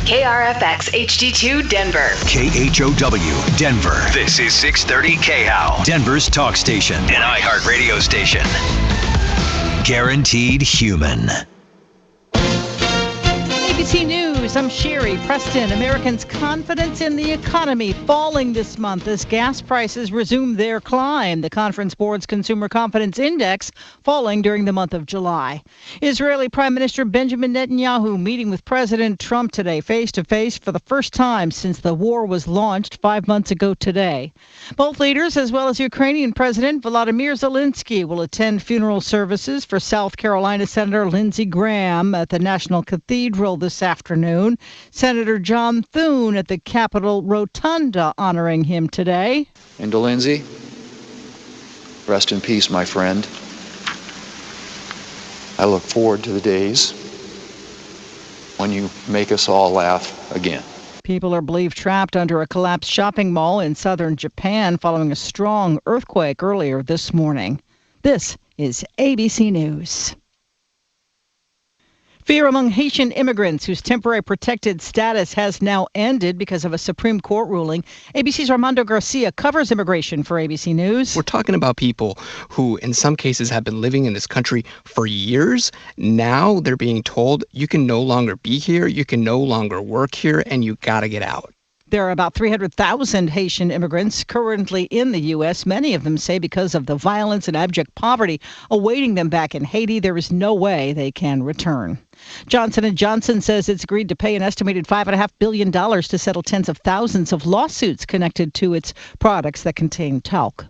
KRFX HD2 Denver. KHOW Denver. This is 630 KHOW, Denver's talk station. an iHeart radio station. Guaranteed human. ABC News, I'm Sherry Preston. Americans' confidence in the economy falling this month as gas prices resume their climb. The Conference Board's Consumer Confidence Index falling during the month of July. Israeli Prime Minister Benjamin Netanyahu meeting with President Trump today face-to-face for the first time since the war was launched 5 months ago today. Both leaders, as well as Ukrainian President Volodymyr Zelensky, will attend funeral services for South Carolina Senator Lindsey Graham at the National Cathedral this afternoon. Senator John Thune at the Capitol Rotunda honoring him today. And to Lindsay, rest in peace, my friend. I look forward to the days when you make us all laugh again. People are believed trapped under a collapsed shopping mall in southern Japan following a strong earthquake earlier this morning. This is ABC News. Fear among Haitian immigrants whose temporary protected status has now ended because of a Supreme Court ruling. ABC's Armando Garcia covers immigration for ABC News. We're talking about people who, in some cases, have been living in this country for years. Now they're being told you can no longer be here, you can no longer work here, and you got to get out. There are about 300,000 Haitian immigrants currently in the U.S. Many of them say because of the violence and abject poverty awaiting them back in Haiti, there is no way they can return. Johnson & Johnson says it's agreed to pay an estimated $5.5 billion to settle tens of thousands of lawsuits connected to its products that contain talc.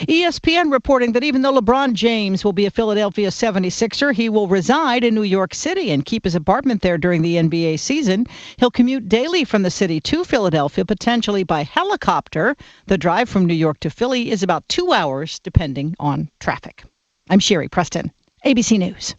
ESPN reporting that even though LeBron James will be a Philadelphia 76er, he will reside in New York City and keep his apartment there during the NBA season. He'll commute daily from the city to Philadelphia, potentially by helicopter. The drive from New York to Philly is about 2 hours, depending on traffic. I'm Sherry Preston, ABC News.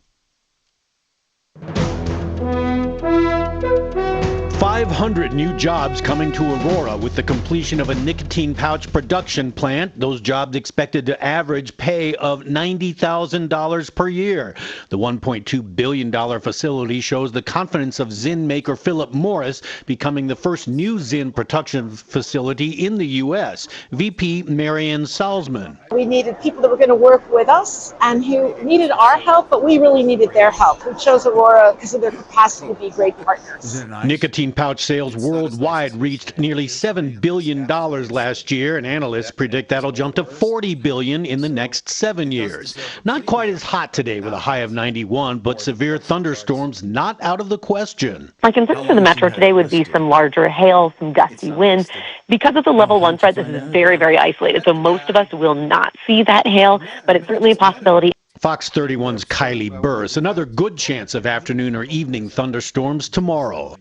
500 new jobs coming to Aurora with the completion of a nicotine pouch production plant. Those jobs expected to average pay of $90,000 per year. The $1.2 billion facility shows the confidence of Zyn maker Philip Morris becoming the first new Zyn production facility in the U.S. VP Marianne Salzman. We needed people that were going to work with us and who needed our help, but we really needed their help. We chose Aurora because of their capacity to be great partners. Nicotine pouch sales worldwide reached nearly $7 billion last year, and analysts predict that'll jump to $40 billion in the next 7 years. Not quite as hot today with a high of 91, but severe thunderstorms not out of the question. My concern for the metro today would be some larger hail, some gusty wind. Because of the level 1 threat, this is very, very isolated, so most of us will not see that hail, but it's certainly a possibility. Fox 31's Kylie Burris. Another good chance of afternoon or evening thunderstorms tomorrow.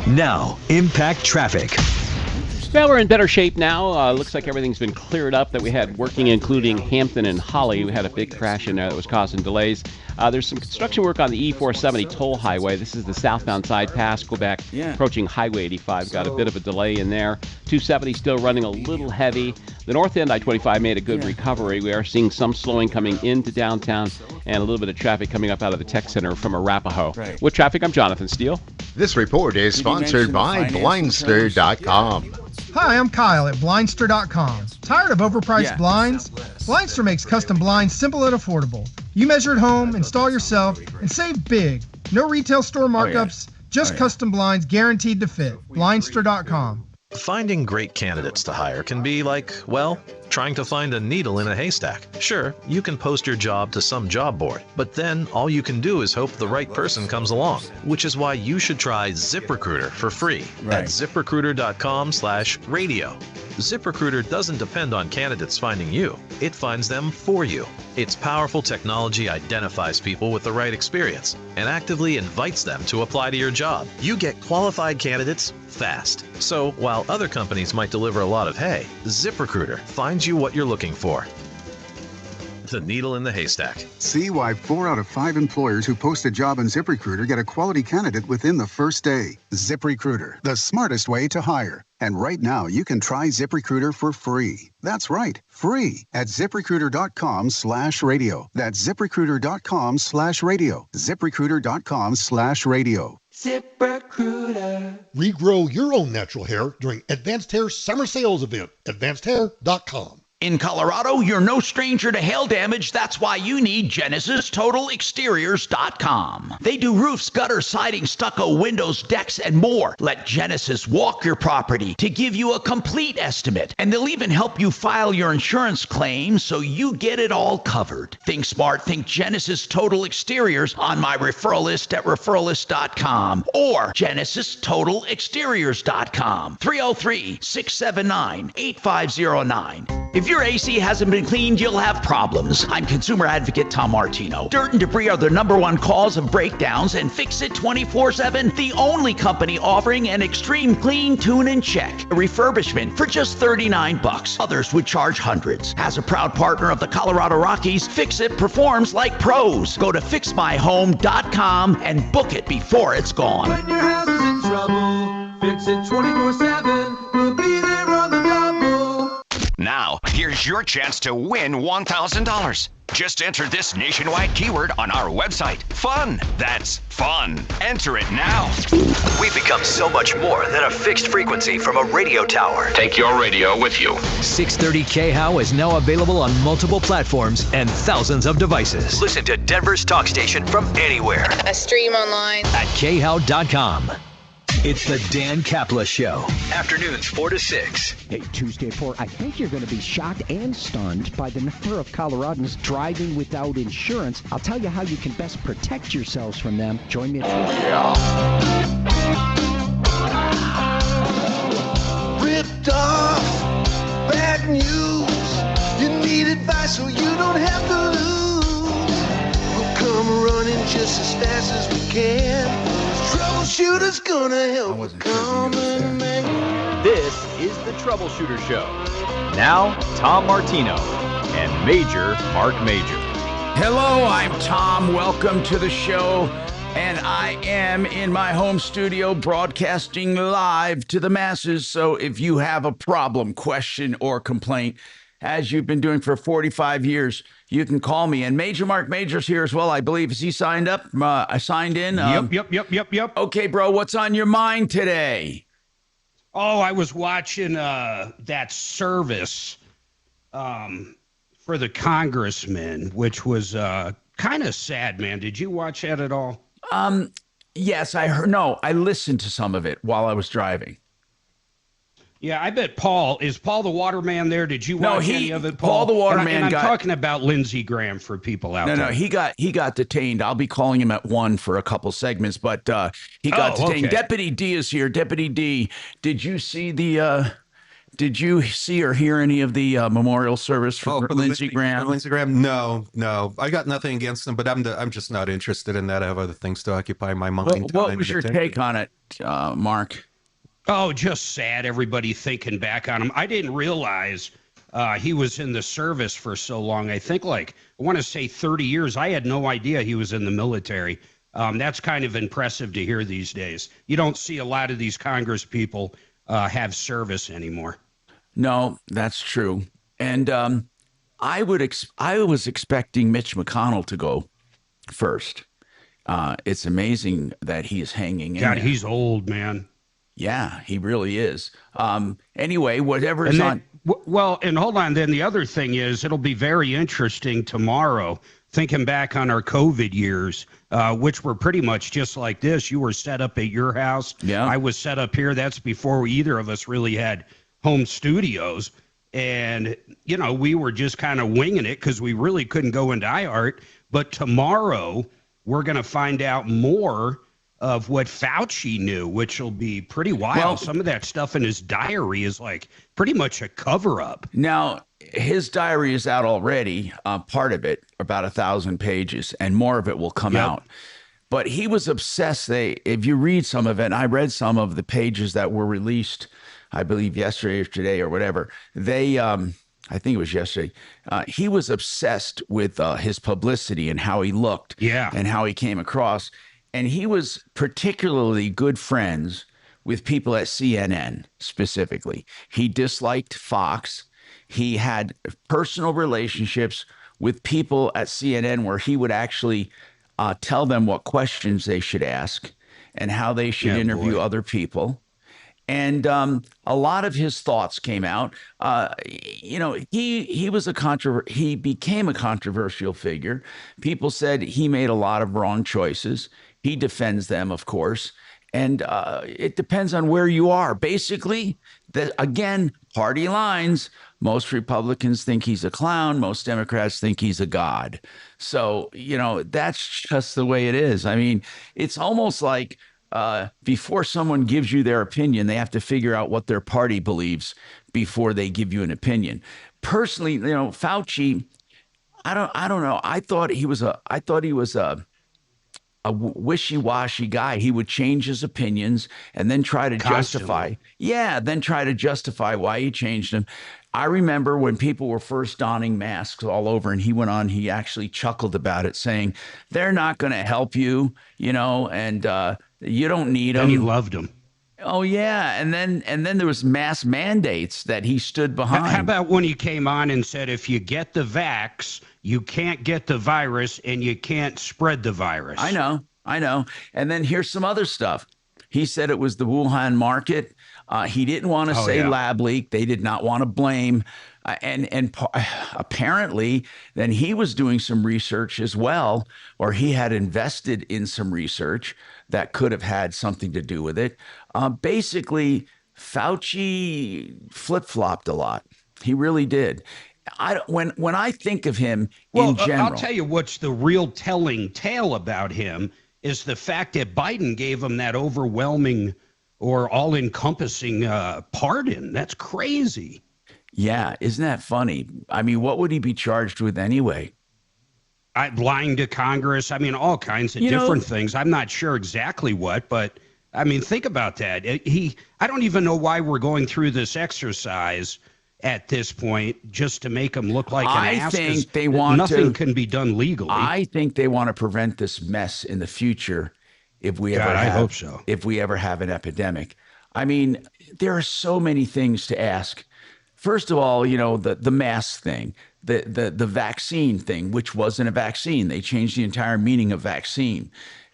Now, impact traffic. Well, we're in better shape now. Looks like everything's been cleared up that we had working, including Hampton and Holly. We had a big crash in there that was causing delays. There's some construction work on the E470 toll highway. This is the southbound side past Quebec, approaching Highway 85. Got a bit of a delay in there. 270 still running a little heavy. The north end, I-25, made a good recovery. We are seeing some slowing coming into downtown and a little bit of traffic coming up out of the tech center from Arapahoe. Right. With traffic, I'm Jonathan Steele. This report is sponsored by Blindster.com. Hi, I'm Kyle at Blindster.com. Tired of overpriced blinds? Blindster makes custom blinds simple and affordable. You measure at home, install yourself, and save big. No retail store markups, just custom blinds guaranteed to fit. Blindster.com. Finding great candidates to hire can be like, well, trying to find a needle in a haystack. Sure, you can post your job to some job board, but then all you can do is hope the right person comes along, which is why you should try ZipRecruiter for free at ZipRecruiter.com/radio. ZipRecruiter doesn't depend on candidates finding you. It finds them for you. Its powerful technology identifies people with the right experience and actively invites them to apply to your job. You get qualified candidates fast. So while other companies might deliver a lot of hay, ZipRecruiter finds you what you're looking for. the needle in the haystack. See why 4 out of 5 employers who post a job on ZipRecruiter get a quality candidate within the first day. ZipRecruiter, the smartest way to hire. And right now, you can try ZipRecruiter for free. That's right, free at ZipRecruiter.com/radio. That's ZipRecruiter.com/radio. ZipRecruiter.com/radio. ZipRecruiter. Regrow your own natural hair during Advanced Hair Summer Sales Event. AdvancedHair.com. In Colorado, you're no stranger to hail damage. That's why you need GenesisTotalExteriors.com. They do roofs, gutters, siding, stucco, windows, decks, and more. Let Genesis walk your property to give you a complete estimate. And they'll even help you file your insurance claim so you get it all covered. Think smart. Think Genesis Total Exteriors on my referral list at referralist.com or GenesisTotalExteriors.com. 303-679-8509. If your AC hasn't been cleaned, you'll have problems. I'm consumer advocate Tom Martino. Dirt and debris are the #1 cause of breakdowns, and Fix It 24/7, the only company offering an extreme clean, tune, and check. A refurbishment for just $39. Others would charge hundreds. As a proud partner of the Colorado Rockies, Fix It performs like pros. Go to fixmyhome.com and book it before it's gone. When your house is in trouble, Fix It 24/7. We'll be there on the double. Now, here's your chance to win $1,000. Just enter this nationwide keyword on our website. Fun. That's fun. Enter it now. We've become so much more than a fixed frequency from a radio tower. Take your radio with you. 630 KHOW is now available on multiple platforms and thousands of devices. Listen to Denver's talk station from anywhere. A stream online at KHOW.com. It's the Dan Kapla Show. Afternoons 4 to 6. Hey, Tuesday at 4. I think you're going to be shocked and stunned by the number of Coloradans driving without insurance. I'll tell you how you can best protect yourselves from them. Join me at 4. Ripped off. Bad news. You need advice so you don't have to lose. We'll come running just as fast as we can. Troubleshooter's gonna help a common man. This is the Troubleshooter Show. Now, Tom Martino and Major Marc Mager. Hello, I'm Tom. Welcome to the show. And I am in my home studio broadcasting live to the masses. So if you have a problem, question, or complaint, as you've been doing for 45 years, you can call me. And Major Marc Mager's here as well, I believe. Is he signed up? I signed in. Yep. Okay, bro, what's on your mind today? Oh, I was watching that service for the congressman, which was kind of sad, man. Did you watch that at all? Yes, I heard. No, I listened to some of it while I was driving. Yeah, I bet is Paul the Waterman there? Did you watch any of it, Paul? Paul the Waterman I'm talking about Lindsey Graham for people out there. No, he got detained. I'll be calling him at 1 for a couple segments, but he got detained. Okay. Deputy D is here. Deputy D, did you see or hear any of the memorial service for Lindsey Graham? Lindsey Graham? No. I got nothing against him, but I'm just not interested in that. I have other things to occupy my mind. What was your take on it, Mark? Oh, just sad. Everybody thinking back on him. I didn't realize he was in the service for so long. I think I want to say 30 years. I had no idea he was in the military. That's kind of impressive to hear these days. You don't see a lot of these Congress people have service anymore. No, that's true. And I was expecting Mitch McConnell to go first. It's amazing that he's hanging in. God, there. He's old, man. Yeah, he really is. Anyway, whatever is on. Well, and hold on. Then the other thing is, it'll be very interesting tomorrow, thinking back on our COVID years, which were pretty much just like this. You were set up at your house. Yeah. I was set up here. That's before either of us really had home studios. And, we were just kind of winging it because we really couldn't go into iHeart. But tomorrow, we're going to find out more of what Fauci knew, which will be pretty wild. Well, some of that stuff in his diary is pretty much a cover-up. Now, his diary is out already, part of it, about 1,000 pages, and more of it will come out. But he was obsessed. If you read some of it, and I read some of the pages that were released, I believe yesterday or today or whatever, they I think it was yesterday. He was obsessed with his publicity and how he looked, and how he came across. And he was particularly good friends with people at CNN specifically. He disliked Fox. He had personal relationships with people at CNN where he would actually tell them what questions they should ask and how they should interview other people. And a lot of his thoughts came out. He was he became a controversial figure. People said he made a lot of wrong choices. He defends them, of course. And it depends on where you are. Basically, again, party lines. Most Republicans think he's a clown. Most Democrats think he's a god. So, that's just the way it is. I mean, it's almost like before someone gives you their opinion, they have to figure out what their party believes before they give you an opinion. Personally, Fauci, I don't know. I thought he was a wishy-washy guy. He would change his opinions and then try to justify why he changed them. I remember when people were first donning masks all over, and he went on, he actually chuckled about it, saying, they're not going to help you, and you don't need them. And he loved them. Oh, yeah. And then there was mass mandates that he stood behind. How about when he came on and said, if you get the vax, you can't get the virus and you can't spread the virus? I know. And then here's some other stuff. He said it was the Wuhan market. He didn't want to say lab leak. They did not want to blame. And apparently, then he was doing some research as well, or he had invested in some research that could have had something to do with it. Basically, Fauci flip-flopped a lot. He really did. When I think of him in general, I'll tell you what's the real telling tale about him is the fact that Biden gave him that overwhelming or all-encompassing pardon. That's crazy. Yeah, isn't that funny? I mean, what would he be charged with anyway? Lying to Congress. I mean, all kinds of different things. I'm not sure exactly what, but I mean, think about that. I don't even know why we're going through this exercise at this point, just to make him look like an ass. I think they want nothing can be done legally. I think they want to prevent this mess in the future if we ever I hope so. If we ever have an epidemic. I mean, there are so many things to ask. First of all, the mask thing, the vaccine thing, which wasn't a vaccine. They changed the entire meaning of vaccine.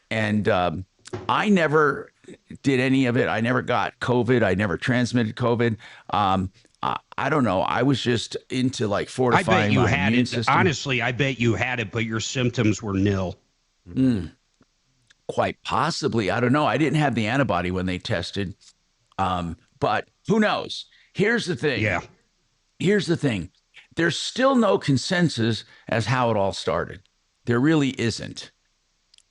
And I never did any of it. I never got COVID. I never transmitted COVID. I don't know. I was just into fortifying my immune system. Honestly, I bet you had it, but your symptoms were nil. Quite possibly. I don't know. I didn't have the antibody when they tested. But who knows? Here's the thing. Yeah. Here's the thing. There's still no consensus as how it all started. There really isn't.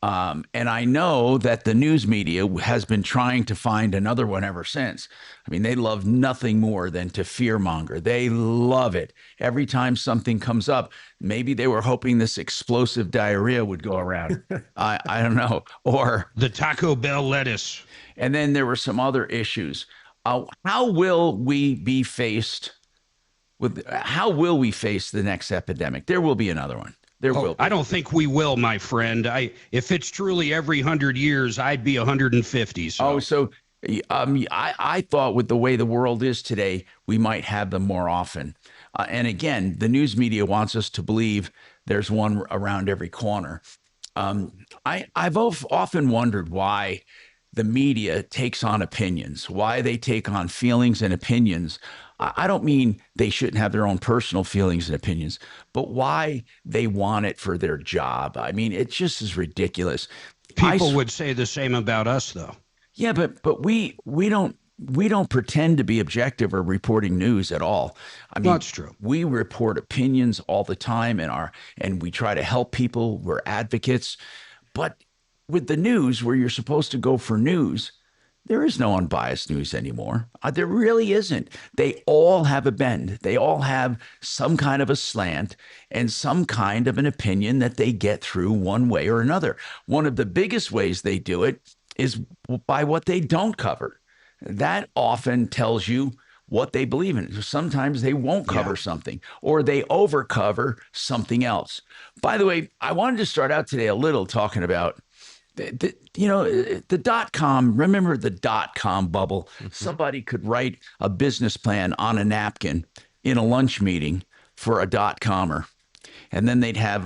And I know that the news media has been trying to find another one ever since. I mean, they love nothing more than to fearmonger. They love it. Every time something comes up, maybe they were hoping this explosive diarrhea would go around. I don't know. Or the Taco Bell lettuce. And then there were some other issues. How will we face the next epidemic? There will be another one. There will be. I don't think we will, my friend. If it's truly every 100 years, I'd be 150. So. I thought with the way the world is today, we might have them more often. And again, the news media wants us to believe there's one around every corner. I've often wondered why the media takes on opinions, why they take on feelings and opinions. I don't mean they shouldn't have their own personal feelings and opinions, but why they want it for their job. I mean, it just is ridiculous. People would say the same about us, though. Yeah, but we don't pretend to be objective or reporting news at all. I mean, that's true. We report opinions all the time, and we try to help people. We're advocates. But with the news, where you're supposed to go for news, there is no unbiased news anymore. There really isn't. They all have a bend. They all have some kind of a slant and some kind of an opinion that they get through one way or another. One of the biggest ways they do it is by what they don't cover. That often tells you what they believe in. Sometimes they won't cover something, or they overcover something else. By the way, I wanted to start out today a little talking about the dot-com. Remember the dot-com bubble? Somebody could write a business plan on a napkin in a lunch meeting for a dot-commer, and then they'd have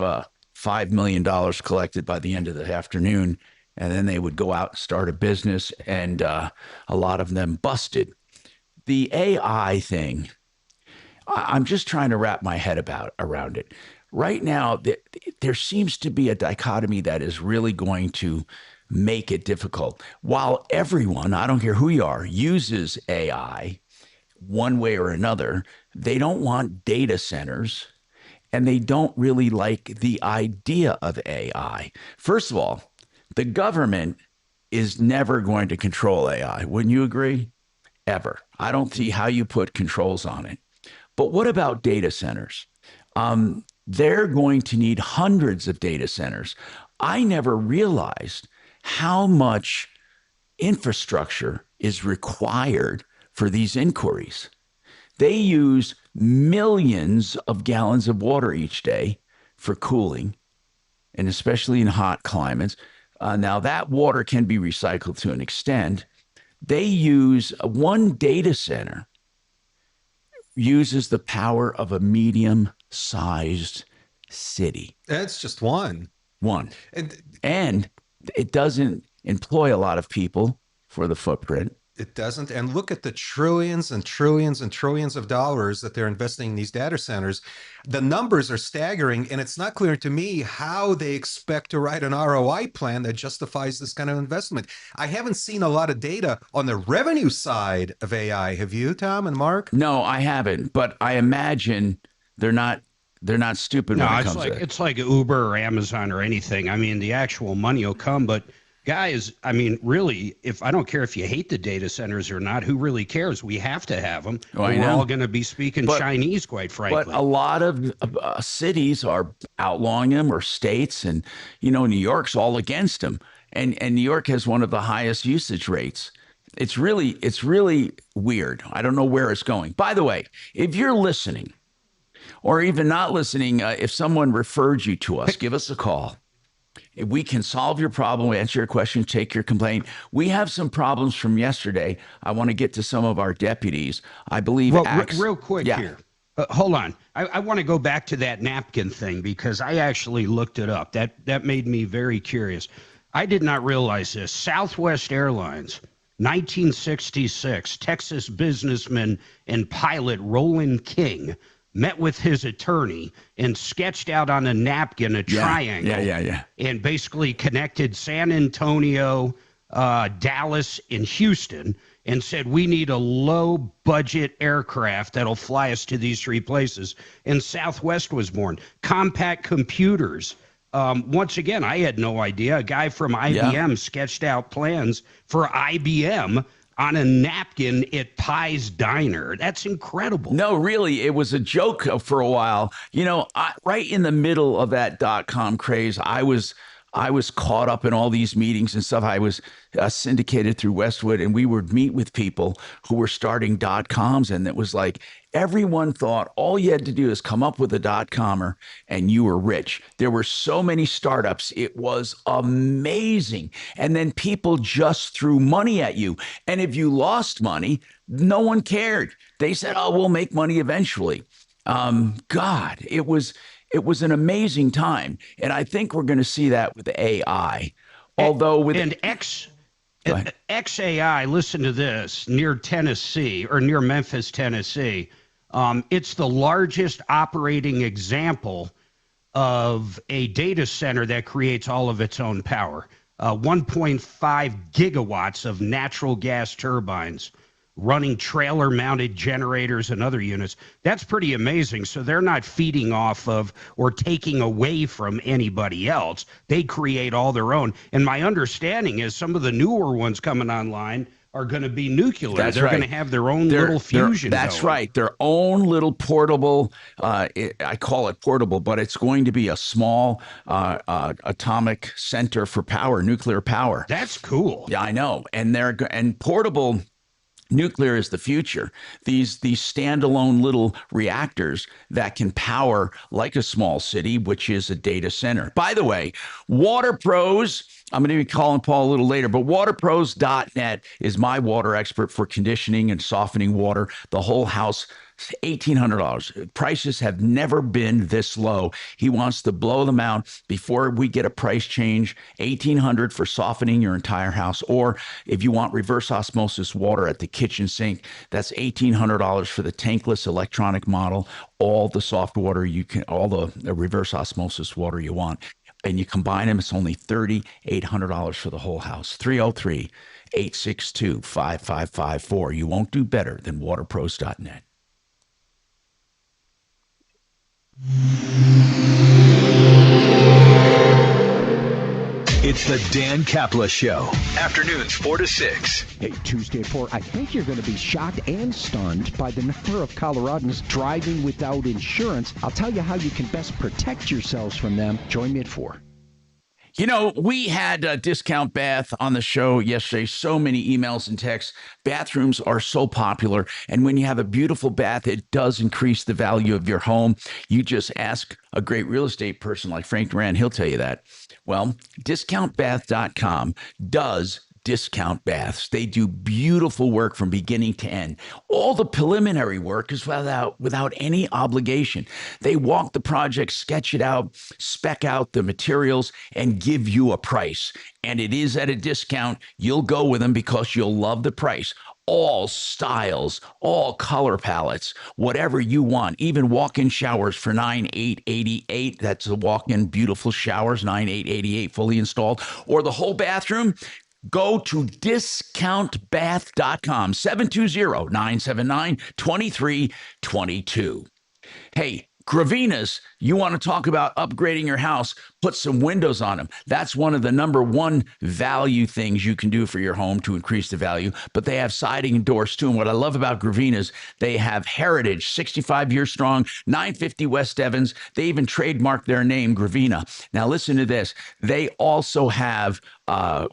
$5 million collected by the end of the afternoon, and then they would go out and start a business, and a lot of them busted. The AI thing, I'm just trying to wrap my head around it. Right now, there seems to be a dichotomy that is really going to make it difficult. While everyone, I don't care who you are, uses AI one way or another, they don't want data centers, and they don't really like the idea of AI. First of all, the government is never going to control AI. Wouldn't you agree? Ever. I don't see how you put controls on it. But what about data centers? They're going to need hundreds of data centers. I never realized how much infrastructure is required for these inquiries. They use millions of gallons of water each day for cooling, and especially in hot climates. Now, that water can be recycled to an extent. They use one data center uses the power of a medium-sized city. That's just one. And it doesn't employ a lot of people for the footprint. It doesn't. And look at the trillions and trillions and trillions of dollars that they're investing in these data centers. The numbers are staggering, and it's not clear to me how they expect to write an ROI plan that justifies this kind of investment. I haven't seen a lot of data on the revenue side of AI. Have you, Tom and Mark? No, I haven't, but I imagine they're not stupid when it comes to it. It's like Uber or Amazon or anything. I mean, the actual money will come, but guys, I mean, really, I don't care if you hate the data centers or not, who really cares? We have to have them. We're all going to be speaking Chinese, quite frankly. But a lot of cities are outlawing them, or states, and New York's all against them. And New York has one of the highest usage rates. It's really weird. I don't know where it's going. By the way, if you're listening, or even not listening, if someone referred you to us, give us a call. If we can solve your problem, answer your question, take your complaint. We have some problems from yesterday. I want to get to some of our deputies. I believe. Well, real quick here. Hold on. I want to go back to that napkin thing, because I actually looked it up. That made me very curious. I did not realize this. Southwest Airlines, 1966, Texas businessman and pilot Roland King met with his attorney and sketched out on a napkin a triangle. And basically connected San Antonio, Dallas, and Houston, and said, we need a low-budget aircraft that'll fly us to these three places. And Southwest was born. Compact computers. Once again, I had no idea. A guy from IBM sketched out plans for IBM on a napkin at Pi's Diner. That's incredible. No, really, it was a joke for a while. Right in the middle of that .com craze, I was caught up in all these meetings and stuff. I was syndicated through Westwood, and we would meet with people who were starting .coms, and it was like everyone thought all you had to do is come up with a .commer and you were rich. There were so many startups. It was amazing. And then people just threw money at you. And if you lost money, no one cared. They said, oh, we'll make money eventually. God, it was an amazing time. And I think we're going to see that with AI. Although with XAI, listen to this, near Tennessee, or near Memphis, Tennessee, it's the largest operating example of a data center that creates all of its own power. 1.5 gigawatts of natural gas turbines running trailer-mounted generators and other units. That's pretty amazing. So they're not feeding off of or taking away from anybody else. They create all their own. And my understanding is some of the newer ones coming online are going to be nuclear. They're going to have their own little fusion. That's right. Their own little portable, I call it portable, but it's going to be a small atomic center for power, nuclear power. That's cool. Yeah, I know. And portable Nuclear is the future. These standalone little reactors that can power like a small city, which is a data center. By the way, Water Pros, I'm going to be calling Paul a little later, but waterpros.net is my water expert for conditioning and softening water, the whole house. $1,800. Prices have never been this low. He wants to blow them out before we get a price change. $1,800 for softening your entire house. Or if you want reverse osmosis water at the kitchen sink, that's $1,800 for the tankless electronic model. All the soft water you can, all the reverse osmosis water you want. And you combine them, it's only $3,800 for the whole house. 303-862-5554. You won't do better than waterpros.net. It's the Dan Kapla Show. Afternoons 4 to 6. Hey, Tuesday at 4. I think you're going to be shocked and stunned by the number of Coloradans driving without insurance. I'll tell you how you can best protect yourselves from them. Join me at 4. You know, we had a Discount Bath on the show yesterday. So many emails and texts. Bathrooms are so popular. And when you have a beautiful bath, it does increase the value of your home. You just ask a great real estate person like Frank Duran. He'll tell you that. Well, discountbath.com does discount baths. They do beautiful work from beginning to end. All the preliminary work is without any obligation. They walk the project, sketch it out, spec out the materials, and give you a price. And it is at a discount. You'll go with them because you'll love the price. All styles, all color palettes, whatever you want, even walk-in showers for $9,888. That's the walk-in beautiful showers, $9,888 fully installed, or the whole bathroom. Go to discountbath.com, 720-979-2322. Hey, Gravina's, you want to talk about upgrading your house, put some windows on them. That's one of the number one value things you can do for your home to increase the value. But they have siding and doors too. And what I love about Gravina's, they have heritage, 65 years strong, 950 West Evans. They even trademarked their name, Gravina. Now listen to this. They also have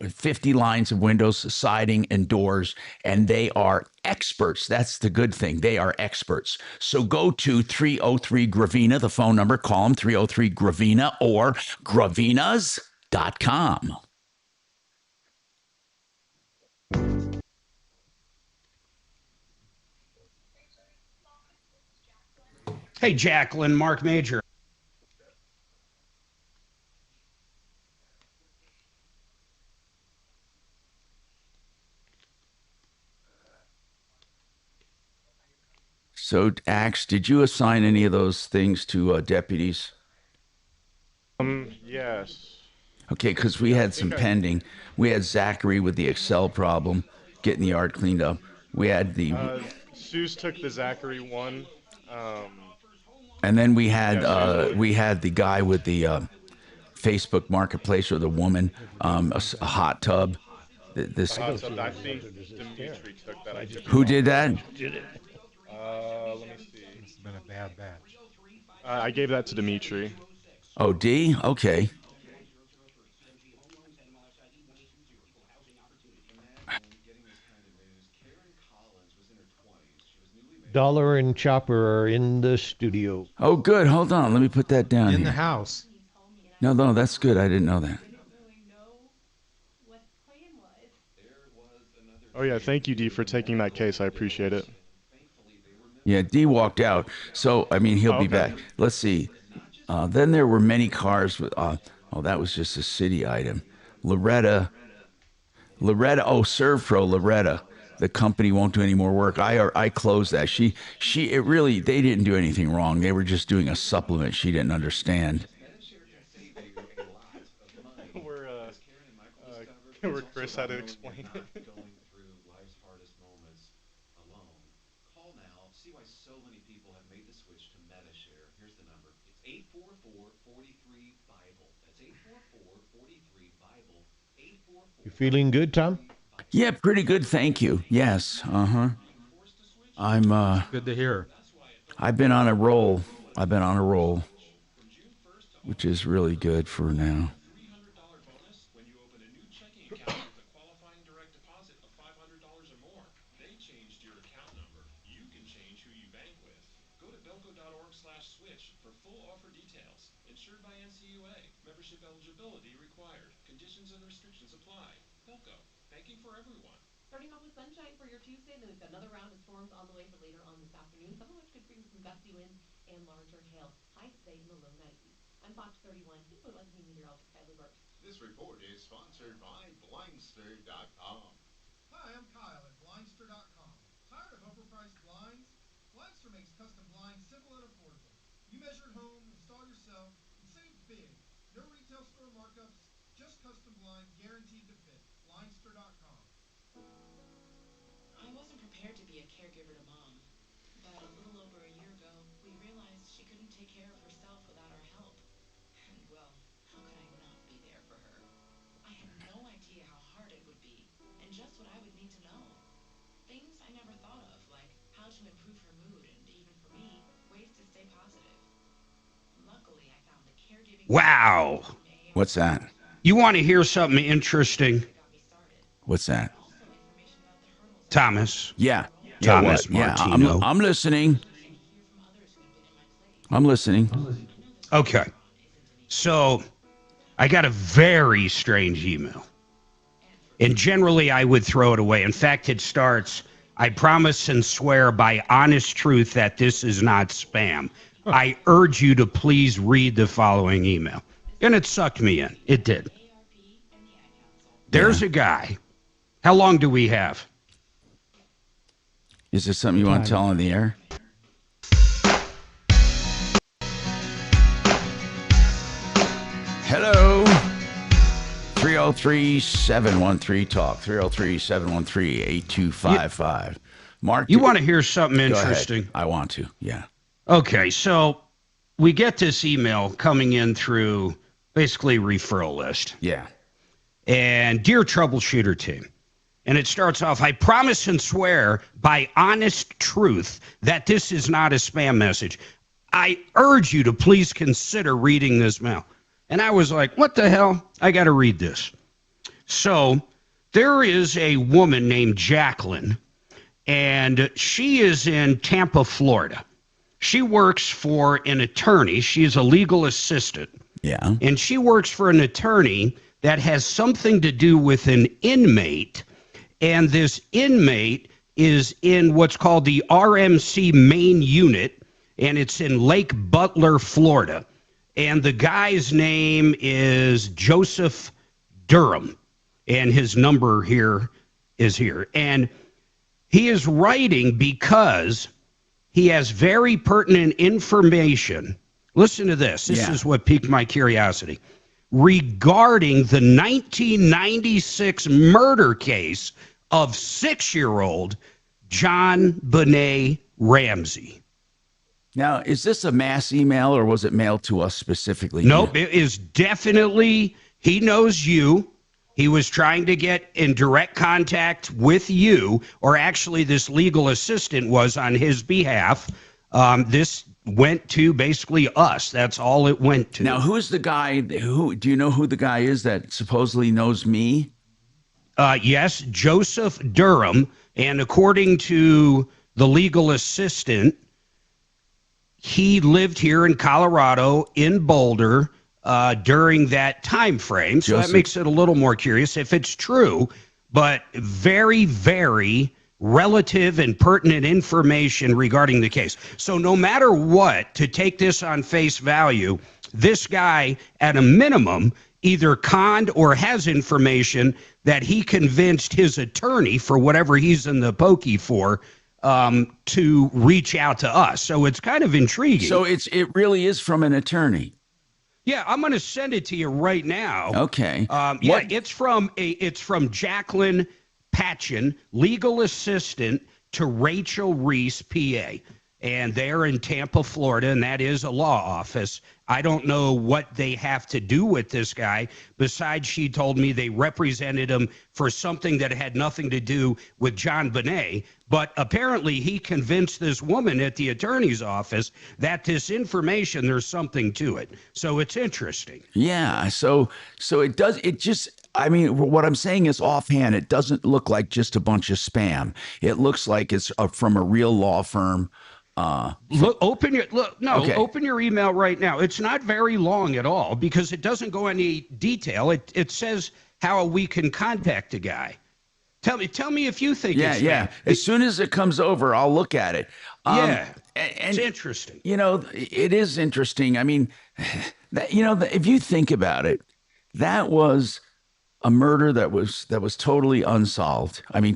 50 lines of windows, siding, and doors, and they are experts. That's the good thing. They are experts. So go to 303-GRAVINA, the phone number, call them 303-GRAVINA or gravinas.com. Hey, Jacqueline, Marc Mager. So, Axe, did you assign any of those things to deputies? Yes. Okay, because we had some pending. We had Zachary with the Excel problem, getting the yard cleaned up. We had the... Suze took the Zachary one. And then we had the guy with the Facebook Marketplace, or the woman, a hot tub. This. I think Dimitri took that. Who did that? Let me see. It's been a bad batch. I gave that to Dimitri. Oh, D? Okay. Dollar and Chopper are in the studio. Oh, good. Hold on. Let me put that down In here. the house. No, that's good. I didn't know that. Oh, yeah. Thank you, D, for taking that case. I appreciate it. Yeah, D walked out. So, I mean, he'll be back. Let's see. Then there were many cars with, that was just a city item. Loretta, ServPro Loretta. The company won't do any more work. I closed that. They didn't do anything wrong. They were just doing a supplement she didn't understand. Where Chris had to explain it. You feeling good, Tom? Yeah, pretty good, thank you. Yes, I'm good to hear. I've been on a roll. Which is really good for now. This report is sponsored by Blindster.com. Hi, I'm Kyle at Blindster.com. Tired of overpriced blinds? Blindster makes custom blinds simple and affordable. You measure at home, install yourself, and save big. No retail store markups, just custom blinds guaranteed to fit. Blindster.com. I wasn't prepared to be a caregiver to Mom, but a little over a year ago, we realized she couldn't take care of herself without our help. And, well, how could I not be there for her? I had no idea how hard it would be, and just what I would need to know. Things I never thought of, like how to improve her mood, and even for me, ways to stay positive. Luckily, I found the caregiving... Wow. What's that? You want to hear something interesting, What's that? Thomas? Yeah. Thomas Yeah, Martino. I'm listening. I'm listening. Okay. So I got a very strange email. And generally, I would throw it away. In fact, it starts, I promise and swear by honest truth that this is not spam. I urge you to please read the following email. And it sucked me in. It did. There's a guy. How long do we have? Is this something you want to tell on the air? Hello. 303-713-TALK. 303-713-8255. Mark, you want to hear something Go interesting? ahead. I want to, yeah. Okay, so we get this email coming in through basically referral list. Yeah. And dear troubleshooter team, and it starts off, I promise and swear by honest truth that this is not a spam message. I urge you to please consider reading this mail. And I was like, what the hell? I got to read this. So there is a woman named Jacqueline, and she is in Tampa, Florida. She works for an attorney. She's a legal assistant. Yeah. And she works for an attorney that has something to do with an inmate. And this inmate is in what's called the RMC main unit, and it's in Lake Butler, Florida. And the guy's name is Joseph Durham, and his number here is here. And he is writing because he has very pertinent information. Listen to this. This is what piqued my curiosity. Regarding the 1996 murder case of 6-year-old John Benet Ramsey. Now, is this a mass email or was it mailed to us specifically? Nope, it is definitely, he knows you. He was trying to get in direct contact with you, or actually this legal assistant was on his behalf. This went to basically us. That's all it went to. Now, who's the guy? Do you know who the guy is that supposedly knows me? Yes, Joseph Durham. And according to the legal assistant, he lived here in Colorado, in Boulder, during that time frame. So that makes it a little more curious if it's true, but very, very relative and pertinent information regarding the case. So no matter what, to take this on face value, this guy, at a minimum, either conned or has information that he convinced his attorney, for whatever he's in the pokey for, to reach out to us. So it's kind of intriguing. So it really is from an attorney. Yeah, I'm going to send it to you right now. Okay. Yeah, it's from Jacqueline Patchen, legal assistant to Rachel Reese, PA. And they're in Tampa, Florida, and that is a law office. I don't know what they have to do with this guy. Besides, she told me they represented him for something that had nothing to do with John Benet. But apparently he convinced this woman at the attorney's office that this information, there's something to it. So it's interesting. Yeah. So it just, I mean, what I'm saying is offhand, it doesn't look like just a bunch of spam. It looks like it's from a real law firm. Open your email right now. It's not very long at all because it doesn't go any detail. It says how we can contact a guy. Tell me if you think it's yeah. As soon as it comes over, I'll look at it. And it's interesting. It is interesting. I mean, if you think about it, that was a murder that was totally unsolved. I mean,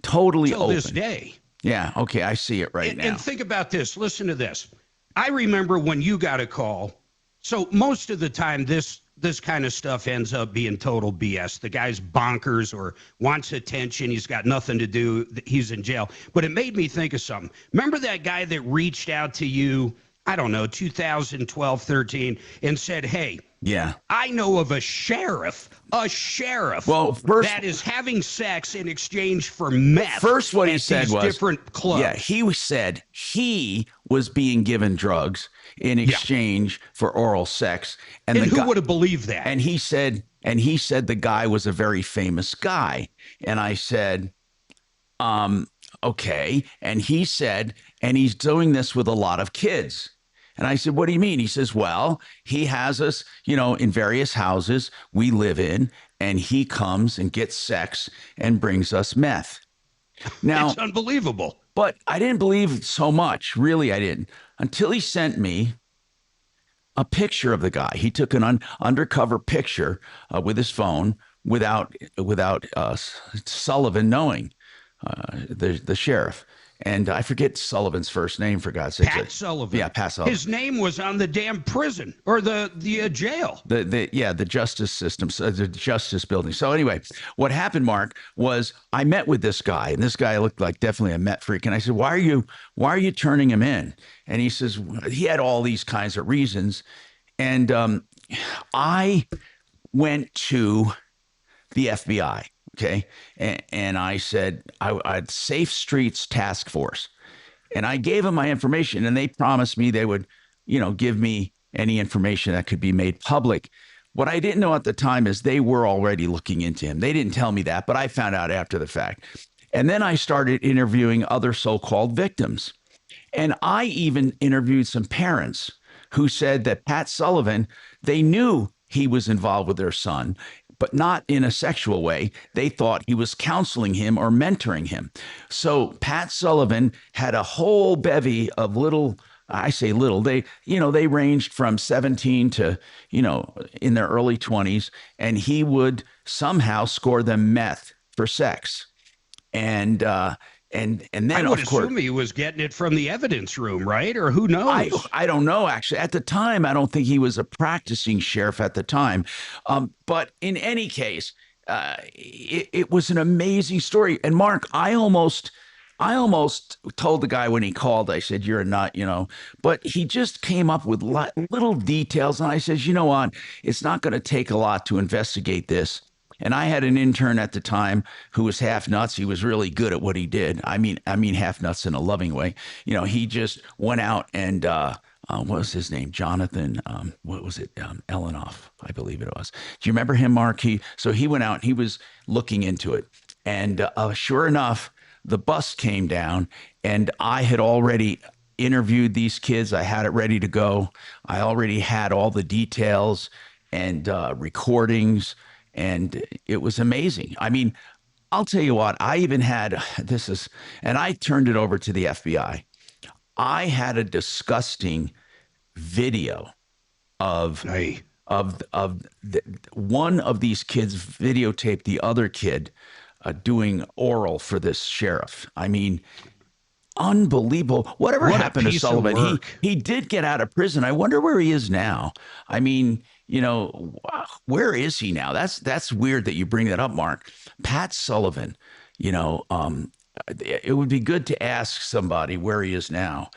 totally till open. This day. Yeah. Okay. I see it now. And think about this. Listen to this. I remember when you got a call. So most of the time, this kind of stuff ends up being total BS. The guy's bonkers or wants attention. He's got nothing to do. He's in jail. But it made me think of something. Remember that guy that reached out to you, I don't know, 2012, 13, and said, hey, yeah, I know of a sheriff that is having sex in exchange for meth. First, what he said was different clubs. Yeah, he said he was being given drugs in exchange for oral sex, and who would have believed that? And he said the guy was a very famous guy, and I said, okay, and he said, and he's doing this with a lot of kids. And I said, what do you mean? He says, well, he has us, in various houses we live in, and he comes and gets sex and brings us meth. Now, it's unbelievable. But I didn't believe it so much. Really, I didn't. Until he sent me a picture of the guy. He took an undercover picture with his phone without Sullivan knowing, the sheriff. And I forget Sullivan's first name, for God's sake. Pat Sullivan. Yeah, Pat Sullivan. His name was on the damn prison or the jail. The justice system, the justice building. So anyway, what happened, Mark, was I met with this guy, and this guy looked like definitely a meth freak. And I said, why are you turning him in? And he says he had all these kinds of reasons. And I went to the FBI. Okay. And I said, I'd Safe Streets Task Force. And I gave them my information, and they promised me they would, give me any information that could be made public. What I didn't know at the time is they were already looking into him. They didn't tell me that, but I found out after the fact. And then I started interviewing other so-called victims. And I even interviewed some parents who said that Pat Sullivan, they knew he was involved with their son, but not in a sexual way. They thought he was counseling him or mentoring him. So Pat Sullivan had a whole bevy of little, I say little, they ranged from 17 to, in their early 20s, and he would somehow score them meth for sex. And then, I would of course, assume he was getting it from the evidence room, right? Or who knows? I don't know, actually. At the time, I don't think he was a practicing sheriff at the time. But in any case, it was an amazing story. And Mark, I almost told the guy when he called, I said, you're a nut, but he just came up with little details. And I said, you know what? It's not going to take a lot to investigate this. And I had an intern at the time who was half nuts. He was really good at what he did. I mean half nuts in a loving way. He just went out and what was his name? Jonathan. What was it? Elenoff, I believe it was. Do you remember him, Mark? So he went out and he was looking into it. And sure enough, the bus came down, and I had already interviewed these kids. I had it ready to go. I already had all the details and recordings. And it was amazing. I mean, I'll tell you what, I even had and I turned it over to the FBI. I had a disgusting video of one of these kids videotaped the other kid doing oral for this sheriff. I mean, unbelievable. What happened to Sullivan? He did get out of prison. I wonder where he is now. I mean, where is he now? That's weird that you bring that up, Mark. Pat Sullivan, it would be good to ask somebody where he is now,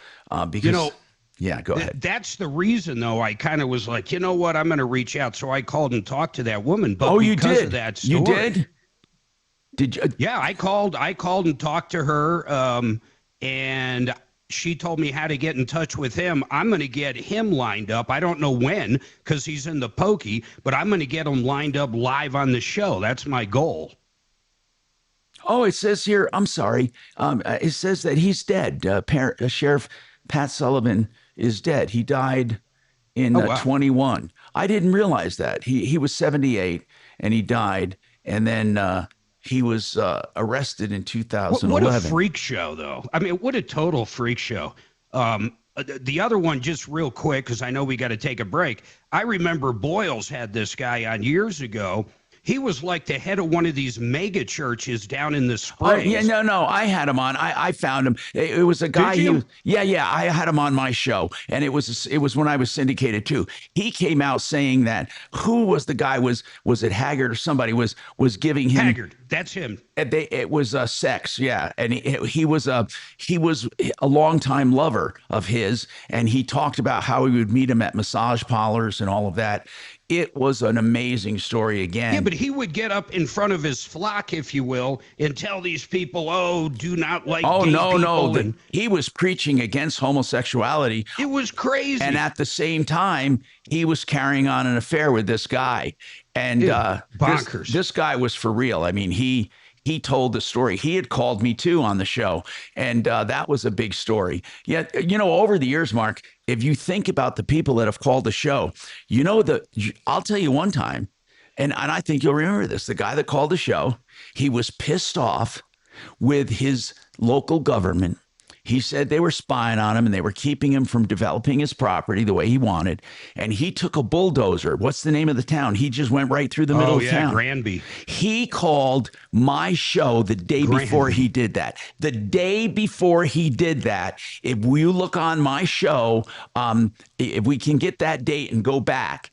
because yeah, go ahead. That's the reason, though. I kind of was like, you know what? I'm going to reach out. So I called and talked to that woman. But you did? Of that story, you did? Did you? Yeah, I called and talked to her, and she told me how to get in touch with him. I'm going to get him lined up. I don't know when, because he's in the pokey, but I'm going to get him lined up live on the show. That's my goal. Oh, it says here, I'm sorry. It says that he's dead. Sheriff Pat Sullivan is dead. He died in Oh, wow. 21. I didn't realize that. He was 78 and he died. And then he was arrested in 2011. What a freak show, though. I mean, what a total freak show. The other one, just real quick, because I know we got to take a break. I remember Boyles had this guy on years ago. He was like the head of one of these mega churches down in the Springs. Yeah, no, I had him on. I found him. It was a guy. Did you? Yeah. I had him on my show, and it was when I was syndicated too. He came out saying that who was the guy? Was it Haggard or somebody was giving him Haggard? That's him. It was sex, yeah, and he was a longtime lover of his, and he talked about how he would meet him at massage parlors and all of that. It was an amazing story again. Yeah, but he would get up in front of his flock, if you will, and tell these people, "Oh, do not like gay people." He was preaching against homosexuality. It was crazy. And at the same time, he was carrying on an affair with this guy. And bonkers. This guy was for real. I mean, he told the story. He had called me too on the show, and that was a big story. Yet, over the years, Mark, if you think about the people that have called the show, I'll tell you one time, and I think you'll remember this. The guy that called the show, he was pissed off with his local government. He said they were spying on him and they were keeping him from developing his property the way he wanted. And he took a bulldozer. What's the name of the town? He just went right through the middle of town. Granby. He called my show the day before he did that. The day before he did that, if you look on my show, if we can get that date and go back,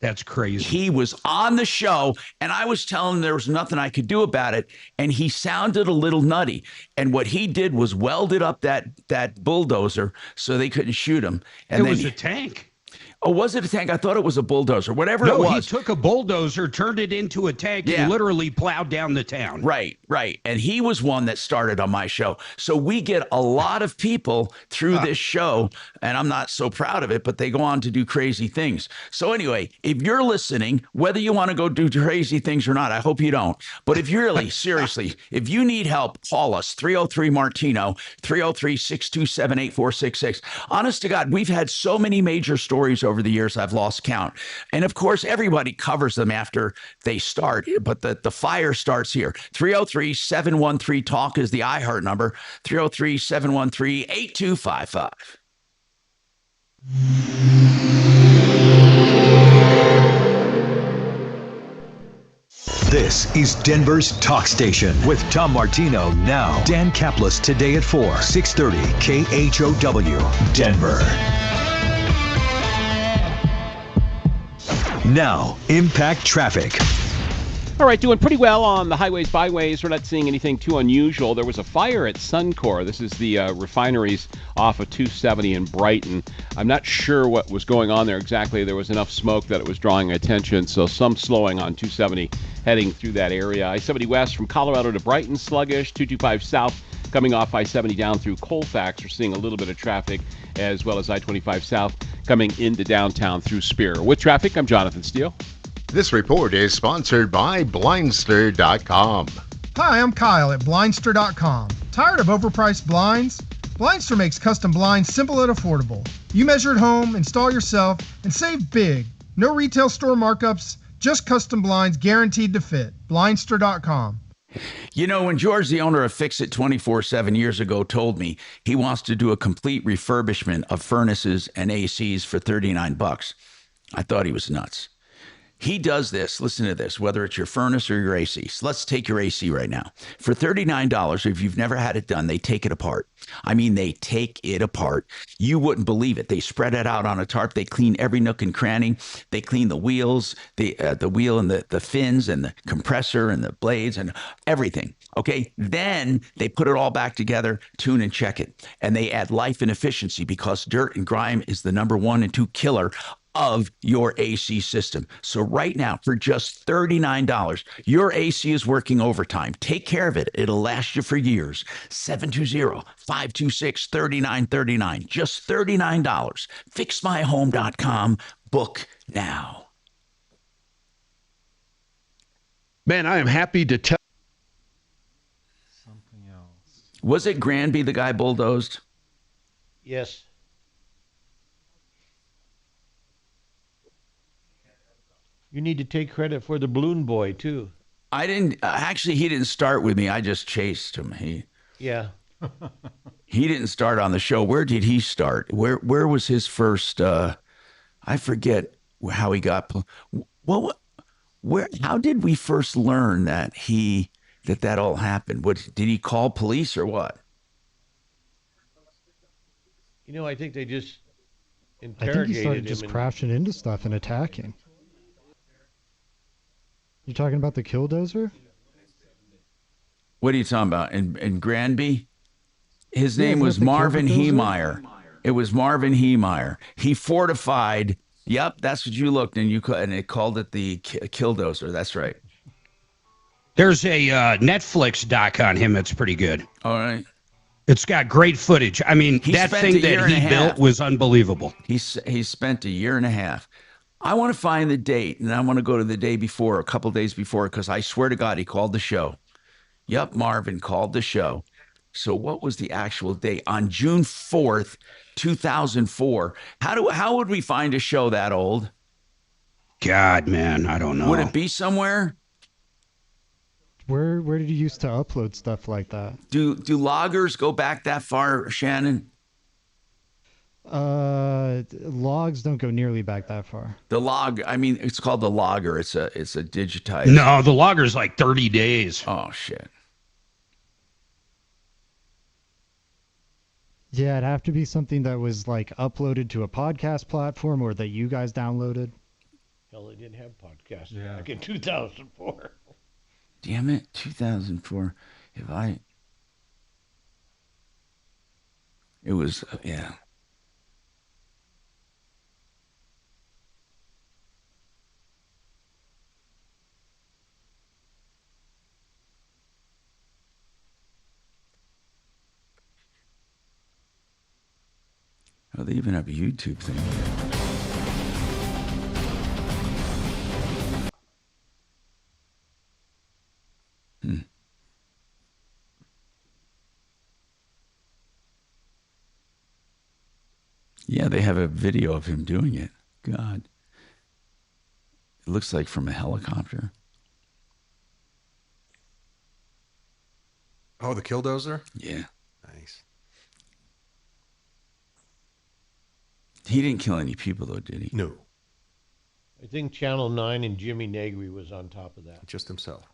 that's crazy. He was on the show, and I was telling him there was nothing I could do about it, and he sounded a little nutty. And what he did was welded up that bulldozer so they couldn't shoot him. And it was a tank. Oh, was it a tank? I thought it was a bulldozer. Whatever it was. No, he took a bulldozer, turned it into a tank, and literally plowed down the town. Right. And he was one that started on my show. So we get a lot of people through this show, and I'm not so proud of it, but they go on to do crazy things. So anyway, if you're listening, whether you want to go do crazy things or not, I hope you don't. But if you're really, seriously, if you need help, call us, 303-MARTINO, 303-627-8466. Honest to God, we've had so many major stories over the years, I've lost count. And of course, everybody covers them after they start, but the fire starts here. 303-713-TALK is the iHeart number, 303-713-8255. This is Denver's Talk Station with Tom Martino now. Dan Kaplis today at 4, 630 KHOW, Denver. Now, impact traffic. All right, doing pretty well on the highways, byways. We're not seeing anything too unusual. There was a fire at Suncor. This is the refineries off of 270 in Brighton. I'm not sure what was going on there exactly. There was enough smoke that it was drawing attention, so some slowing on 270 heading through that area. I-70 west from Colorado to Brighton, sluggish. 225 south coming off I-70 down through Colfax. We're seeing a little bit of traffic, as well as I-25 south coming into downtown through Spear. With traffic, I'm Jonathan Steele. This report is sponsored by Blindster.com. Hi, I'm Kyle at Blindster.com. Tired of overpriced blinds? Blindster makes custom blinds simple and affordable. You measure at home, install yourself, and save big. No retail store markups, just custom blinds guaranteed to fit. Blindster.com. You know, when George, the owner of Fix It 24/7 years ago, told me he wants to do a complete refurbishment of furnaces and ACs for $39, I thought he was nuts. He does this, listen to this, whether it's your furnace or your AC. So let's take your AC right now. For $39, if you've never had it done, they take it apart. I mean, they take it apart. You wouldn't believe it. They spread it out on a tarp. They clean every nook and cranny. They clean the wheels, the wheel and the fins and the compressor and the blades and everything. Okay, then they put it all back together, tune and check it. And they add life and efficiency because dirt and grime is the number 1 and 2 killer of your AC system. So right now, for just $39, your AC is working overtime. Take care of it. It'll last you for years. 720-526-3939. Just $39. FixMyHome.com. Book now. Man, I am happy to tell. Something else. Was it Granby the guy bulldozed? Yes. You need to take credit for the balloon boy too. I didn't. Actually, he didn't start with me. I just chased him. Yeah. He didn't start on the show. Where did he start? Where was his first? I forget how he got. Well, where? How did we first learn that that all happened? What did he call police or what? I think they just I think interrogated he started him. just and- crashing into stuff and attacking. You talking about the killdozer? What are you talking about? In Granby? His Yeah, name isn't was that the Marvin killdozer? Heemeyer. It was Marvin Heemeyer. He fortified. Yep, that's what you looked and it called it the killdozer. That's right. There's a Netflix doc on him that's pretty good. All right. It's got great footage. I mean, He that spent thing a year that and he a built half. was unbelievable. He spent a year and a half. I want to find the date, and I want to go to the day before, a couple days before, because I swear to God, he called the show. Yep, Marvin called the show. So what was the actual date? On June 4th, 2004. How would we find a show that old? God, man, I don't know. Would it be somewhere? Where did you used to upload stuff like that? Do loggers go back that far, Shannon? Logs don't go nearly back that far. The log, I mean, it's called the logger. It's a digitized. No, the logger's like 30 days. Oh, shit. Yeah, it'd have to be something that was like uploaded to a podcast platform or that you guys downloaded. Hell, they didn't have podcasts back in 2004. Damn it, 2004. It was, yeah. Oh, they even have a YouTube thing. Yeah, they have a video of him doing it. God. It looks like from a helicopter. Oh, the killdozer? Yeah. Nice. He didn't kill any people, though, did he? No. I think Channel 9 and Jimmy Negri was on top of that. Just himself.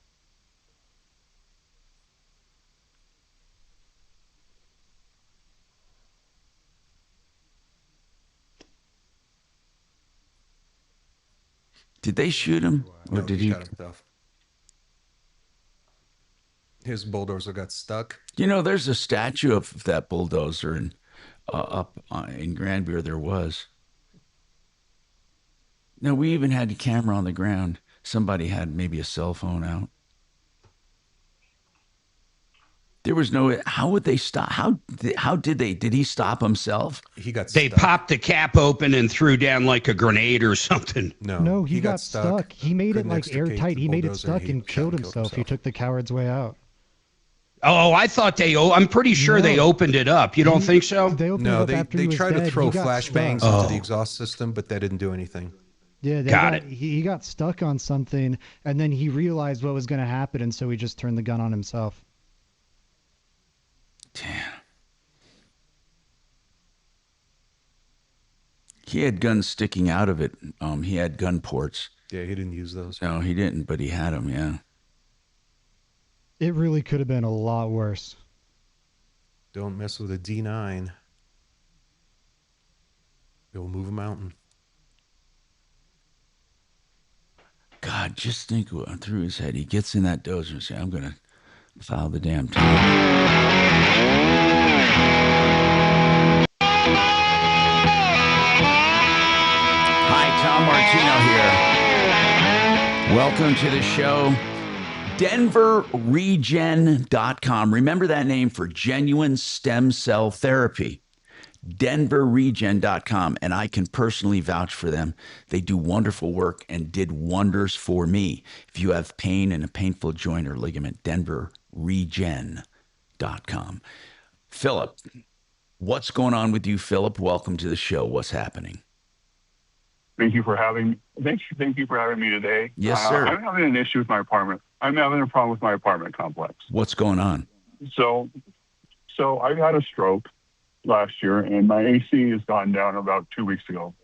Did they shoot him? Or No, did he he? shot himself. His bulldozer got stuck. You know, there's a statue of that bulldozer up in Granby, or there was. No, we even had a camera on the ground. Somebody had maybe a cell phone out. There was no. How would they stop? How did they? Did he stop himself? He got. They stuck. popped the cap open and threw down like a grenade or something. No, he got stuck. He made it Couldn't like extricate airtight. the He made it bulldozer, stuck he and shot killed and himself. He took the coward's way out. Oh, I thought I'm pretty sure they opened it up. You don't think so? They opened it No, up after they he was tried to dead. throw He got flashbangs stuck. into the exhaust system, but that didn't do anything. Yeah, Got it. He got stuck on something, and then he realized what was going to happen, and so he just turned the gun on himself. He had guns sticking out of it. He had gun ports. Yeah, he didn't use those. No, he didn't, but he had them. Yeah. It really could have been a lot worse. Don't mess with a D9. It'll move a mountain. God, just think through his head. He gets in that dozer and says, "I'm gonna file the damn Hi, Tom Martino here. Welcome to the show. DenverRegen.com. Remember that name for genuine stem cell therapy. DenverRegen.com. And I can personally vouch for them. They do wonderful work and did wonders for me. If you have pain in a painful joint or ligament, DenverRegen.com. Philip, what's going on with you, Philip? Welcome to the show. What's happening? Thank you for having me today. Yes, sir. I'm having an issue with my apartment. I'm having a problem with my apartment complex. What's going on? So I had a stroke last year, and my AC has gone down about 2 weeks ago.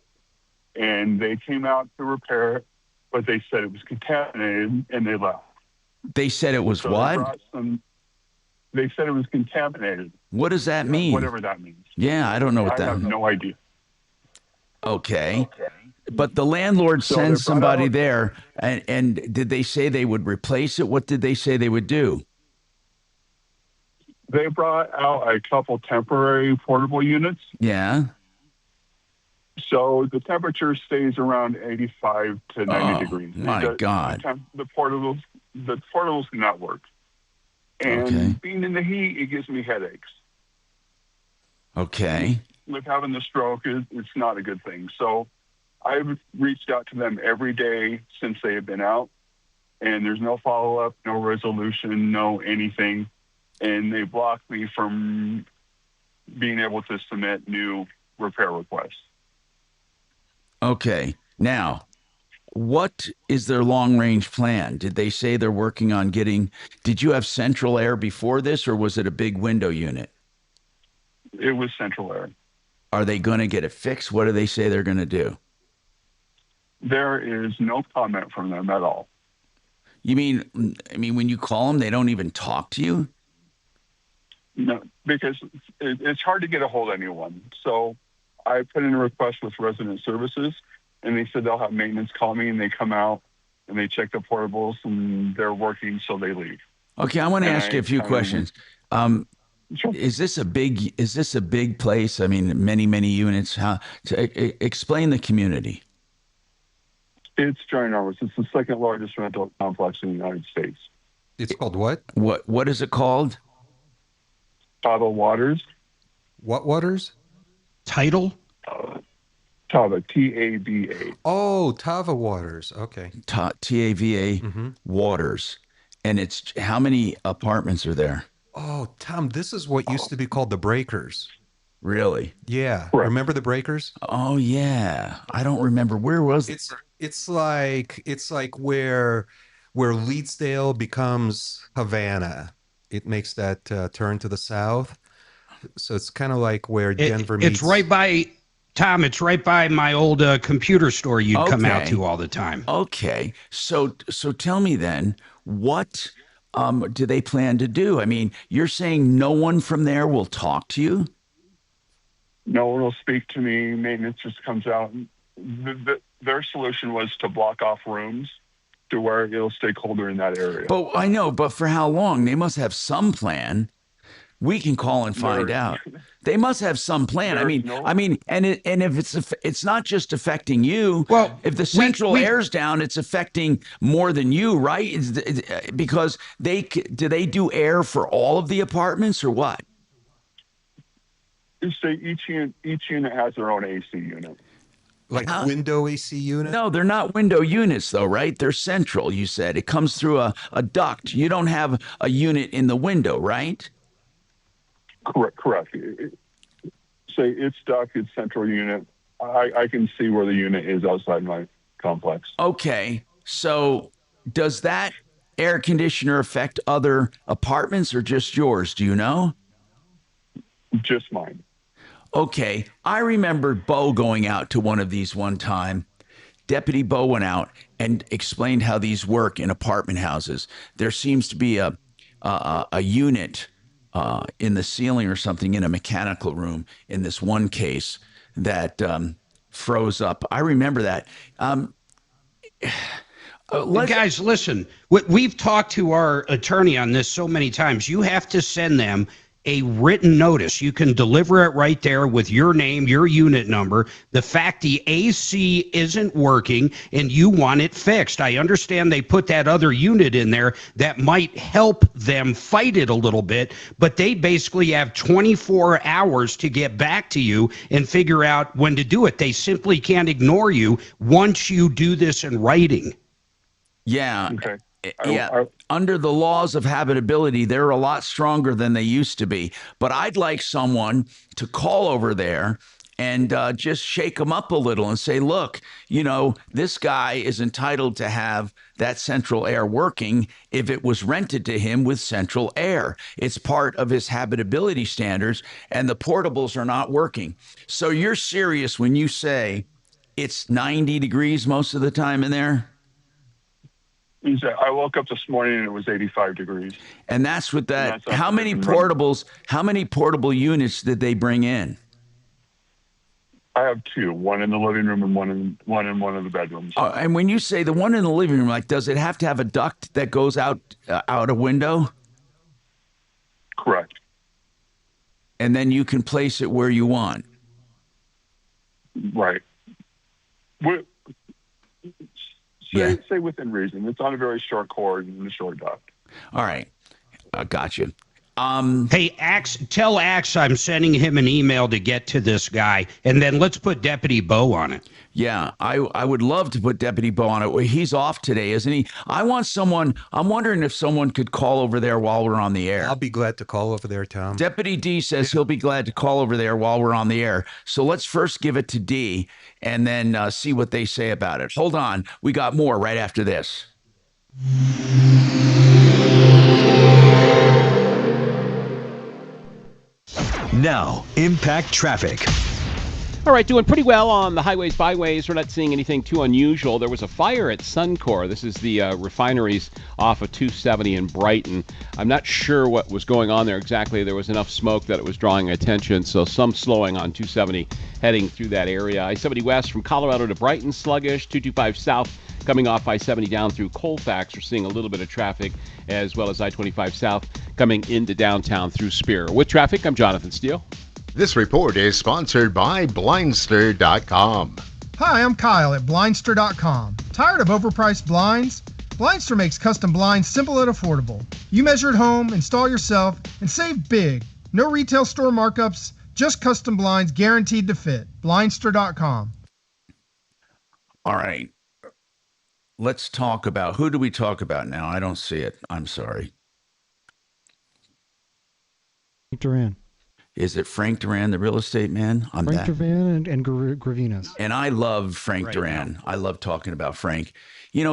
And they came out to repair it, but they said it was contaminated, and they left. They said it was So what? They said it was contaminated. What does that mean? Whatever that means. Yeah, I don't know what that I have means. no idea. Okay. But the landlord So sends they brought somebody out- there, and did they say they would replace it? What did they say they would do? They brought out a couple temporary portable units. Yeah. So the temperature stays around 85 to 90 degrees. My God. The portables do not work. And being in the heat, it gives me headaches. Okay. With having the stroke, it's not a good thing. So I've reached out to them every day since they have been out, and there's no follow-up, no resolution, no anything. And they blocked me from being able to submit new repair requests. Okay. Now, what is their long-range plan? Did they say they're working on getting... Did you have central air before this, or was it a big window unit? It was central air. Are they going to get it fixed? What do they say they're going to do? There is no comment from them at all. You mean, when you call them, they don't even talk to you? No, because it's hard to get a hold of anyone. So I put in a request with resident services, and they said they'll have maintenance call me, and they come out and they check the portables, and they're working, so they leave. Okay, I want to ask you a few questions. Sure. Is this a big place? I mean, many units. Explain the community. It's ginormous. It's the second largest rental complex in the United States. It's called what? What is it called? Tava Waters. What waters? Title? Tava, T-A-V-A. Oh, Tava Waters. Okay. T-A-V-A Waters. And it's how many apartments are there? Oh, Tom, this is what used to be called the Breakers. Really? Yeah. Correct. Remember the Breakers? Oh yeah. I don't remember. Where was it? It's like where Leedsdale becomes Havana. It makes that turn to the south. So it's kind of like where Denver meets. It's right by Tom. It's right by my old computer store you'd come out to all the time. Okay. So tell me then, what do they plan to do? I mean, you're saying no one from there will talk to you? No one will speak to me. Maintenance just comes out. Their solution was to block off rooms to where it'll stay colder in that area. But I know, but for how long? They must have some plan. We can call and find out. They must have some plan. And if it's not just affecting you. Well, if the central air's down, it's affecting more than you, right? Because do they do air for all of the apartments or what? Each unit has their own AC unit. Like window AC unit? No, they're not window units, though, right? They're central, you said. It comes through a duct. You don't have a unit in the window, right? Correct. Say it's duct, it's central unit. I can see where the unit is outside my complex. Okay. So does that air conditioner affect other apartments or just yours? Do you know? Just mine. Okay. I remember Bo going out to one of these one time. Deputy Bo went out and explained how these work in apartment houses. There seems to be a unit in the ceiling or something in a mechanical room in this one case that froze up. I remember that. Guys, listen. We've talked to our attorney on this so many times. You have to send them a written notice. You can deliver it right there with your name, your unit number, the fact the AC isn't working and you want it fixed. I understand they put that other unit in there that might help them fight it a little bit, but they basically have 24 hours to get back to you and figure out when to do it. They simply can't ignore you once you do this in writing. Yeah. Okay. Yeah, under the laws of habitability, they're a lot stronger than they used to be. But I'd like someone to call over there and just shake them up a little and say, look, this guy is entitled to have that central air working if it was rented to him with central air. It's part of his habitability standards, and the portables are not working. So you're serious when you say it's 90 degrees most of the time in there? I woke up this morning and it was 85 degrees. And that's with that. How many portable units did they bring in? I have two, one in the living room and one in one of the bedrooms. And when you say the one in the living room, like, does it have to have a duct that goes out a window? Correct. And then you can place it where you want. Right. Say within reason. It's on a very short cord and a short duct. All right. Gotcha. Hey, Axe, tell Axe I'm sending him an email to get to this guy, and then let's put Deputy Bo on it. Yeah, I would love to put Deputy Bo on it. Well, he's off today, isn't he? I'm wondering if someone could call over there while we're on the air. I'll be glad to call over there, Tom. Deputy D says he'll be glad to call over there while we're on the air. So let's first give it to D and then see what they say about it. Hold on. We got more right after this. Now, impact traffic. All right, doing pretty well on the highways, byways. We're not seeing anything too unusual. There was a fire at Suncor. This is the refineries off of 270 in Brighton. I'm not sure what was going on there exactly. There was enough smoke that it was drawing attention, so some slowing on 270 heading through that area. I-70 west from Colorado to Brighton, sluggish. 225 south coming off I-70 down through Colfax. We're seeing a little bit of traffic, as well as I-25 south coming into downtown through Spear. With traffic, I'm Jonathan Steele. This report is sponsored by Blindster.com. Hi, I'm Kyle at Blindster.com. Tired of overpriced blinds? Blindster makes custom blinds simple and affordable. You measure at home, install yourself, and save big. No retail store markups, just custom blinds guaranteed to fit. Blindster.com. All right. Let's talk about, who do we talk about now? I don't see it. I'm sorry. Duran. Is it Frank Duran, the real estate man? Frank Duran and Gravinas. And I love Frank Duran. I love talking about Frank.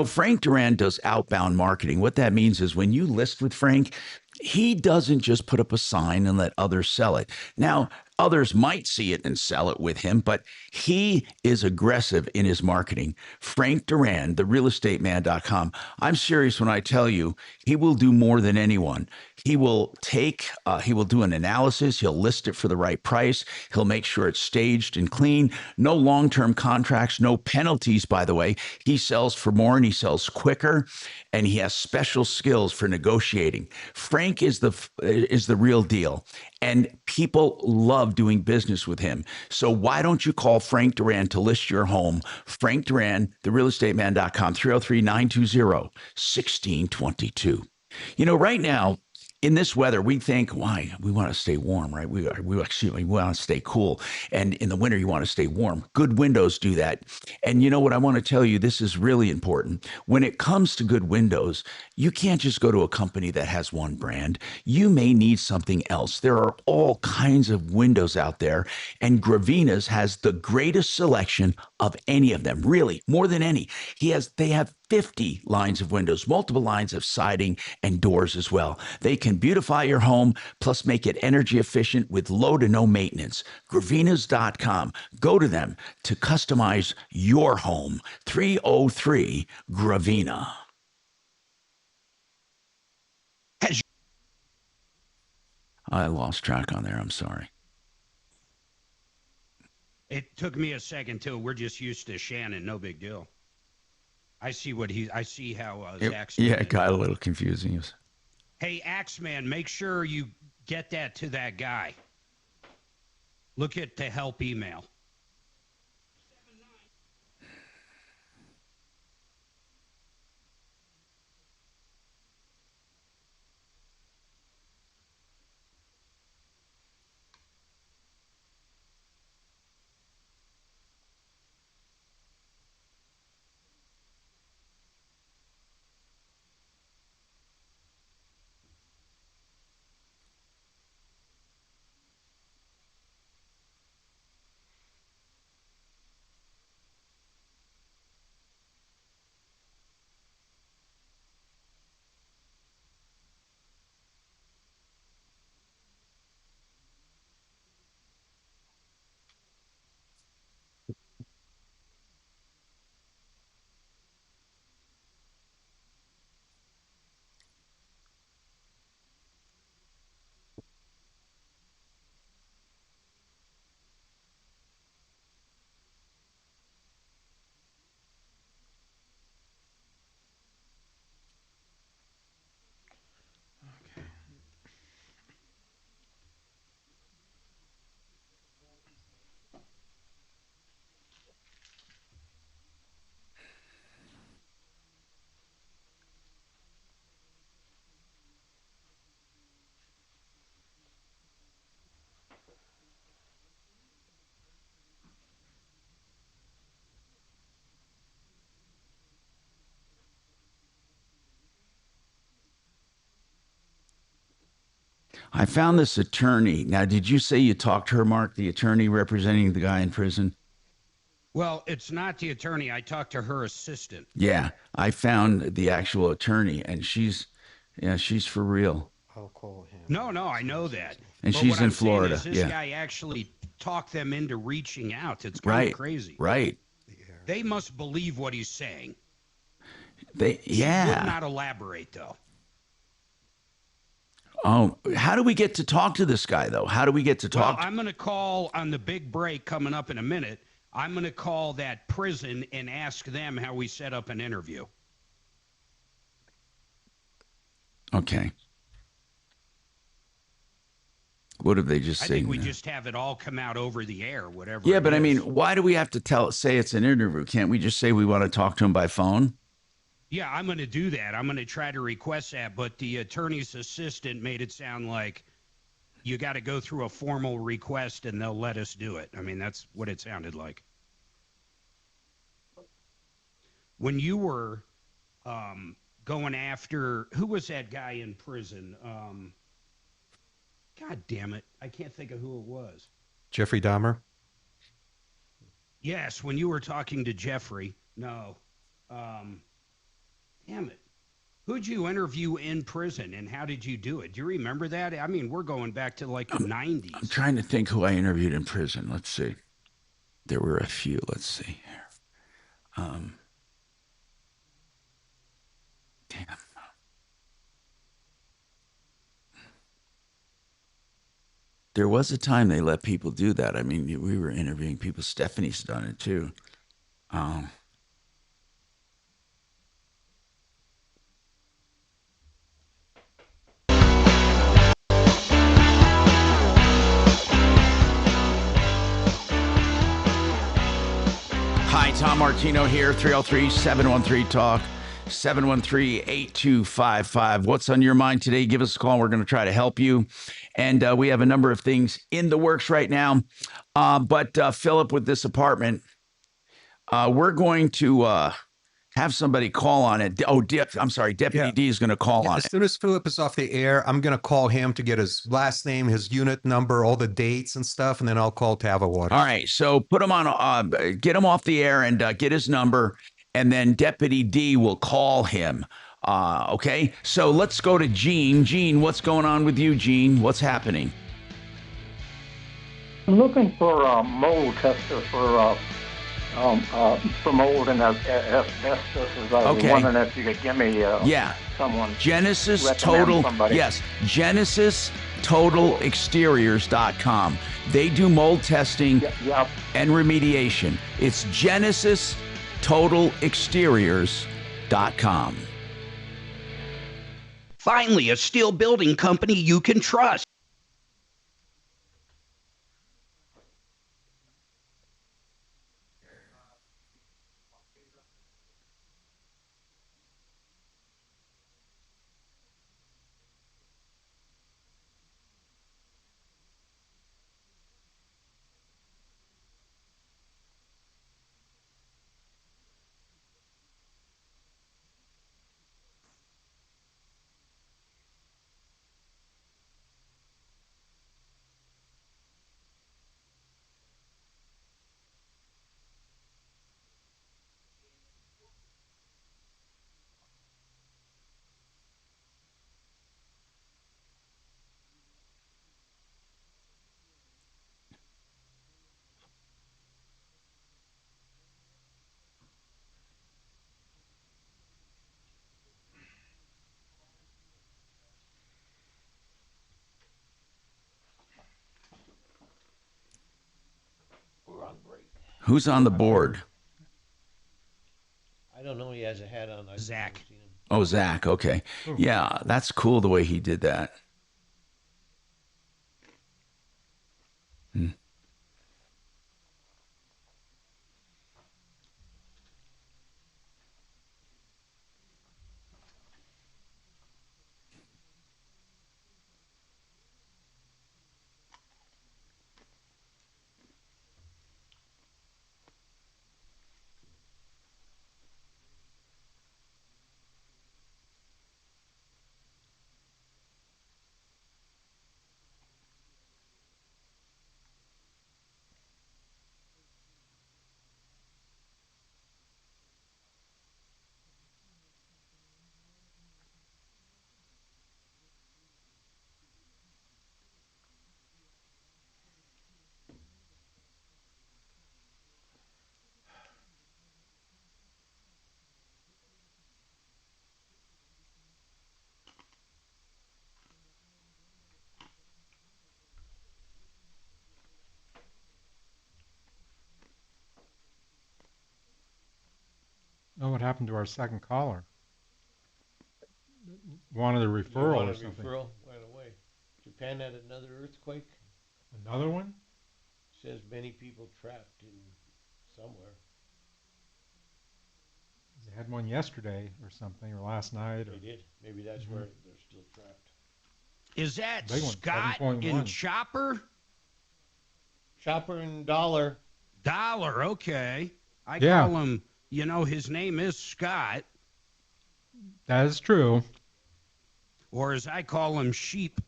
Frank Duran does outbound marketing. What that means is when you list with Frank, he doesn't just put up a sign and let others sell it. Now, others might see it and sell it with him, but he is aggressive in his marketing. Frank Duran, therealestateman.com. I'm serious when I tell you, he will do more than anyone. He will do an analysis. He'll list it for the right price. He'll make sure it's staged and clean. No long-term contracts, no penalties, by the way. He sells for more and he sells quicker, and he has special skills for negotiating. Frank is the real deal, and people love doing business with him. So why don't you call Frank Duran to list your home? Frank Duran, therealestateman.com, 303-920-1622. Right now, in this weather, we think, why? We want to stay warm, right? We want to stay cool. And in the winter, you want to stay warm. Good windows do that. And you know what? I want to tell you, this is really important. When it comes to good windows, you can't just go to a company that has one brand. You may need something else. There are all kinds of windows out there, and Gravinas has the greatest selection of any of them, really, more than any. They have 50 lines of windows, multiple lines of siding and doors as well. They can beautify your home, plus make it energy efficient with low to no maintenance. Gravinas.com. Go to them to customize your home. 303 Gravina. I lost track on there. I'm sorry. It took me a second too. We're just used to Shannon. No big deal. I see how Zach's. Yeah, it got a little confusing. Hey, Axeman, make sure you get that to that guy. Look at the help email. I found this attorney. Now, did you say you talked to her, Mark, the attorney representing the guy in prison? Well, it's not the attorney. I talked to her assistant. Yeah, I found the actual attorney, and she's for real. I'll call him. No, I know that. And But she's what in I'm saying Florida, is this yeah. guy actually talked them into reaching out. It's kind Right, of crazy. right. They must believe what he's saying. They, He yeah. would not elaborate, though. Oh, how do we get to talk to this guy, though? How do we get to Well, talk? I'm going to call on the big break coming up in a minute. I'm going to call that prison and ask them how we set up an interview. Okay. What have they just I said? think we just have it all come out over the air, whatever. Yeah, it but I is. mean, why do we have to say it's an interview? Can't we just say we want to talk to him by phone? Yeah, I'm going to do that. I'm going to try to request that, but the attorney's assistant made it sound like you got to go through a formal request and they'll let us do it. I mean, that's what it sounded like. When you were going after, who was that guy in prison? God damn it. I can't think of who it was. Jeffrey Dahmer? Yes, when you were talking to Jeffrey. No. Damn it. Who'd you interview in prison and how did you do it? Do you remember that? I mean, we're going back to like the 90s. I'm trying to think who I interviewed in prison. Let's see. There were a few. Let's see here. Damn. There was a time they let people do that. I mean, we were interviewing people. Stephanie's done it too. Hi, Tom Martino here, 303-713-TALK, 713-8255. What's on your mind today? Give us a call. We're going to try to help you. And we have a number of things in the works right now. But Philip, with this apartment, we're going to have somebody call on it. Oh, Deputy D is going to call on as it. soon as Philip is off the air, I'm going to call him to get his last name, his unit number, all the dates and stuff, and then I'll call Tava Waters. All right, so put him on, get him off the air and get his number, and then Deputy D will call him. Okay, so let's go to Gene. Gene, what's going on with you, Gene? What's happening? I'm looking for a mold tester for mold and asbestos. I was wondering if you could give me someone. Genesis recommend Total. somebody. Yes, GenesisTotalExteriors.com. They do mold testing and remediation. It's GenesisTotalExteriors.com. Finally, a steel building company you can trust. Who's on the board? I don't know. He has a hat on. Zach. Oh, Zach. Okay. Yeah, that's cool the way he did that. what happened to our second caller. Wanted a referral or something. Referral right away. Japan had another earthquake. Another one? Says many people trapped in somewhere. They had one yesterday or something, or last night. Or... They did. Maybe that's where they're still trapped. Is that Big one, Scott 7.1. in Chopper? Chopper and Dollar. Dollar, okay. I Yeah. call him, his name is Scott. That is true. Or as I call him, Sheep.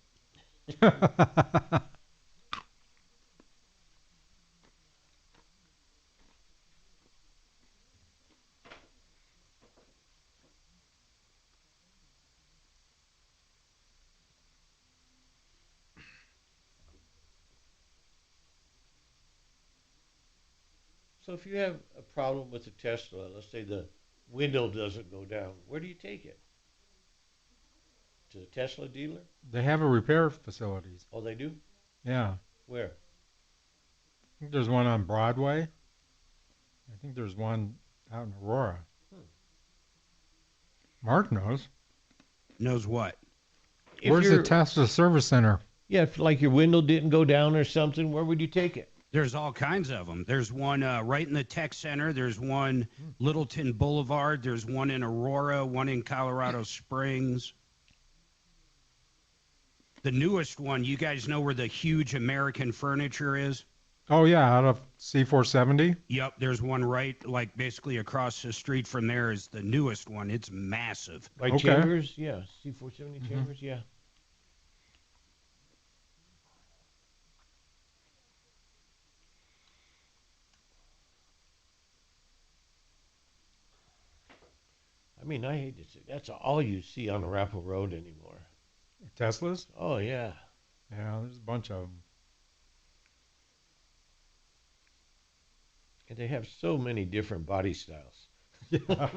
So if you have a problem with the Tesla, let's say the window doesn't go down, where do you take it? To the Tesla dealer? They have a repair facilities. Oh, they do? Yeah. Where? I think there's one on Broadway. I think there's one out in Aurora. Mark knows. Knows what? Where's the Tesla service center? Yeah, if like your window didn't go down or something, where would you take it? There's all kinds of them. There's one right in the tech center. There's one Littleton Boulevard. There's one in Aurora, one in Colorado Springs. The newest one, you guys know where the huge American Furniture is? Oh, yeah, out of C470? Yep, there's one right, like basically across the street from there is the newest one. It's massive. By Chambers? Yeah, C470 Chambers, yeah. I mean, I hate to say that's all you see on Arapahoe Road anymore. Teslas? Oh, yeah. Yeah, there's a bunch of them. And they have so many different body styles. Yeah.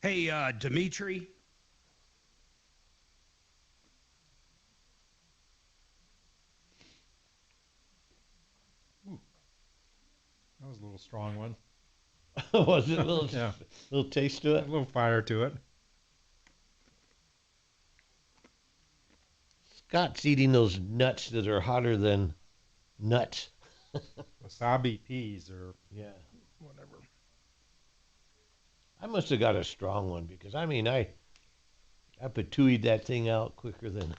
Hey, Dimitri. That was a little strong one. Was it a little, Yeah. little taste to it? A little fire to it. Scott's eating those nuts that are hotter than nuts. Wasabi peas or whatever. I must have got a strong one because I mean I patooied that thing out quicker than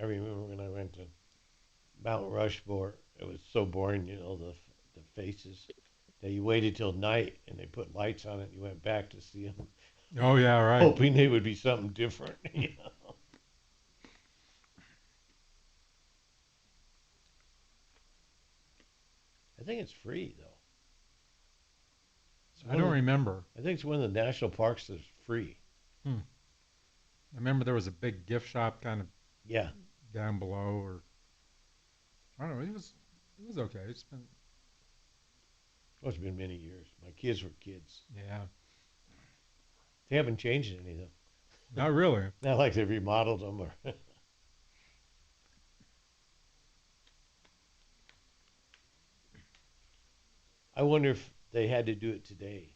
I remember when I went to Mount Rushmore, it was so boring, you know, the faces. That you waited till night and they put lights on it and you went back to see them. Oh, yeah, right. Hoping they would be something different, you know. I think it's free, though. I don't remember. I think it's one of the national parks that's free. I remember there was a big gift shop kind of down below, or I don't know. It was okay. It's been It's been many years. My kids were kids. yeah, They haven't changed any though. not really. Not like they remodeled them or. I wonder if they had to do it today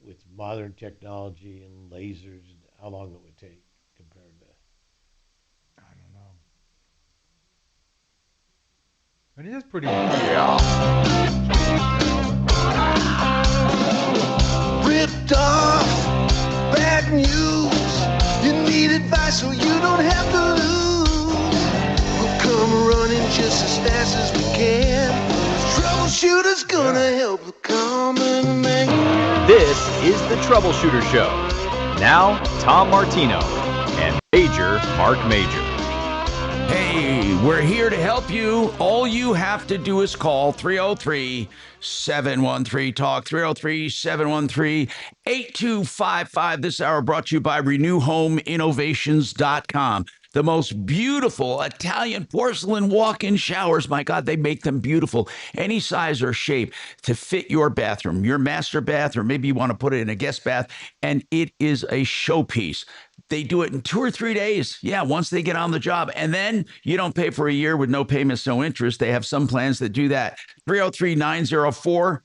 with modern technology and lasers, how long it would take compared to. I don't know. And it is pretty. Ripped off, bad news. You need advice so you don't have to lose. We'll come running just as fast as we can. Troubleshooter's gonna help the common man. This is the Troubleshooter Show. Now, Tom Martino and Major Marc Mager. Hey, we're here to help you. All you have to do is call 303-713-TALK, 303-713-8255. This hour brought to you by RenewHomeInnovations.com. The most beautiful Italian porcelain walk-in showers. My God, they make them beautiful. Any size or shape to fit your bathroom, your master bath, or maybe you want to put it in a guest bath, and it is a showpiece. They do it in 2 or 3 days. Yeah, once they get on the job. And then you don't pay for a year with no payments, no interest. They have some plans that do that. 303-904-2000,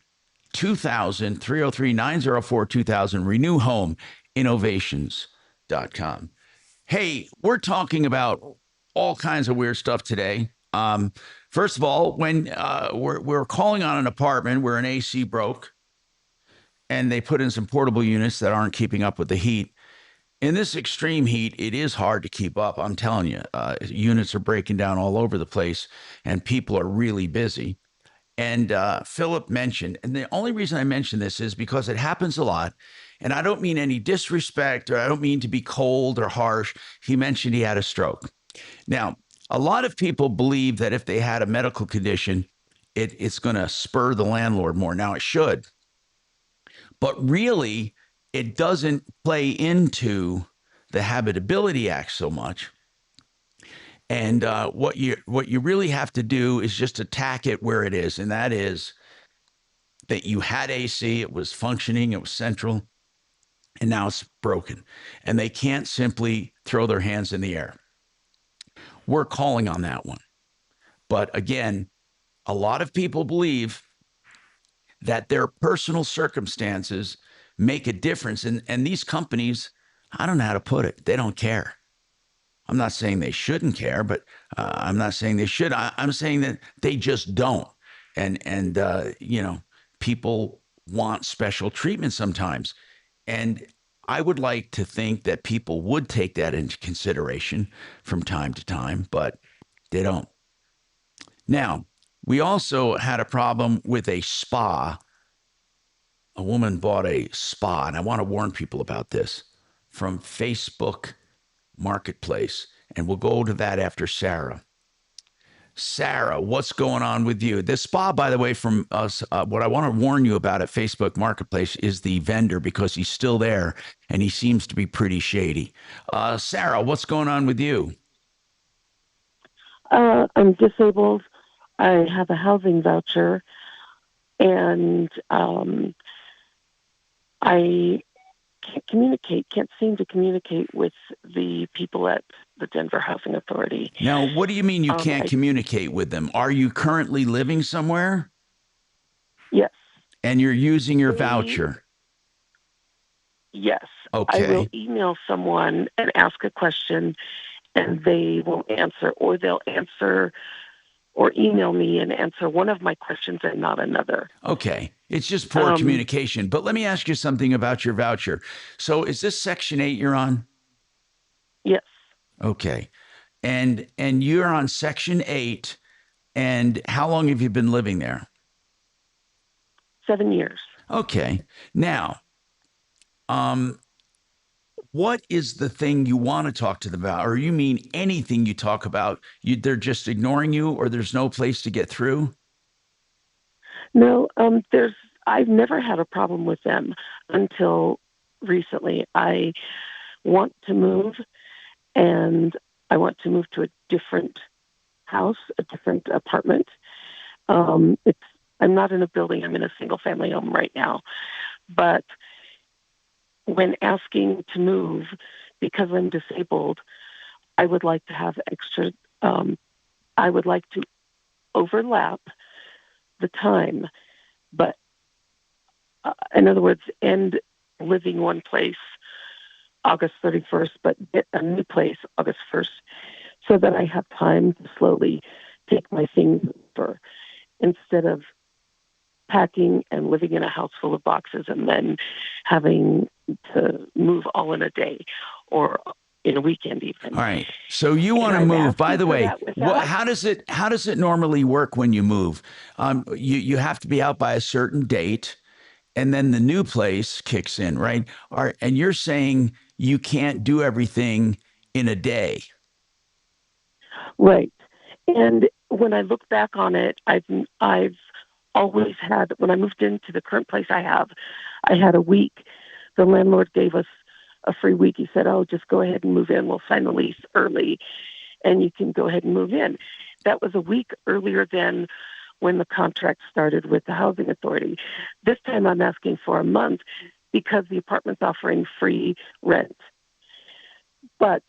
303-904-2000, RenewHomeInnovations.com. Hey, we're talking about all kinds of weird stuff today. First of all, when we're calling on an apartment where an AC broke and they put in some portable units that aren't keeping up with the heat. In this extreme heat, it is hard to keep up. I'm telling you, units are breaking down all over the place and people are really busy. And Philip mentioned, and the only reason I mention this is because it happens a lot. And I don't mean any disrespect, or I don't mean to be cold or harsh. He mentioned he had a stroke. Now, a lot of people believe that if they had a medical condition, it's going to spur the landlord more. Now, it should. But really, it doesn't play into the Habitability Act so much. And what you really have to do is just attack it where it is, and that is that you had AC, it was functioning, it was central, and now it's broken. And they can't simply throw their hands in the air. We're calling on that one. But again, a lot of people believe that their personal circumstances make a difference. And these companies, I don't know how to put it, they don't care. I'm not saying they shouldn't care, but I'm not saying they should. I'm saying that they just don't. And people want special treatment sometimes. And I would like to think that people would take that into consideration from time to time, but they don't. Now, we also had a problem with a spa. A woman bought a spa, and I want to warn people about this, from Facebook Marketplace. And we'll go to that after Sarah. Sarah, what's going on with you? This spa, by the way, from us, what I want to warn you about at Facebook Marketplace is the vendor, because he's still there and he seems to be pretty shady. Sarah, what's going on with you? I'm disabled. I have a housing voucher, and I can't seem to communicate with the people at the Denver Housing Authority. Now, what do you mean you can't communicate with them? Are you currently living somewhere? Yes. And you're using your voucher? Yes. Okay. I will email someone and ask a question, and they won't answer, or they'll answer or email me and answer one of my questions and not another. Okay. It's just poor communication. But let me ask you something about your voucher. So is this Section 8 you're on? Yes. Okay. And you're on Section 8, and how long have you been living there? 7 years. Okay. Now, what is the thing you want to talk to them about? Or you mean anything you talk about, they're just ignoring you, or there's no place to get through? No, I've never had a problem with them until recently. I want to move, and I want to move to a different house, a different apartment. I'm not in a building. I'm in a single-family home right now. But when asking to move, because I'm disabled, I would like to have extra. I would like to overlap the time, but in other words, end living one place August 31st, but get a new place August 1st, so that I have time to slowly take my things over instead of packing and living in a house full of boxes and then having to move all in a day or in a weekend even. All right. So you want to move. By the way, how does it normally work when you move? You have to be out by a certain date, and then the new place kicks in, right? And you're saying you can't do everything in a day. Right. And when I look back on it, I've always had, when I moved into the current place I had a week. The landlord gave us a free week. He said, "Oh, just go ahead and move in. We'll sign the lease early and you can go ahead and move in." That was a week earlier than when the contract started with the housing authority. This time I'm asking for a month because the apartment's offering free rent. But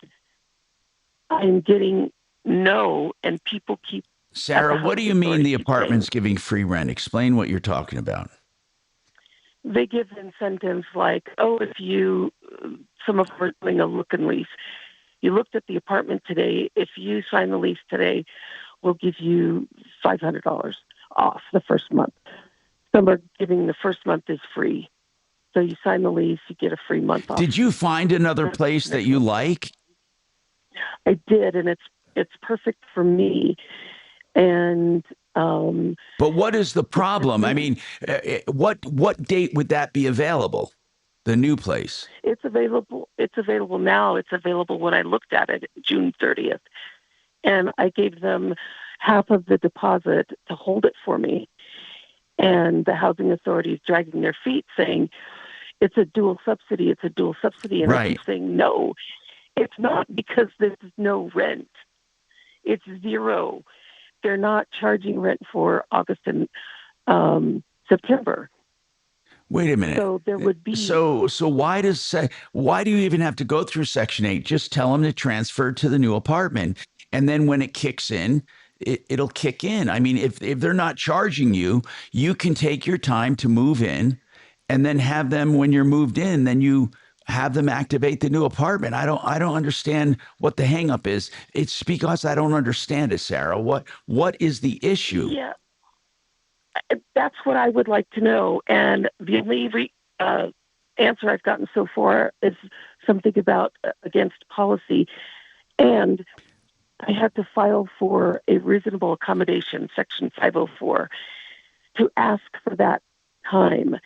I'm getting no, and people keep. Sarah, what do you mean the apartment's giving free rent? Explain what you're talking about. They give incentives like, oh, if you, some of them are doing a look and lease. You looked at the apartment today. If you sign the lease today, we'll give you $500 off the first month. Some are giving the first month is free. So you sign the lease, you get a free month off. Did you find another place that you like? I did, and it's perfect for me. And but what is the problem? I mean, what date would that be available? The new place? It's available. It's available now. It's available when I looked at it, June 30th, and I gave them half of the deposit to hold it for me. And the housing authority is dragging their feet, saying it's a dual subsidy. It's a dual subsidy, and I keep saying no, it's not, because there's no rent. It's zero. They're not charging rent for August and September. Wait a minute. So there would be. So why do you even have to go through Section 8? Just tell them to transfer to the new apartment, and then when it kicks in, it'll kick in. I mean, if they're not charging you, you can take your time to move in, and then have them, when you're moved in, then you have them activate the new apartment. I don't understand what the hang up is. It's because I don't understand it, Sarah. What is the issue? Yeah, that's what I would like to know. And the only answer I've gotten so far is something about against policy. And I had to file for a reasonable accommodation, Section 504, to ask for that time.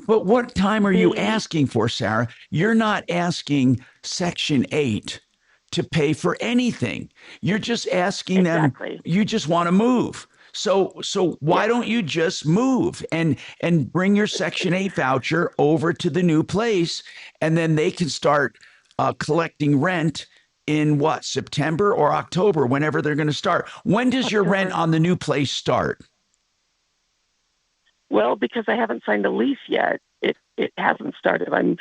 But what time are you asking for, Sarah? You're not asking Section 8 to pay for anything. You're just asking them, you just want to move. So why don't you just move and bring your Section 8 voucher over to the new place, and then they can start collecting rent in September or October, whenever they're going to start. When does your rent on the new place start? Well, because I haven't signed a lease yet, it hasn't started. I'm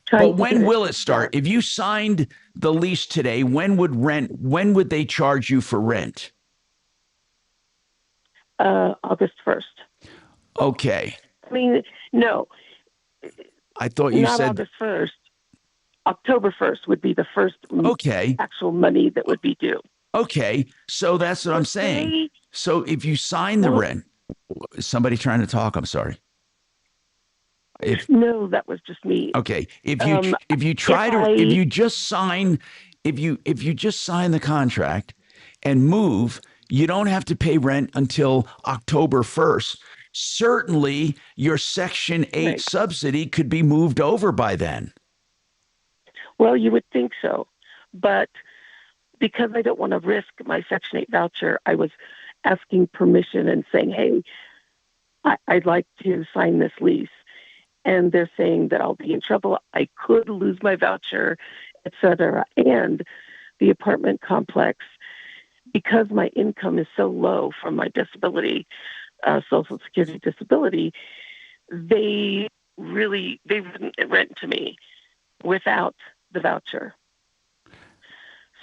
trying. But when will it start? If you signed the lease today, when would they charge you for rent? August 1st. Okay. I mean, no. I thought you said August 1st. October 1st would be the first actual money that would be due. Okay. So that's what I'm saying. So if you sign the rent, somebody trying to talk, I'm sorry. No, that was just me. Okay. If you just sign the contract and move, you don't have to pay rent until October 1st. Certainly your Section 8 subsidy could be moved over by then. Well, you would think so. But because I don't want to risk my Section 8 voucher, I was asking permission and saying, hey, I'd like to sign this lease. And they're saying that I'll be in trouble. I could lose my voucher etc. And the apartment complex, because my income is so low from my disability, Social Security disability, they wouldn't rent to me without the voucher.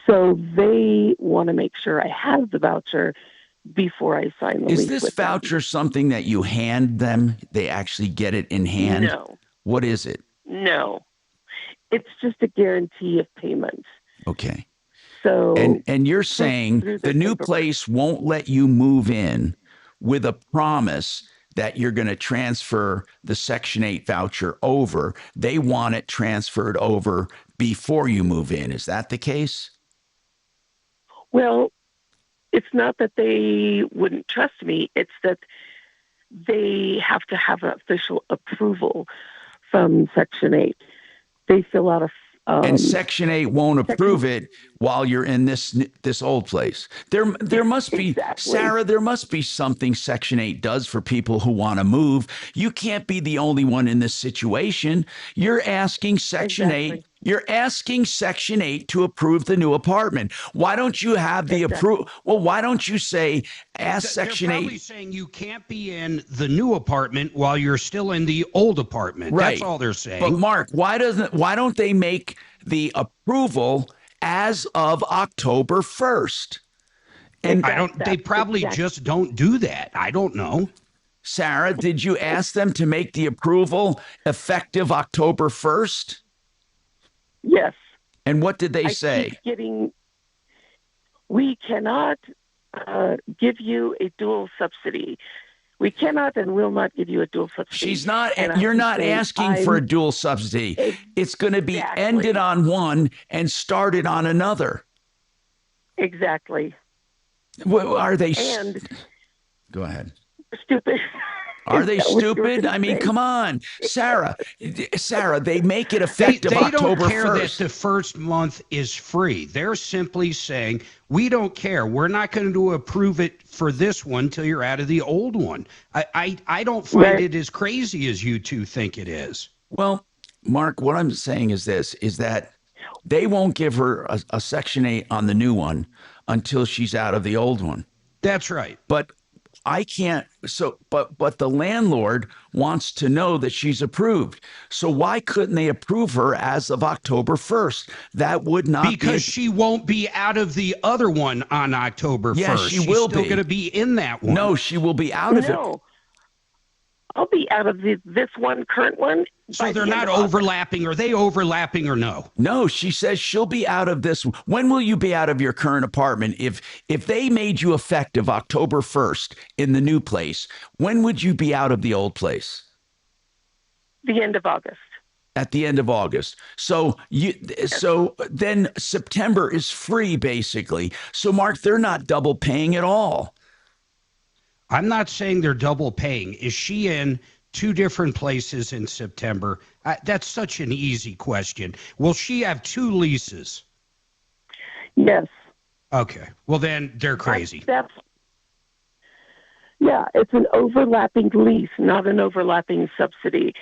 So they want to make sure I have the voucher before I sign the lease. Is this voucher something that you hand them? They actually get it in hand? No. What is it? No. It's just a guarantee of payment. Okay. So and you're saying the new place won't let you move in with a promise that you're going to transfer the Section 8 voucher over. They want it transferred over before you move in. Is that the case? Well, it's not that they wouldn't trust me. It's that they have to have an official approval from Section 8. They fill out a and Section 8 won't approve it while you're in this old place. There must be, Sarah, there must be something Section 8 does for people who want to move. You can't be the only one in this situation. You're asking Section 8. You're asking Section 8 to approve the new apartment. Why don't you have the approval? Well, why don't you say, ask Section 8? They're probably saying you can't be in the new apartment while you're still in the old apartment. Right. That's all they're saying. But Mark, why don't they make the approval as of October 1st? And they probably just don't do that. I don't know. Sarah, did you ask them to make the approval effective October 1st? Yes. And what did they say? We cannot give you a dual subsidy. We cannot and will not give you a dual subsidy. You're not asking for a dual subsidy. It's going to be ended on one and started on another. Exactly. Well, are they? Go ahead. Stupid. Are they stupid? I mean, come on, Sarah, they make it effective October 1st. They don't care that the first month is free. They're simply saying, we don't care. We're not going to approve it for this one till you're out of the old one. I don't find it as crazy as you two think it is. Well, Mark, what I'm saying is this, is that they won't give her a Section 8 on the new one until she's out of the old one. That's right. But I can't. But the landlord wants to know that she's approved. So why couldn't they approve her as of October 1st? That would not because she won't be out of the other one on October 1st. Yeah, she will be. She's still going to be in that one. No, she will be out of it. I'll be out of this one, current one. So they're not overlapping. Are they overlapping or no? No, she says she'll be out of this. When will you be out of your current apartment? If they made you effective October 1st in the new place, when would you be out of the old place? The end of August. At the end of August. So then September is free, basically. So, Mark, they're not double paying at all. I'm not saying they're double paying. Is she in two different places in September? That's such an easy question. Will she have two leases? Yes. Okay. Well, then they're crazy. Yeah, it's an overlapping lease, not an overlapping subsidy.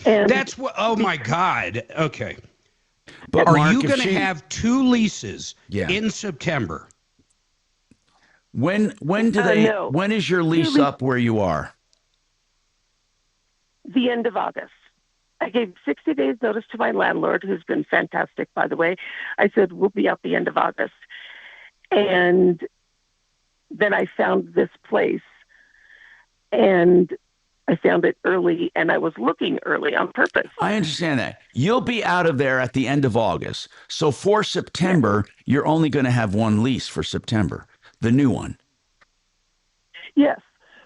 And that's what. Oh my God. Okay. But are Mark, you going to have two leases in September? When is your lease up where you are? The end of August. I gave 60 days notice to my landlord, who's been fantastic, by the way. I said, we'll be out the end of August. And then I found this place, and I found it early, and I was looking early on purpose. I understand that. You'll be out of there at the end of August. So for September, you're only going to have one lease for September. The new one. Yes,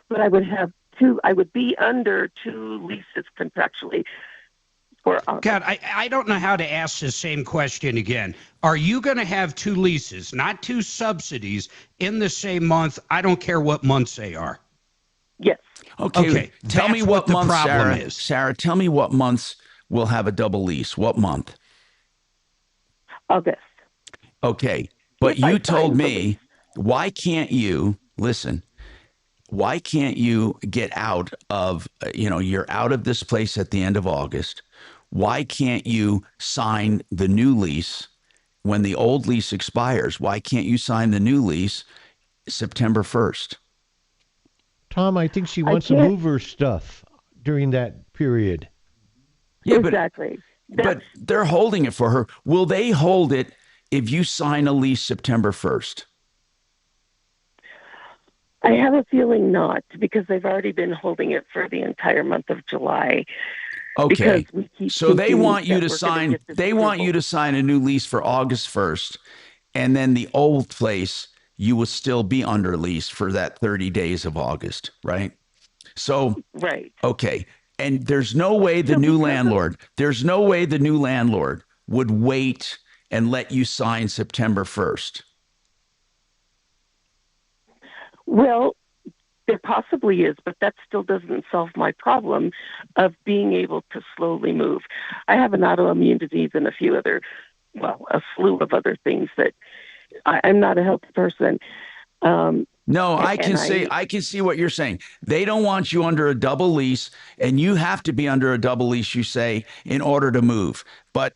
but I would have two. I would be under two leases contractually. God, I don't know how to ask the same question again. Are you going to have two leases, not two subsidies, in the same month? I don't care what months they are. Yes. Okay. Tell me what the month, problem Sarah, is. Sarah, tell me what months will have a double lease. What month? August. Okay. But you told me, why can't you get out of, you're out of this place at the end of August. Why can't you sign the new lease when the old lease expires, why can't you sign the new lease September 1st? Tom, I think she wants to move her stuff during that period. Yeah, exactly. But they're holding it for her. Will they hold it if you sign a lease September 1st? I have a feeling not, because they've already been holding it for the entire month of July. Okay. Because we keep So they thinking want you that to we're gonna sign get this they want approval. you to sign a new lease for August 1st, and then the old place you will still be under lease for that 30 days of August, right? So Right. okay. And there's no way the new landlord would wait and let you sign September 1st. Well, there possibly is, but that still doesn't solve my problem of being able to slowly move. I have an autoimmune disease and a slew of other things that I'm not a healthy person. No, I can and I can see what you're saying. They don't want you under a double lease, and you have to be under a double lease, you say, in order to move. But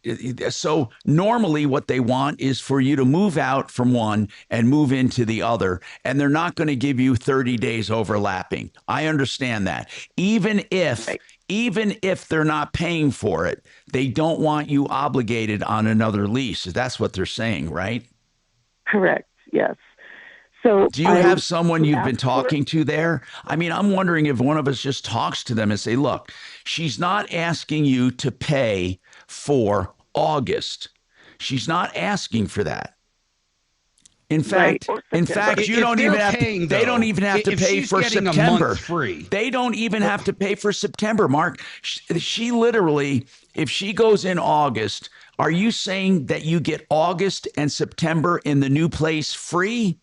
so normally what they want is for you to move out from one and move into the other, and they're not going to give you 30 days overlapping. I understand that. Even if they're not paying for it, they don't want you obligated on another lease. That's what they're saying, right? Correct. Yes. So do you have someone you've been talking to there? I mean, I'm wondering if one of us just talks to them and say, look, she's not asking you to pay for August. She's not asking for that. In fact, you don't even have to, they don't even have to pay for September. They don't even have to pay for September, Mark. She literally, if she goes in August, are you saying that you get August and September in the new place free?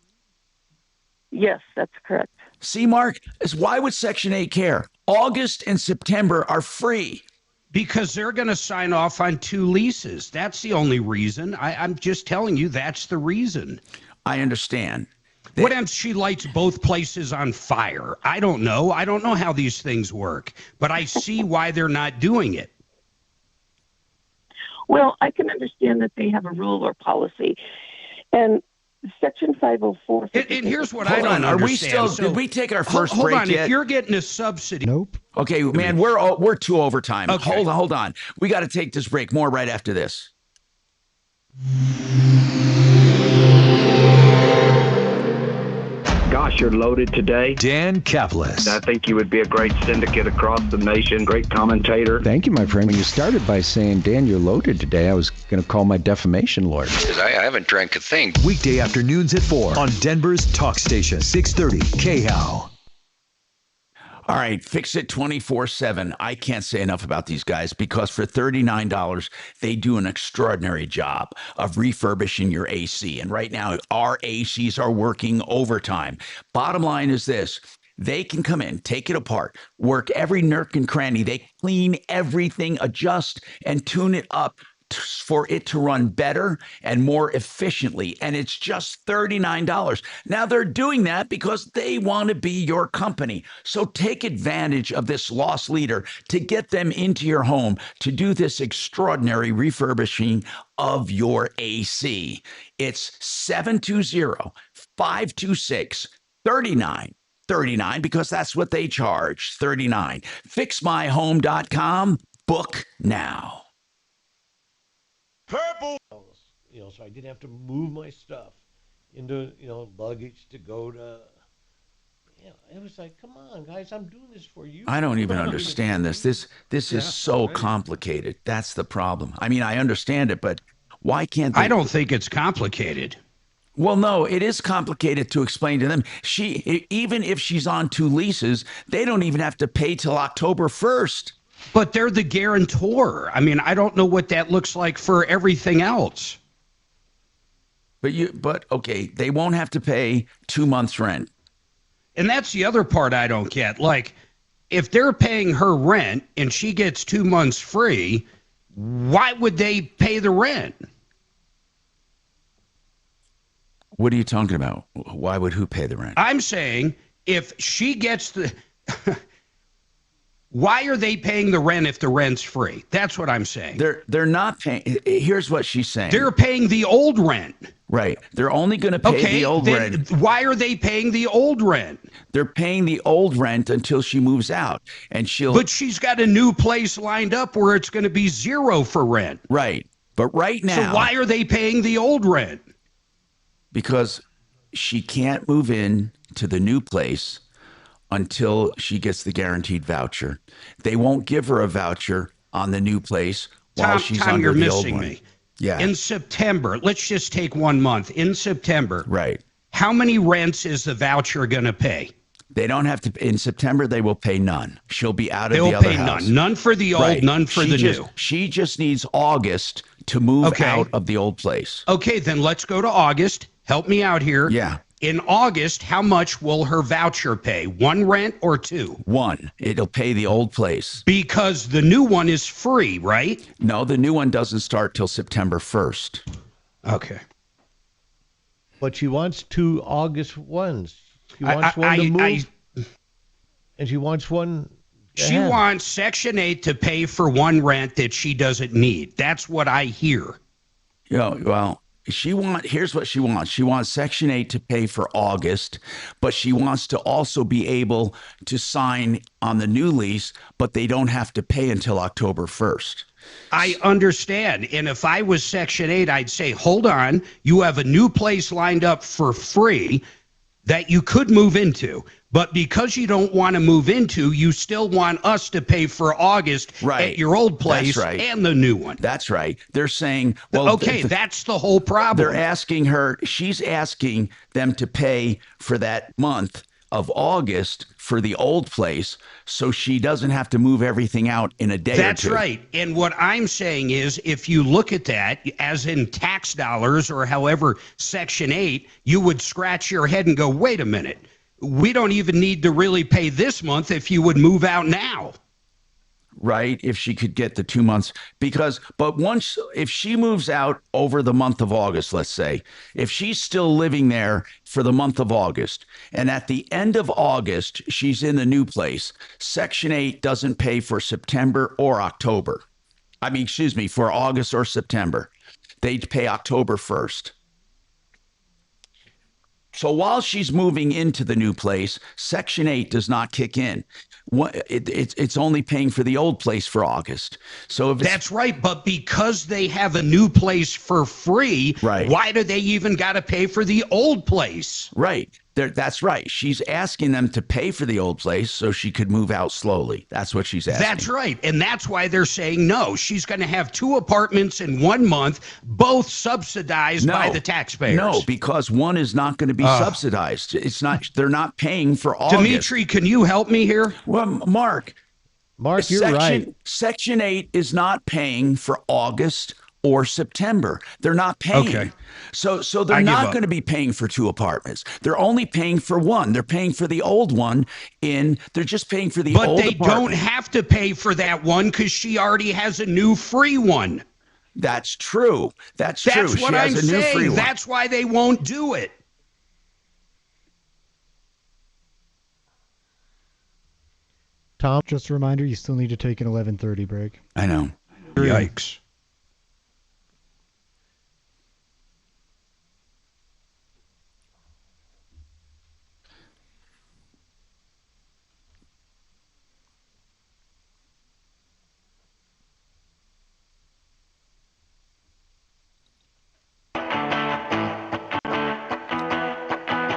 Yes, that's correct. See, Mark, why would Section 8 care? August and September are free. Because they're going to sign off on 2 leases. That's the only reason. I'm just telling you, that's the reason. I understand. What if she lights both places on fire? I don't know. I don't know how these things work, but I see why they're not doing it. Well, I can understand that they have a rule or policy. And Section 504. And here's what I don't understand. Are we still? Did we take our first hold break on, yet? If you're getting a subsidy. Nope. Okay, man, we're 2 overtime. Okay. Hold on. We got to take this break. More right after this. Gosh, you're loaded today. Dan Caplis. I think you would be a great syndicate across the nation, great commentator. Thank you, my friend. When you started by saying, Dan, you're loaded today, I was going to call my defamation lawyer. Because I haven't drank a thing. Weekday afternoons at 4 on Denver's Talk Station, 630 KHOW. All right, Fix It 24/7. I can't say enough about these guys because for $39, they do an extraordinary job of refurbishing your AC. And right now, our ACs are working overtime. Bottom line is this. They can come in, take it apart, work every nook and cranny. They clean everything, adjust, and tune it up for it to run better and more efficiently. And it's just $39. Now they're doing that because they want to be your company. So take advantage of this loss leader to get them into your home to do this extraordinary refurbishing of your AC. It's 720-526-3939 because that's what they charge, $39. FixMyHome.com. Book now. Purple. So I didn't have to move my stuff into, luggage to go to. It was like, come on, guys, I'm doing this for you. I don't even understand this. This is so complicated. That's the problem. I mean, I understand it, but why can't they? I don't think it's complicated. Well, no, it is complicated to explain to them. Even if she's on 2 leases, they don't even have to pay till October 1st. But they're the guarantor. I mean, I don't know what that looks like for everything else. But okay, they won't have to pay 2 months rent. And that's the other part I don't get. Like, if they're paying her rent and she gets 2 months free, why would they pay the rent? What are you talking about? Why would who pay the rent? I'm saying if she gets the... Why are they paying the rent if the rent's free? That's what I'm saying. They're not paying. Here's what she's saying. They're paying the old rent. Right. They're only going to pay the old rent. Why are they paying the old rent? They're paying the old rent until she moves out, and But she's got a new place lined up where it's going to be zero for rent. Right. But right now. So why are they paying the old rent? Because she can't move in to the new place until she gets the guaranteed voucher. They won't give her a voucher on the new place while she's Tom, under you're the old missing one. me. Yeah. In September, let's just take 1 month. In September, right. How many rents is the voucher going to pay? They don't have to. In September, they will pay none. She'll be out of They'll the other pay house. None for the old, none for the new. She just needs August to move out of the old place. Okay, then let's go to August. Help me out here. Yeah. In August, how much will her voucher pay? 1 rent or 2? 1. It'll pay the old place. Because the new one is free, right? No, the new one doesn't start till September 1st. Okay. But she wants 2 August ones. She wants one to move. And she wants one. She wants Section 8 to pay for 1 rent that she doesn't need. That's what I hear. Well, here's what she wants. She wants Section 8 to pay for August, but she wants to also be able to sign on the new lease, but they don't have to pay until October 1st. I understand. And if I was Section 8, I'd say, hold on, you have a new place lined up for free that you could move into. But because you don't want to move into, you still want us to pay for August at your old place and the new one. That's right. They're saying, well, okay, that's the whole problem. They're asking her, she's asking them to pay for that month of August for the old place so she doesn't have to move everything out in a day or 2. That's right. And what I'm saying is, if you look at that as in tax dollars or however Section 8, you would scratch your head and go, wait a minute. We don't even need to really pay this month if you would move out now. Right, if she could get the 2 months. But if she moves out over the month of August, let's say, if she's still living there for the month of August, and at the end of August, she's in the new place, Section 8 doesn't pay for September or October. For August or September. They'd pay October 1st. So while she's moving into the new place, Section 8 does not kick in. It's only paying for the old place for August. So that's right. But because they have a new place for free, why do they even got to pay for the old place? Right. That's right. She's asking them to pay for the old place so she could move out slowly. That's what she's asking. That's right. And that's why they're saying no. She's going to have 2 apartments in 1 month, both subsidized by the taxpayers. No, because one is not going to be subsidized. It's not. They're not paying for August. Dimitri, can you help me here? Well, Mark, you're right. Section 8 is not paying for August or September. They're not paying. Okay. So they're not going to be paying for 2 apartments. They're only paying for 1. They're paying for the old one they're just paying for the old apartment. But they don't have to pay for that one because she already has a new free one. That's true. That's true. That's what I'm saying. That's why they won't do it. Tom, just a reminder, you still need to take an 11:30 break. I know. Yikes.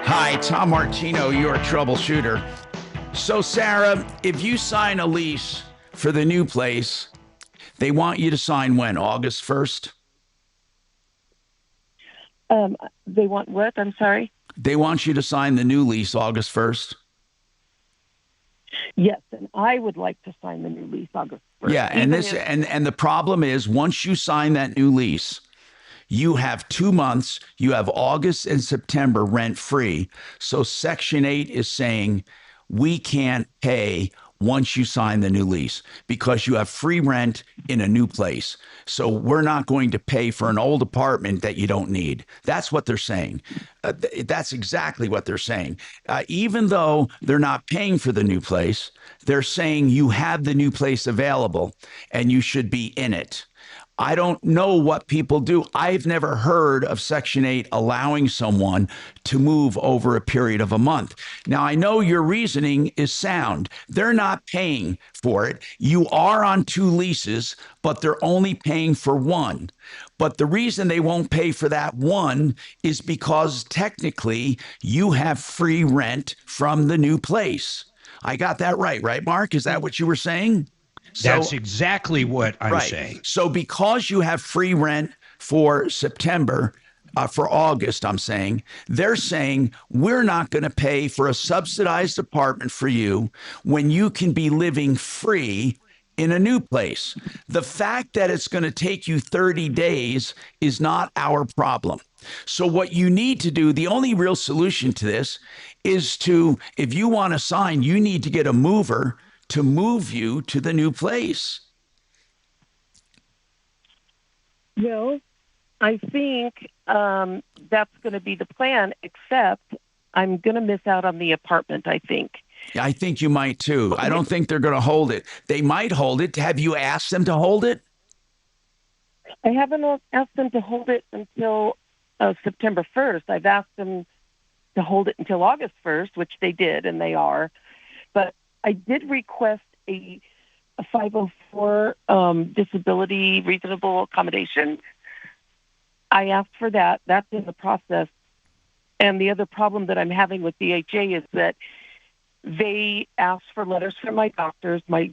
Hi, Tom Martino, your troubleshooter. So, Sarah, if you sign a lease for the new place, they want you to sign when? August 1st? They want what? I'm sorry? They want you to sign the new lease August 1st? Yes, and I would like to sign the new lease August 1st. Yeah, and the problem is once you sign that new lease, you have 2 months, you have August and September rent free. So Section 8 is saying we can't pay once you sign the new lease because you have free rent in a new place. So we're not going to pay for an old apartment that you don't need. That's what they're saying. That's exactly what they're saying. Even though they're not paying for the new place, they're saying you have the new place available and you should be in it. I don't know what people do. I've never heard of Section 8 allowing someone to move over a period of a month. Now, I know your reasoning is sound. They're not paying for it. You are on 2 leases, but they're only paying for 1. But the reason they won't pay for that 1 is because technically you have free rent from the new place. I got that right, Mark? Is that what you were saying? That's exactly what I'm saying. So because you have free rent for September, for August, I'm saying, they're saying we're not going to pay for a subsidized apartment for you when you can be living free in a new place. The fact that it's going to take you 30 days is not our problem. So what you need to do, the only real solution to this is to, if you want to sign, you need to get a mover to move you to the new place. Well, I think that's going to be the plan, except I'm going to miss out on the apartment, I think. I think you might too. I don't think they're going to hold it. They might hold it. Have you asked them to hold it? I haven't asked them to hold it until September 1st. I've asked them to hold it until August 1st, which they did, and they are. But I did request a 504 disability reasonable accommodation. I asked for that. That's in the process. And the other problem that I'm having with BHA is that they asked for letters from my doctors. My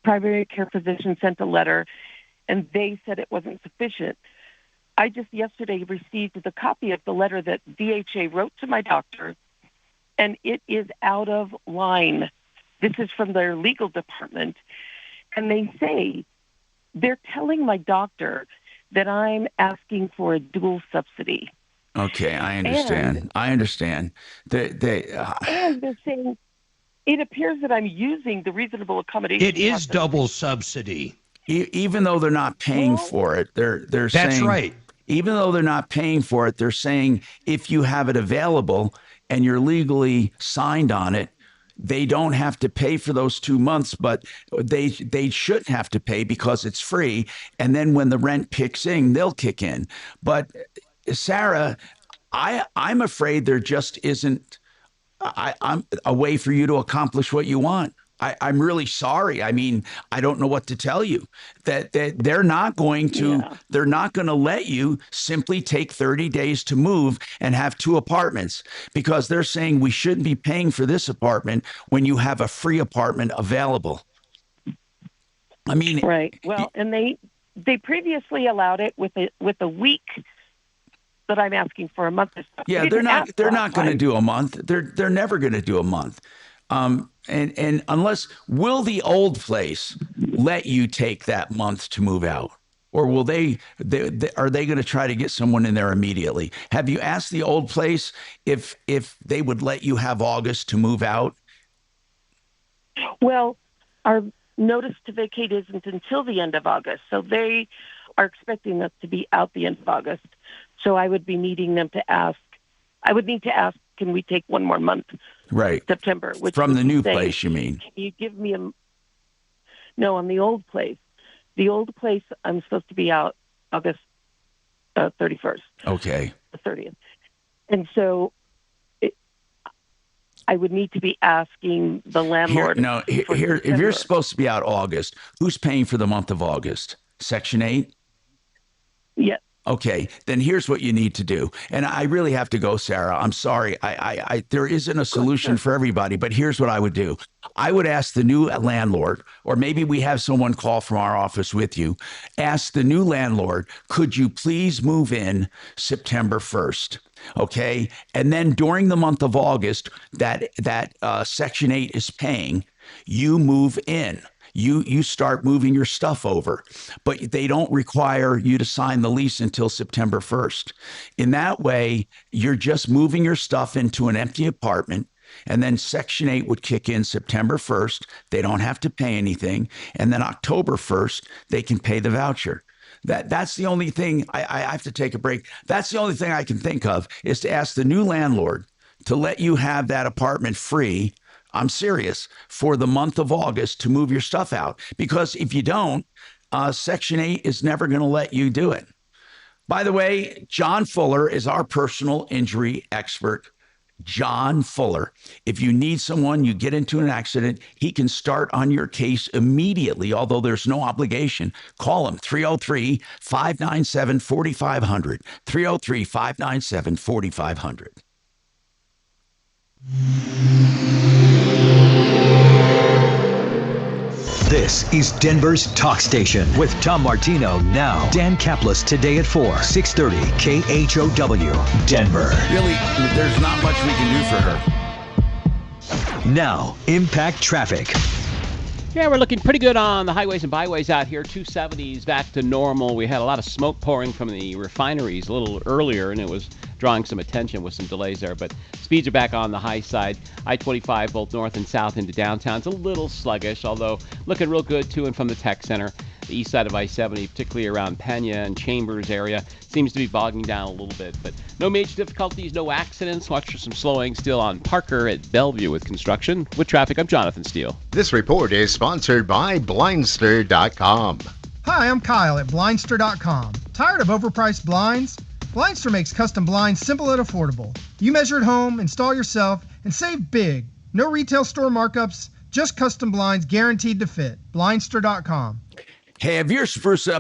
primary care physician sent a letter, and they said it wasn't sufficient. I just yesterday received the copy of the letter that VHA wrote to my doctor, and it is out of line. This is from their legal department. And they say they're telling my doctor that I'm asking for a dual subsidy. Okay, I understand. I understand. And they're saying it appears that I'm using the reasonable accommodation. It is double subsidy. Even though they're not paying for it, they're That's saying, right. Even though they're not paying for it, they're saying if you have it available and you're legally signed on it, they don't have to pay for those 2 months, but they should have to pay because it's free. And then when the rent kicks in, they'll kick in. But Sarah, I'm afraid there just isn't I'm a way for you to accomplish what you want. I'm really sorry. I mean, I don't know what to tell you. That they're not going to they're not going to let you simply take 30 days to move and have 2 apartments because they're saying we shouldn't be paying for this apartment when you have a free apartment available. I mean, right. Well, and they previously allowed it with a week that I'm asking for a month. Yeah, they're not going to do a month. They're never going to do a month. And unless, will the old place let you take that month to move out? Or will are they going to try to get someone in there immediately? Have you asked the old place if they would let you have August to move out? Well, our notice to vacate isn't until the end of August. So they are expecting us to be out the end of August. So I would be needing them to ask. I would need to ask, can we take 1 more month? Right. September. Which from the new place, you mean? Can you give me No, on the old place. The old place, I'm supposed to be out August 31st. Okay. The 30th. And so I would need to be asking the landlord. If you're supposed to be out August, who's paying for the month of August? Section 8? Yes. Okay, then here's what you need to do. And I really have to go, Sarah. I'm sorry. There isn't a solution for everybody, but here's what I would do. I would ask the new landlord, or maybe we have someone call from our office with you. Ask the new landlord, could you please move in September 1st? Okay, and then during the month of August, that Section 8 is paying, you move in. You start moving your stuff over, but they don't require you to sign the lease until September 1st. In that way, you're just moving your stuff into an empty apartment. And then Section 8 would kick in September 1st. They don't have to pay anything. And then October 1st, they can pay the voucher. That's the only thing. I have to take a break. That's the only thing I can think of is to ask the new landlord to let you have that apartment free. I'm serious, for the month of August to move your stuff out. Because if you don't, Section 8 is never going to let you do it. By the way, John Fuller is our personal injury expert. John Fuller. If you need someone, you get into an accident, he can start on your case immediately, although there's no obligation. Call him, 303-597-4500. 303-597-4500. This is Denver's Talk Station with Tom Martino now. Dan Kaplan today at 4, 630 KHOW, Denver. Really, there's not much we can do for her. Now, Impact Traffic. Yeah, we're looking pretty good on the highways and byways out here. 270s back to normal. We had a lot of smoke pouring from the refineries a little earlier, and it was drawing some attention with some delays there. But speeds are back on the high side. I-25 both north and south into downtown. It's a little sluggish, although looking real good to and from the tech center. The east side of I-70, particularly around Pena and Chambers area, seems to be bogging down a little bit. But no major difficulties, no accidents. Watch for some slowing still on Parker at Bellevue with construction. With traffic, I'm Jonathan Steele. This report is sponsored by Blindster.com. Hi, I'm Kyle at Blindster.com. Tired of overpriced blinds? Blindster makes custom blinds simple and affordable. You measure at home, install yourself, and save big. No retail store markups, just custom blinds guaranteed to fit. Blindster.com. Hey, if you're sprucing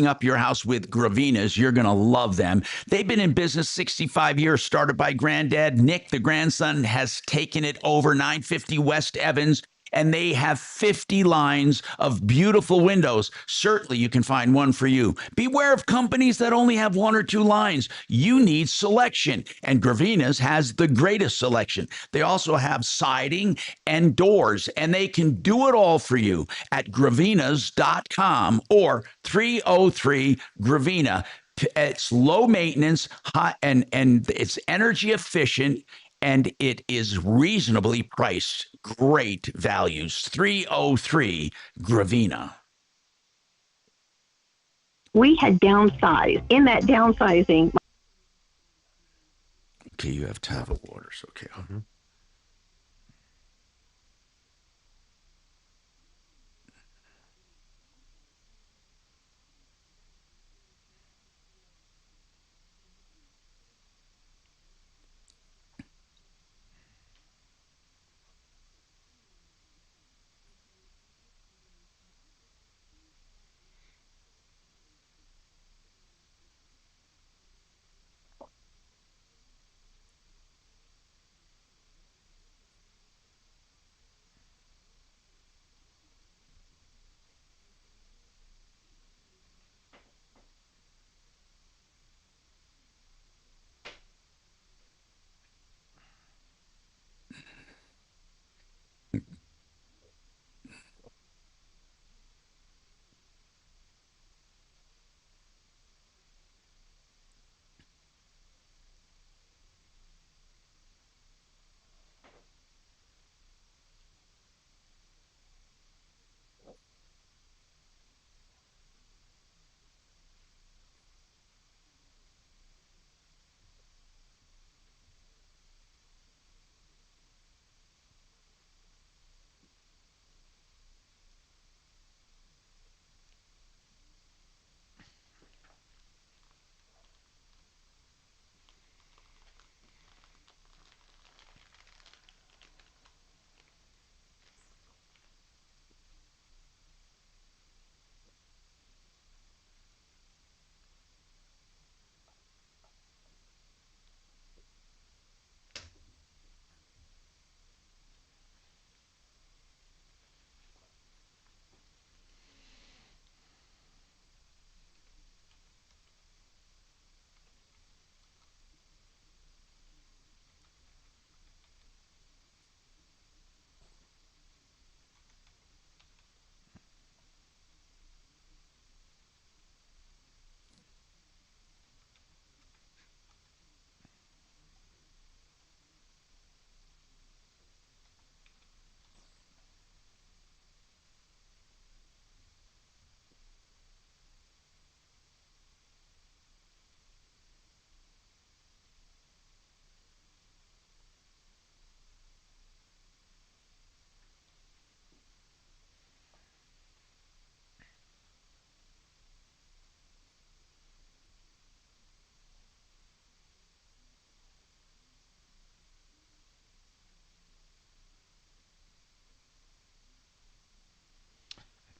up your house with Gravinas, you're going to love them. They've been in business 65 years, started by Granddad. Nick, the grandson, has taken it over, 950 West Evans. And they have 50 lines of beautiful windows. Certainly you can find one for you. Beware of companies that only have one or two lines. You need selection, and Gravinas has the greatest selection. They also have siding and doors, and they can do it all for you at Gravinas.com or 303 Gravina. It's low maintenance, hot, and it's energy efficient, and it is reasonably priced. Great values. 303 Gravina. We had downsized. In that downsizing, Okay, you have travel orders. Okay.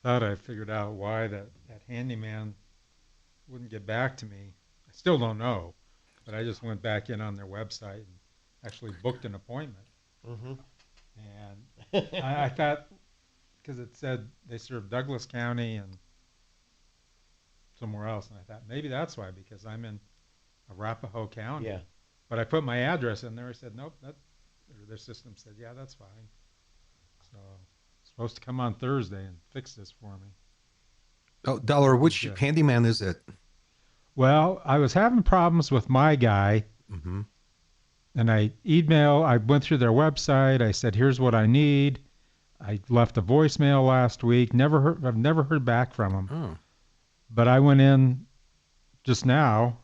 thought I figured out why that handyman wouldn't get back to me. I still don't know, but I just went back in on their website and actually booked an appointment. Mm-hmm. And I thought, because it said they serve Douglas County and somewhere else, and I thought maybe that's why, because I'm in Arapahoe County. Yeah. But I put my address in there. I said, nope, their system said, yeah, that's fine. So it's supposed to come on Thursday and fix this for me. Oh, Dollar, which handyman is it? Well, I was having problems with my guy, and I went through their website. I said, here's what I need. I left a voicemail last week. I've never heard back from him. Oh. But I went in just now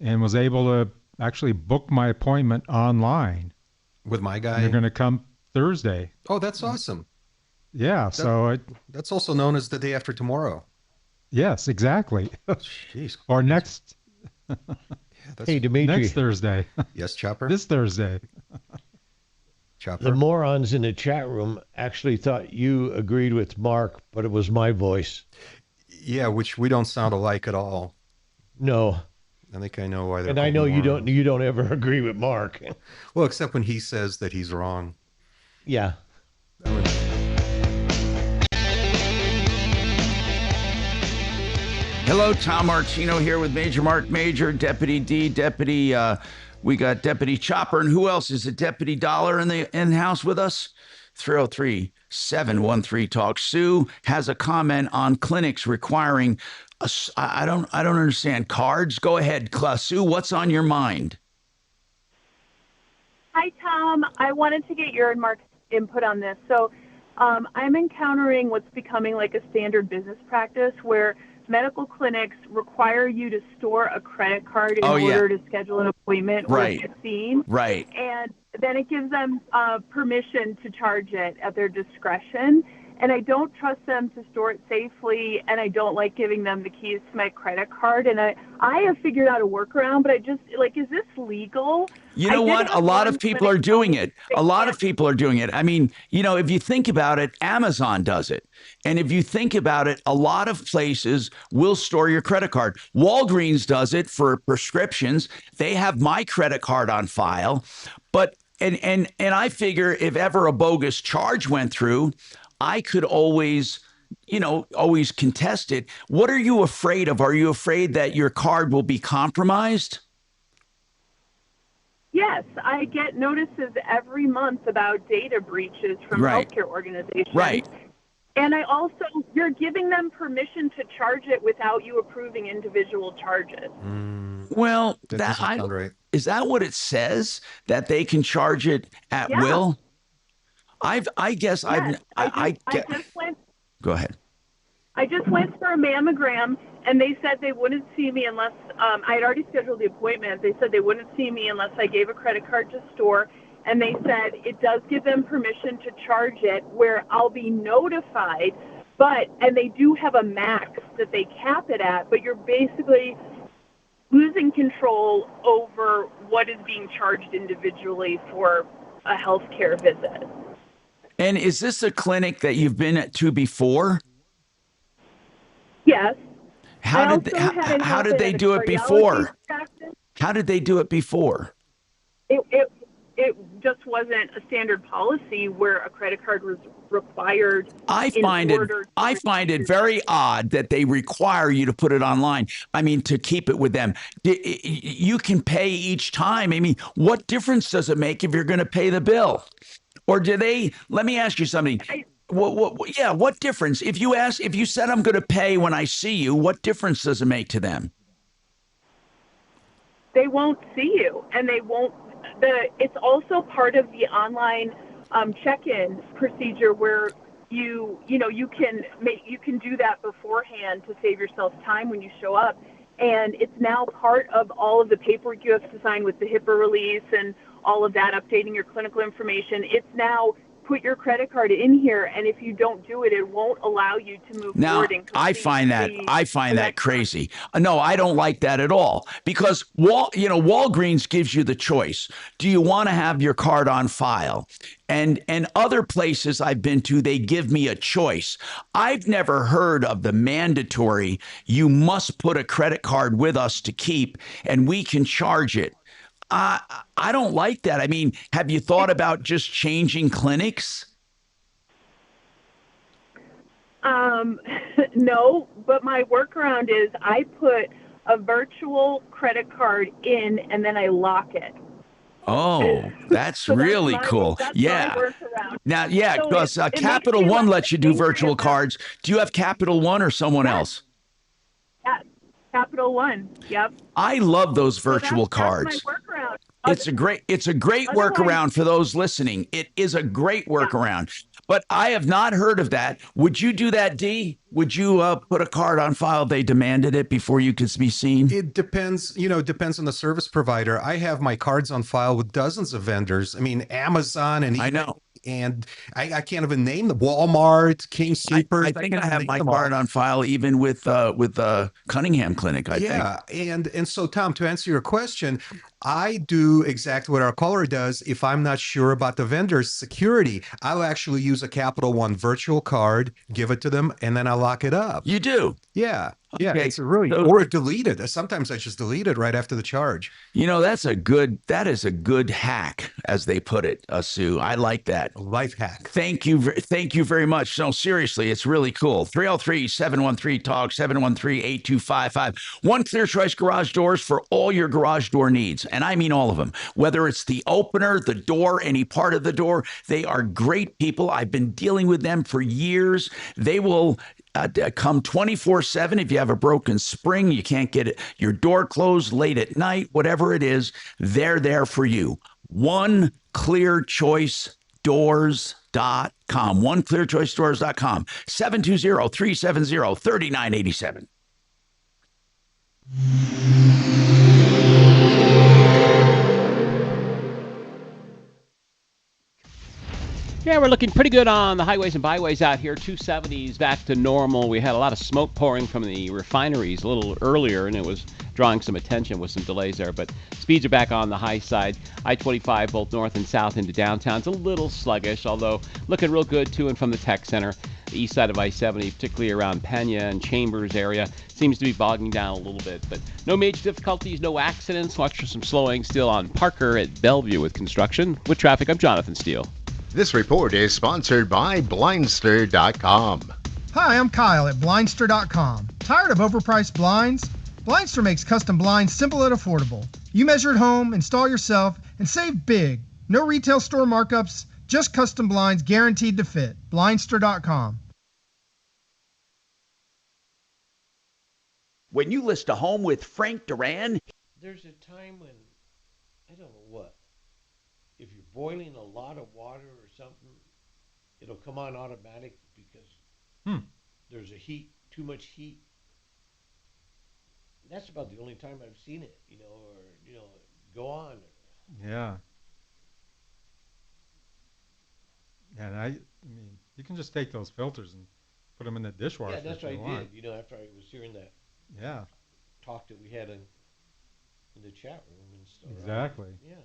and was able to actually book my appointment online. With my guy? And they're going to come Thursday. Oh, that's awesome. Yeah, that's also known as the day after tomorrow. Yes, exactly. Jeez. Or next. Hey, Dimitri. Next Thursday. Yes, Chopper? This Thursday. Chopper? The morons in the chat room actually thought you agreed with Mark, but it was my voice. Yeah, which we don't sound alike at all. No. I think I know why they're And I know morons. you don't ever agree with Mark. Well, except when he says that he's wrong. Yeah. Hello, Tom Martino here with Major Marc Mager, Deputy D, we got Deputy Chopper, and who else is it? Deputy Dollar in the in-house with us? 303-713-TALK. Sue has a comment on clinics requiring, I don't understand, cards. Go ahead, Sue, what's on your mind? Hi, Tom. I wanted to get your and Mark's input on this. So I'm encountering what's becoming like a standard business practice where medical clinics require you to store a credit card in order to schedule an appointment or get seen. Right. And then it gives them permission to charge it at their discretion. And I don't trust them to store it safely, and I don't like giving them the keys to my credit card. And I have figured out a workaround, but I just, is this legal? You know what? A lot of people are doing it. A lot of people are doing it. I mean, if you think about it, Amazon does it. And if you think about it, a lot of places will store your credit card. Walgreens does it for prescriptions. They have my credit card on file. But, and I figure if ever a bogus charge went through, I could always contest it. What are you afraid of? Are you afraid that your card will be compromised? Yes, I get notices every month about data breaches from healthcare organizations. Right. And I also, you're giving them permission to charge it without you approving individual charges. Well, that doesn't sound right. Is that what it says? That they can charge it at will? Go ahead. I just went for a mammogram, and they said they wouldn't see me unless I had already scheduled the appointment. They said they wouldn't see me unless I gave a credit card to store, and they said it does give them permission to charge it where I'll be notified, and they do have a max that they cap it at, but you're basically losing control over what is being charged individually for a healthcare visit. And is this a clinic that you've been to before? Yes. How did they do it before? How did they do it before? It just wasn't a standard policy where a credit card was required. I find it very odd that they require you to put it online. I mean, to keep it with them. You can pay each time. I mean, what difference does it make if you're going to pay the bill? Or do they? Let me ask you something. What difference? If you said I'm going to pay when I see you, what difference does it make to them? They won't see you, and they won't. It's also part of the online check-in procedure where you can do that beforehand to save yourself time when you show up, and it's now part of all of the paperwork you have to sign with the HIPAA release and all of that, updating your clinical information. It's now put your credit card in here, and if you don't do it, it won't allow you to move Now, forward and I complete find that crazy. No, I don't like that at all, because Walgreens gives you the choice. Do you want to have your card on file? And other places I've been to, they give me a choice. I've never heard of the mandatory, you must put a credit card with us to keep, and we can charge it. I don't like that. I mean, have you thought about just changing clinics? No, but my workaround is I put a virtual credit card in and then I lock it. Oh, that's So really cool. That's Yeah. my workaround. Now, yeah, So because it Capital makes me One less lets you do angry virtual about- cards. Do you have Capital One or someone else? Yeah, Capital One. Yep. I love those So virtual that's cards. my workaround. It's a great Otherwise- workaround for those listening. It is a great workaround. But I have not heard of that. Would you do that, Dee? Would you put a card on file if they demanded it before you could be seen? It depends, depends on the service provider. I have my cards on file with dozens of vendors. I mean, Amazon and I know. And I can't even name them. Walmart, King Soopers. I think I have my card on file even with Cunningham Clinic, I think. Yeah, and so Tom, to answer your question, I do exactly what our caller does. If I'm not sure about the vendor's security, I'll actually use a Capital One virtual card, give it to them, and then I lock it up. You do? Yeah. Yeah, Okay. it's or delete it. Sometimes I just delete it right after the charge. That is a good hack, as they put it, Sue. I like that. A life hack. Thank you very much. No, seriously, it's really cool. 303-713-TALK, 713-8255. One Clear Choice Garage Doors for all your garage door needs. And I mean all of them. Whether it's the opener, the door, any part of the door, they are great people. I've been dealing with them for years. They will come 24/7. If you have a broken spring, you can't get it, your door closed late at night, whatever it is, they're there for you. OneClearChoiceDoors.com. OneClearChoiceDoors.com. 720-370-3987. Yeah, we're looking pretty good on the highways and byways out here. 270s back to normal. We had a lot of smoke pouring from the refineries a little earlier, and it was drawing some attention with some delays there. But speeds are back on the high side. I-25 both north and south into downtown. It's a little sluggish, although looking real good to and from the tech center. The east side of I-70, particularly around Pena and Chambers area, seems to be bogging down a little bit. But no major difficulties, no accidents. Watch for some slowing still on Parker at Bellevue with construction. With traffic, I'm Jonathan Steele. This report is sponsored by Blindster.com. Hi, I'm Kyle at Blindster.com. Tired of overpriced blinds? Blindster makes custom blinds simple and affordable. You measure at home, install yourself, and save big. No retail store markups, just custom blinds guaranteed to fit. Blindster.com. When you list a home with Frank Duran, there's a time when, I don't know what, if you're boiling a lot of water or something, it'll come on automatic because there's too much heat. That's about the only time I've seen it, or go on. Yeah. And I mean, you can just take those filters and put them in the dishwasher. Yeah, that's what I want. did. After I was hearing that. Yeah. Talk that we had in the chat room and stuff. Exactly. Yeah.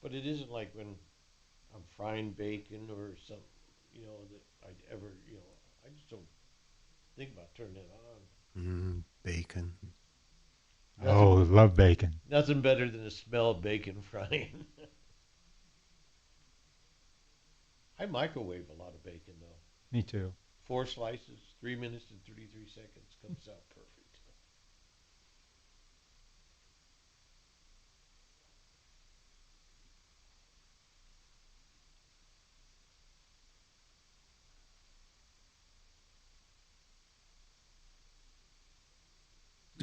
But it isn't like when I'm frying bacon or something, that I'd ever, I just don't think about turning it on. Bacon. Love bacon. Nothing better than the smell of bacon frying. I microwave a lot of bacon, though. Me too. 4 slices, 3 minutes and 33 seconds. Comes out perfect.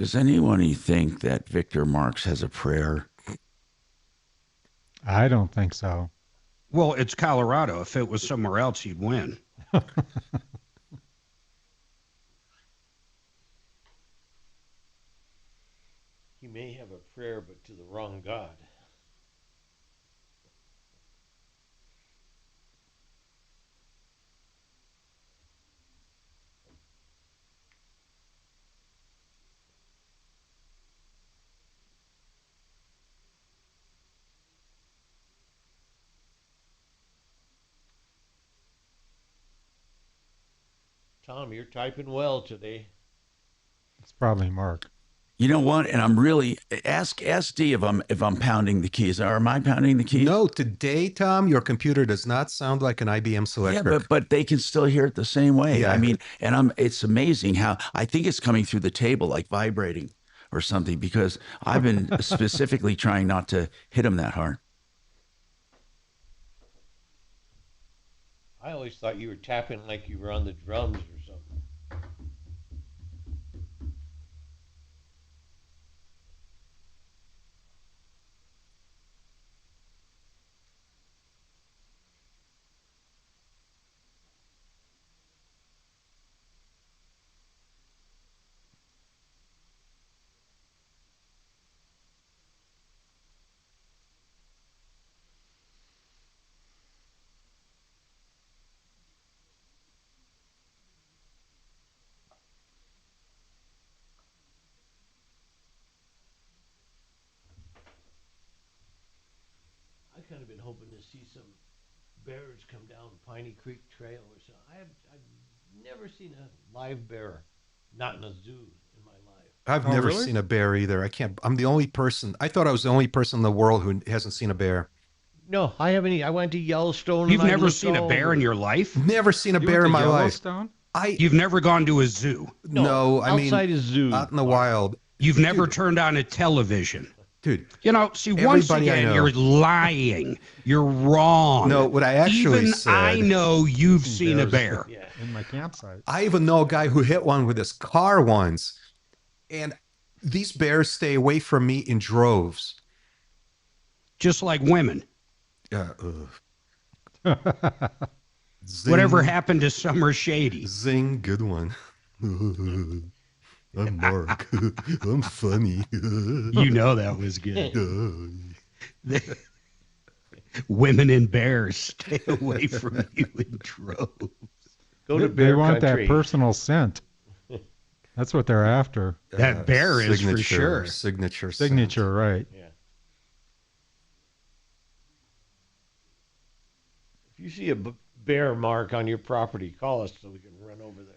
does anyone think that Victor Marx has a prayer? I don't think so. Well, it's Colorado. If it was somewhere else, he'd win. He may have a prayer, but to the wrong God. Tom, you're typing well today. It's probably Mark. You know what? And I'm really ask D if I'm pounding the keys. Or am I pounding the keys? No, today, Tom, your computer does not sound like an IBM Selectric. Yeah, but they can still hear it the same way. Yeah. I mean, and it's amazing how I think it's coming through the table like vibrating or something, because I've been specifically trying not to hit them that hard. I always thought you were tapping like you were on the drums or something. I kind of been hoping to see some bears come down Piney Creek Trail or something. I've never seen a live bear, not in a zoo in my life. I've never seen a bear either. I'm the only person. I thought I was the only person in the world who hasn't seen a bear. No, I haven't. I went to Yellowstone. You've never seen a bear in your life? Never seen a bear in my life. You've never gone to a zoo? No, I mean, outside a zoo, out in the wild. You've never turned on a television? Dude, you know, see, once again, you're lying. You're wrong. No, what I actually even said. I know you've seen a bear. Yeah, in my campsite. I even know a guy who hit one with his car once. And these bears stay away from me in droves. Just like women. Zing. Whatever happened to Summer Shady? Zing, good one. I'm Mark. I'm funny. You know that was good. Women and bears stay away from you in droves. Go to They bear want country. that personal scent. That's what they're after. That bear is for sure. Signature, right? Yeah. If you see a bear mark on your property, call us so we can run over there.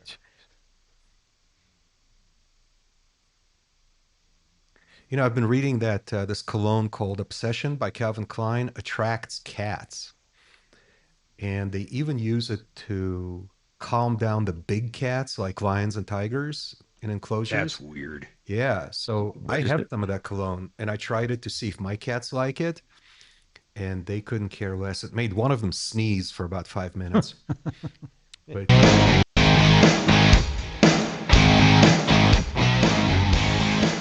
You know, I've been reading that this cologne called Obsession by Calvin Klein attracts cats. And they even use it to calm down the big cats like lions and tigers in enclosures. That's weird. Yeah. So I have some of that cologne, and I tried it to see if my cats like it, and they couldn't care less. It made one of them sneeze for about 5 minutes. But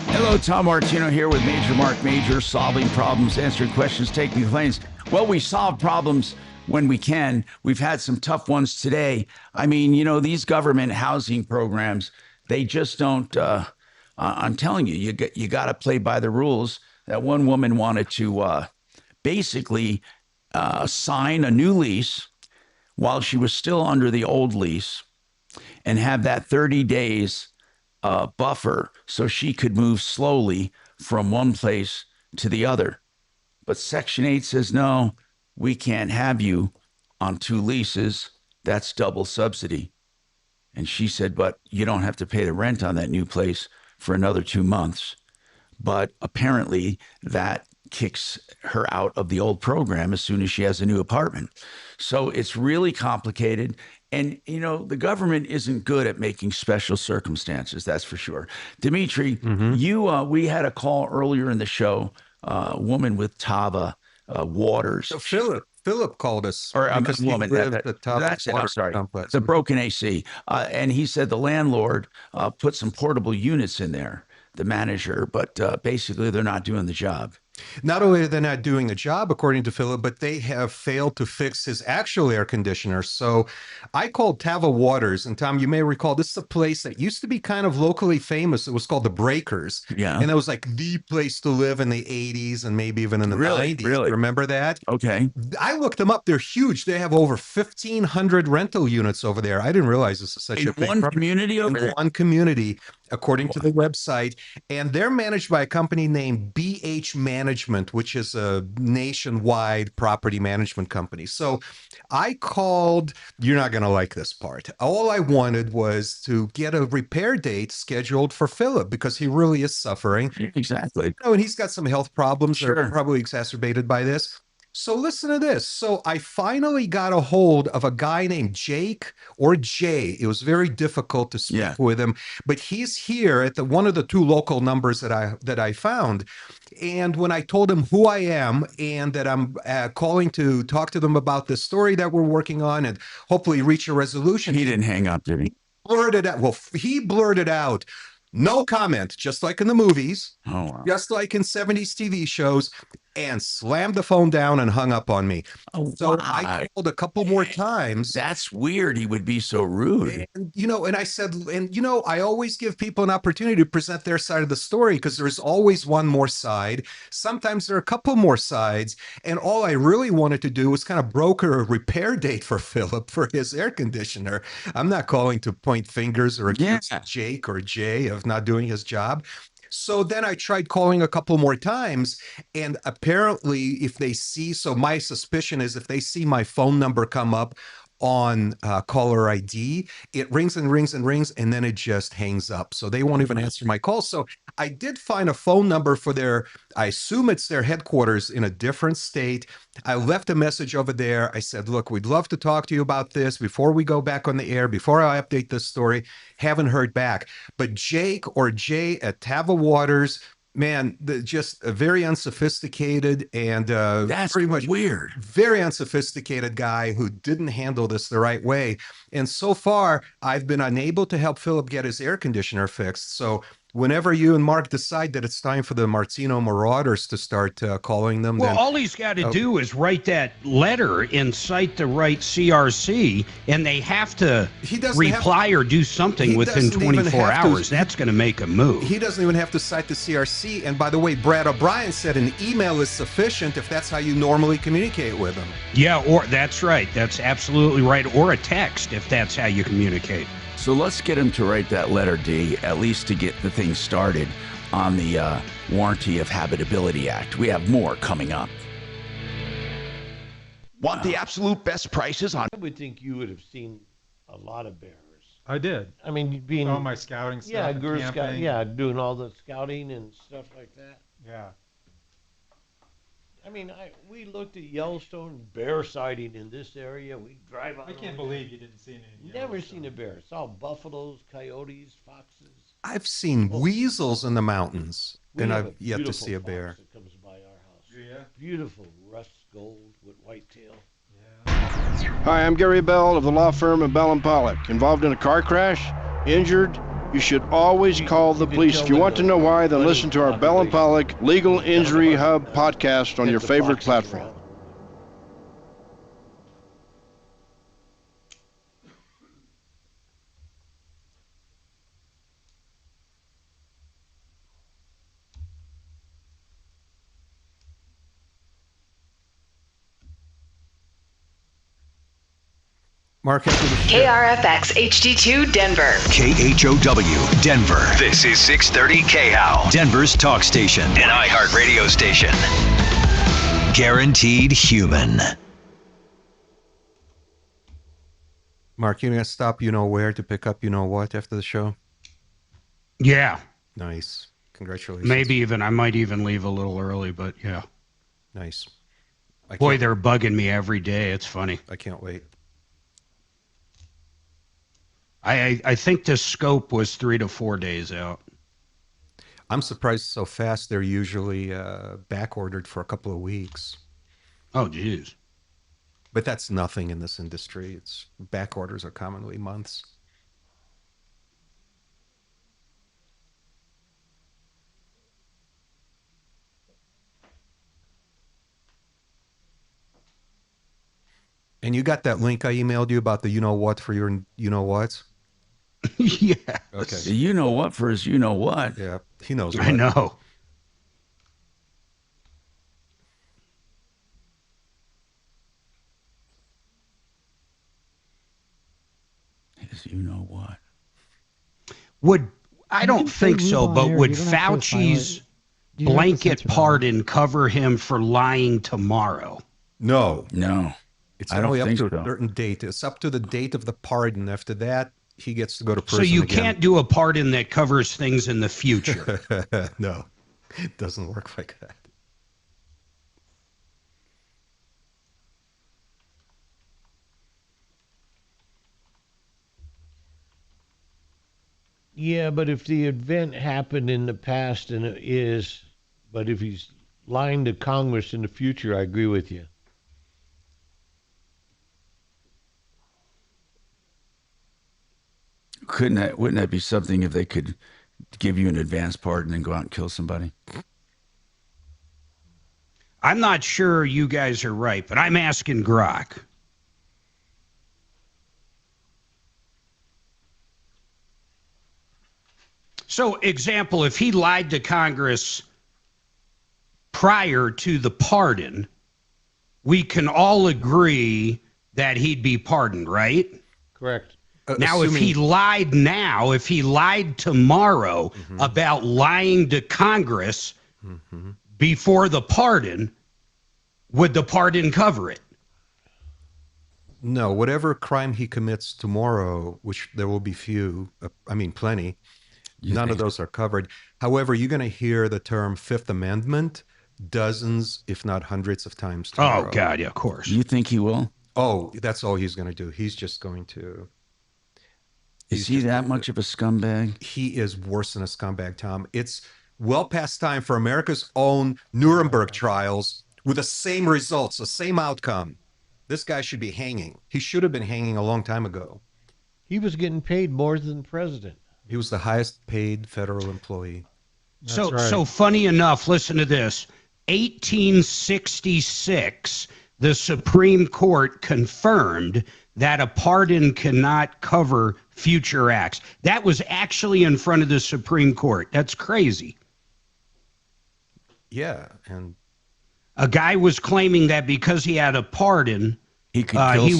Hello, Tom Martino here with Major Marc Mager, solving problems, answering questions, taking complaints. Well, we solve problems when we can. We've had some tough ones today. I mean, you know, these government housing programs, they just don't, I'm telling you, you got to play by the rules. That one woman wanted to basically sign a new lease while she was still under the old lease and have that 30 days buffer so she could move slowly from one place to the other. But Section 8 says, no, we can't have you on two leases. That's double subsidy. And she said, but you don't have to pay the rent on that new place for another 2 months. But apparently that kicks her out of the old program as soon as she has a new apartment. So it's really complicated. And, you know, the government isn't good at making special circumstances, that's for sure. Dimitri, we had a call earlier in the show, a woman with Tava Waters. So Philip called us. Or a because woman. That's it, I'm sorry. Complex. The broken AC. And he said the landlord put some portable units in there, the manager, but basically they're not doing the job. Not only are they not doing the job, according to Philip, but they have failed to fix his actual air conditioner. So I called Tava Waters, and Tom, you may recall, this is a place that used to be kind of locally famous. It was called the Breakers. Yeah. And it was like the place to live in the 80s and maybe even in the 90s. Really? Remember that? Okay. I looked them up. They're huge. They have over 1,500 rental units over there. I didn't realize this is such a big one community over there. One community. according to the website. And they're managed by a company named BH Management, which is a nationwide property management company. So I called, you're not going to like this part. All I wanted was to get a repair date scheduled for Philip because he really is suffering. Exactly. And he's got some health problems that are probably exacerbated by this. So listen to this. So I finally got a hold of a guy named Jake or Jay. It was very difficult to speak with him, but he's here at one of the two local numbers that I found. And when I told him who I am and that I'm calling to talk to them about the story that we're working on and hopefully reach a resolution, he didn't hang up, did he? Blurted out. Well, he blurted out. No comment, just like in the movies, just like in 70s TV shows, and slammed the phone down and hung up on me. So I called a couple more times. That's weird. He would be so rude. And, and I said, I always give people an opportunity to present their side of the story because there's always one more side. Sometimes there are a couple more sides. And all I really wanted to do was kind of broker a repair date for Philip for his air conditioner. I'm not calling to point fingers or accuse Jake or Jay of not doing his job. So then I tried calling a couple more times, and apparently if they see, so my suspicion is if they see my phone number come up on caller ID, it rings and rings and rings, and then it just hangs up. So they won't even answer my call. So I did find a phone number for I assume it's their headquarters in a different state. I left a message over there. I said, look, we'd love to talk to you about this before we go back on the air, before I update this story. Haven't heard back. But Jake or Jay at Tava Waters, man, just a very unsophisticated and that's pretty much weird. Very unsophisticated guy who didn't handle this the right way. And so far, I've been unable to help Philip get his air conditioner fixed. So whenever you and Mark decide that it's time for the Martino Marauders to start calling them, well, all he's got to do is write that letter and cite the right CRC, and they have to reply or do something within 24 hours. That's going to make a move. He doesn't even have to cite the CRC. And by the way, Brad O'Brien said an email is sufficient if that's how you normally communicate with him. Yeah, or that's right. That's absolutely right. Or a text if that's how you communicate. So let's get him to write that letter, D, at least to get the thing started on the Warranty of Habitability Act. We have more coming up. Want the absolute best prices on? I would think you would have seen a lot of bears. I did. I mean, being all my scouting stuff. Yeah, Girl Scout, doing all the scouting and stuff like that. Yeah. I mean, we looked at Yellowstone bear sighting in this area. We drive on. I can't believe you didn't see any. Never seen a bear. Saw buffaloes, coyotes, foxes. I've seen weasels in the mountains, and I've yet to see a bear. That comes by our house. Yeah. Beautiful rust gold with white tail. Hi, I'm Gary Bell of the law firm of Bell & Pollock. Involved in a car crash? Injured? You should always call the police. If you want to know why, then listen to our Bell & Pollock Legal Injury Hub podcast on your favorite platform. Mark, KRFX HD2 Denver. KHOW Denver. This is 630 KHOW, Denver's talk station and iHeartRadio station. Guaranteed human. Mark, you gonna stop where to pick up what after the show? Yeah. Nice. Congratulations. Maybe I might even leave a little early, but yeah. Nice. Boy, they're bugging me every day. It's funny. I can't wait. I think the scope was 3 to 4 days out. I'm surprised so fast. They're usually back ordered for a couple of weeks. Oh, geez. But that's nothing in this industry. It's back orders are commonly months. And you got that link I emailed you about the you-know-what for your you-know-whats? Yeah. Okay. The you-know-what for his you-know-what. Yeah, he knows what. I know. His you-know-what. I don't think so, but would Fauci's blanket pardon cover him for lying tomorrow? No. It's I don't only up think to so. a certain date. It's up to the date of the pardon. After that, he gets to go to So prison you again. can't do a pardon that covers things in the future. No, it doesn't work like that. Yeah, but if the event happened in the past and it is, but if he's lying to Congress in the future, I agree with you. Wouldn't that be something if they could give you an advance pardon and go out and kill somebody? I'm not sure you guys are right, but I'm asking Grok. So, example, if he lied to Congress prior to the pardon, we can all agree that he'd be pardoned, right? Correct. Now, if he lied now, if he lied tomorrow about lying to Congress before the pardon, would the pardon cover it? No, whatever crime he commits tomorrow, which there will be plenty, none of those are covered. However, you're going to hear the term Fifth Amendment dozens, if not hundreds of times tomorrow. Oh, God, yeah, of course. You think he will? Oh, that's all he's going to do. He's just going to... Is he that much of a scumbag? He is worse than a scumbag, Tom. It's well past time for America's own Nuremberg trials with the same results, the same outcome. This guy should be hanging. He should have been hanging a long time ago. He was getting paid more than the president. He was the highest paid federal employee. So funny enough, listen to this. 1866, the Supreme Court confirmed that a pardon cannot cover future acts. That was actually in front of the Supreme Court. That's crazy. Yeah, and a guy was claiming that because he had a pardon, he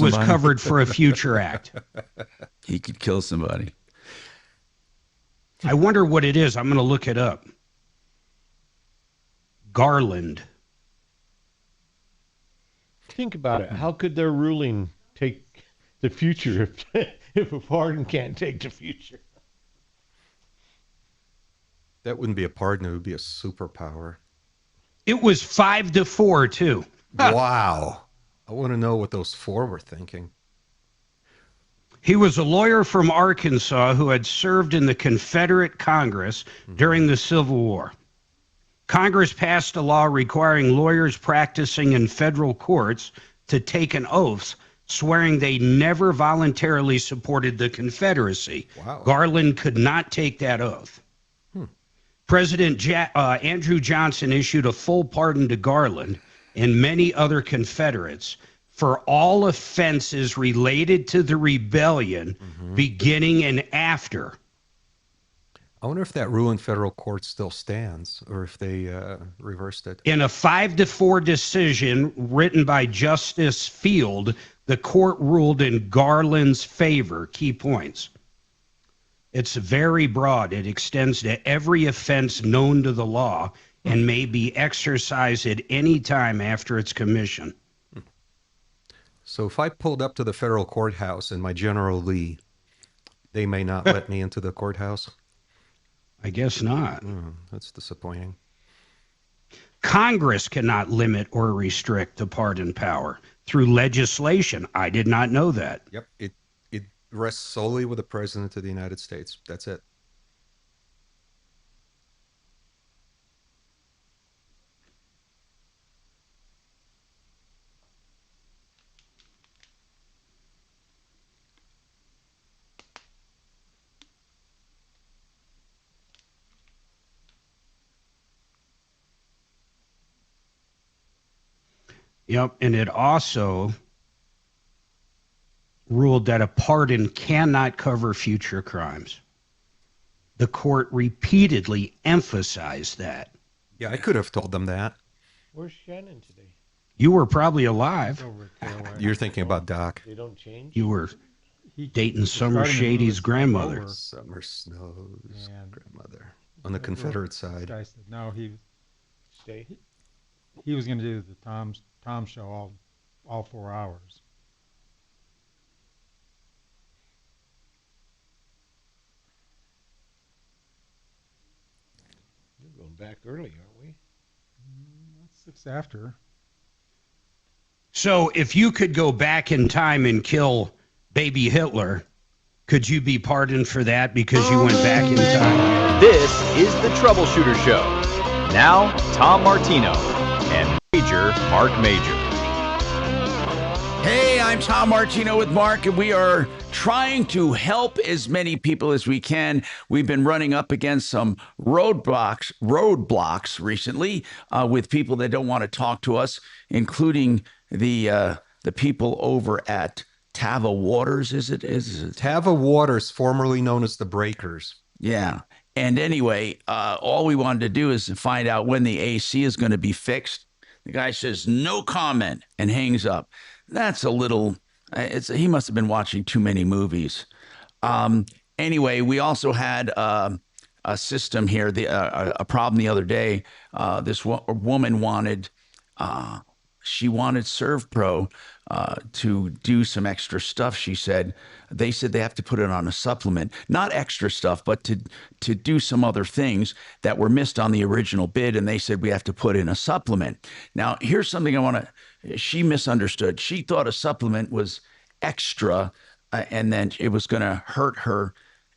was covered for a future act. He could kill somebody. I wonder what it is. I'm going to look it up. Garland. Think about it. How could their ruling take the future if a pardon can't take the future? That wouldn't be a pardon. It would be a superpower. It was 5-4, too. Wow. I want to know what those four were thinking. He was a lawyer from Arkansas who had served in the Confederate Congress during the Civil War. Congress passed a law requiring lawyers practicing in federal courts to take an oath swearing they never voluntarily supported the Confederacy. Wow. Garland could not take that oath. President Andrew Johnson issued a full pardon to Garland and many other Confederates for all offenses related to the rebellion beginning and after. I wonder if that rule in federal court still stands or if they reversed it. In a 5-4 decision written by Justice Field, the court ruled in Garland's favor. Key points. It's very broad. It extends to every offense known to the law and may be exercised at any time after its commission. So if I pulled up to the federal courthouse in my General Lee, they may not let me into the courthouse? I guess not. That's disappointing. Congress cannot limit or restrict the pardon power through legislation. I did not know that. Yep. It rests solely with the President of the United States. That's it. Yep, and it also ruled that a pardon cannot cover future crimes. The court repeatedly emphasized that. Yeah, I could have told them that. Where's Shannon today? You were probably alive. You're thinking about Doc. They don't change? You were. Dating Summer Shady's grandmother. Summer Snow's And grandmother on the Confederate side. Guy said no, he Stay. he was going to do the Tom show all 4 hours. We're going back early, aren't we? That's 6 after. So if you could go back in time and kill baby Hitler, could you be pardoned for that because you went back in time? This is the Troubleshooter Show. Now, Tom Martino and Major Marc Mager. Hey, I'm Tom Martino with Mark, and we are trying to help as many people as we can. We've been running up against some roadblocks recently with people that don't want to talk to us, including the people over at Tava Waters. Is it Tava Waters, formerly known as the Breakers? Yeah. And anyway, all we wanted to do is find out when the AC is going to be fixed. The guy says, no comment, and hangs up. That's a little, he must have been watching too many movies. Anyway, we also had a system here, a problem the other day. This woman wanted, she wanted ServPro to do some extra stuff. She said, they said they have to put it on a supplement, not extra stuff, but to do some other things that were missed on the original bid. And they said, we have to put in a supplement. Now, here's something I want to, she misunderstood. She thought a supplement was extra and then it was going to hurt her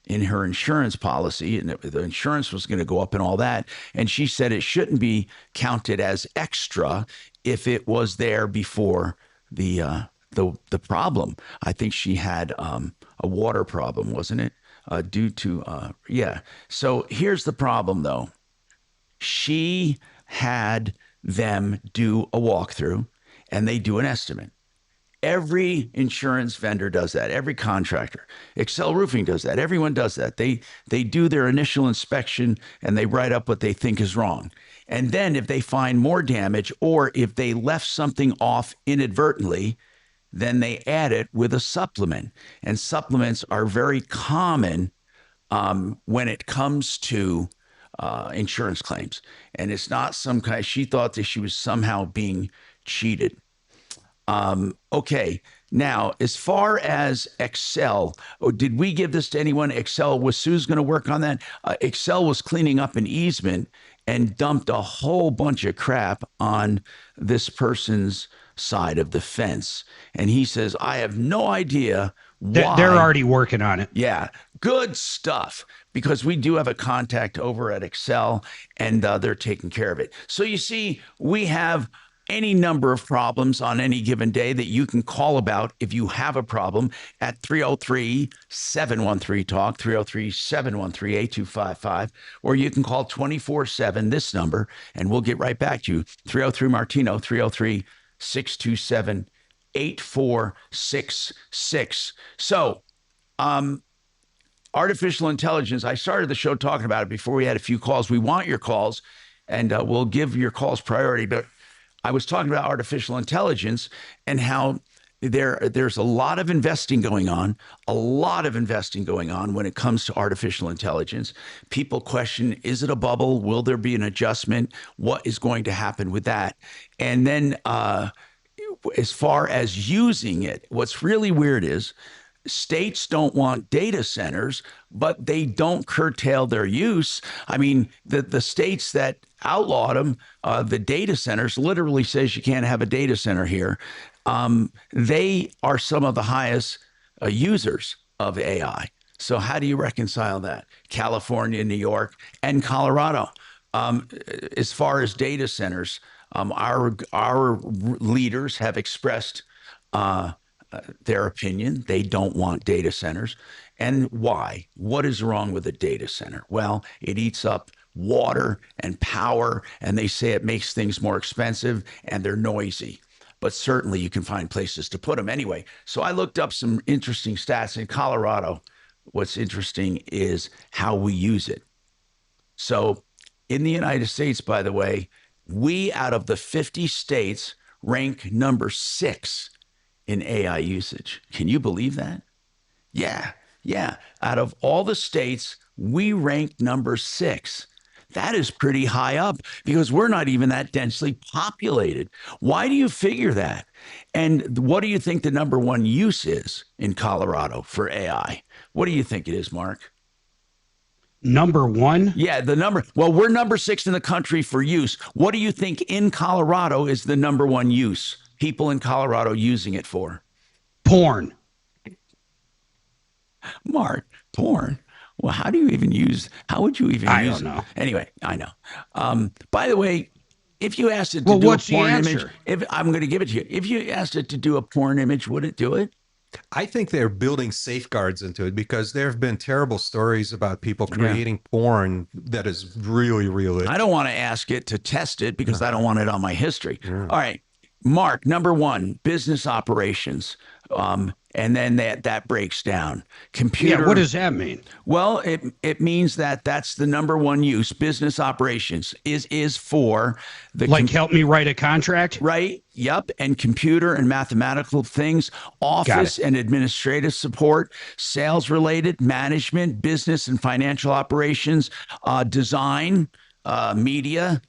in her insurance policy, and the insurance was going to go up and all that. And she said it shouldn't be counted as extra if it was there before the problem. I think she had a water problem, wasn't it? Due to yeah. So here's the problem, though. She had them do a walkthrough, and they do an estimate. Every insurance vendor does that. Every contractor. Excel Roofing does that. Everyone does that. They do their initial inspection and they write up what they think is wrong. And then if they find more damage or if they left something off inadvertently, then they add it with a supplement. And supplements are very common when it comes to insurance claims. And it's not some kind, she thought that she was somehow being cheated. Okay. Now, as far as Excel, did we give this to anyone? Excel, was Sue's going to work on that? Excel was cleaning up an easement and dumped a whole bunch of crap on this person's side of the fence. And he says, I have no idea why. They're already working on it. Yeah. Good stuff. Because we do have a contact over at Excel and they're taking care of it. So you see, we have any number of problems on any given day that you can call about if you have a problem at 303-713-TALK, 303-713-8255, or you can call 24/7 this number, and we'll get right back to you. 303-MARTINO, 303-627-8466. So, artificial intelligence, I started the show talking about it before we had a few calls. We want your calls, and we'll give your calls priority, but I was talking about artificial intelligence and how there's a lot of investing going on, when it comes to artificial intelligence. People question, is it a bubble? Will there be an adjustment? What is going to happen with that? And then as far as using it, what's really weird is states don't want data centers, but they don't curtail their use. I mean, the states that outlawed them, the data centers, literally says you can't have a data center here. They are some of the highest users of AI. So how do you reconcile that? California, New York, and Colorado. As far as data centers, our leaders have expressed their opinion. They don't want data centers. And why? What is wrong with a data center? Well, it eats up water and power, and they say it makes things more expensive, and they're noisy. But certainly you can find places to put them anyway. So I looked up some interesting stats in Colorado. What's interesting is how we use it. So in the United States, by the way, we out of the 50 states rank number 6 in AI usage. Can you believe that? Yeah, yeah. Out of all the states, we ranked number 6. That is pretty high up because we're not even that densely populated. Why do you figure that? And what do you think the number one use is in Colorado for AI? What do you think it is, Mark? Number one? Yeah, the number. Well, we're number 6 in the country for use. What do you think in Colorado is the number one use? People in Colorado using it for? Porn. Mark, porn. Well, how would you even use it? I don't know. Anyway, I know. By the way, if you asked it to do a porn image, I'm going to give it to you. If you asked it to do a porn image, would it do it? I think they're building safeguards into it because there have been terrible stories about people creating porn that is really realistic. I don't want to ask it to test it because I don't want it on my history. All right. Mark, number 1, business operations. And then that breaks down. Computer. Yeah, what does that mean? Well, it means that's the number one use. Business operations is for the help me write a contract, right? Yep, and computer and mathematical things, office and administrative support, sales related, management, business and financial operations, design, media,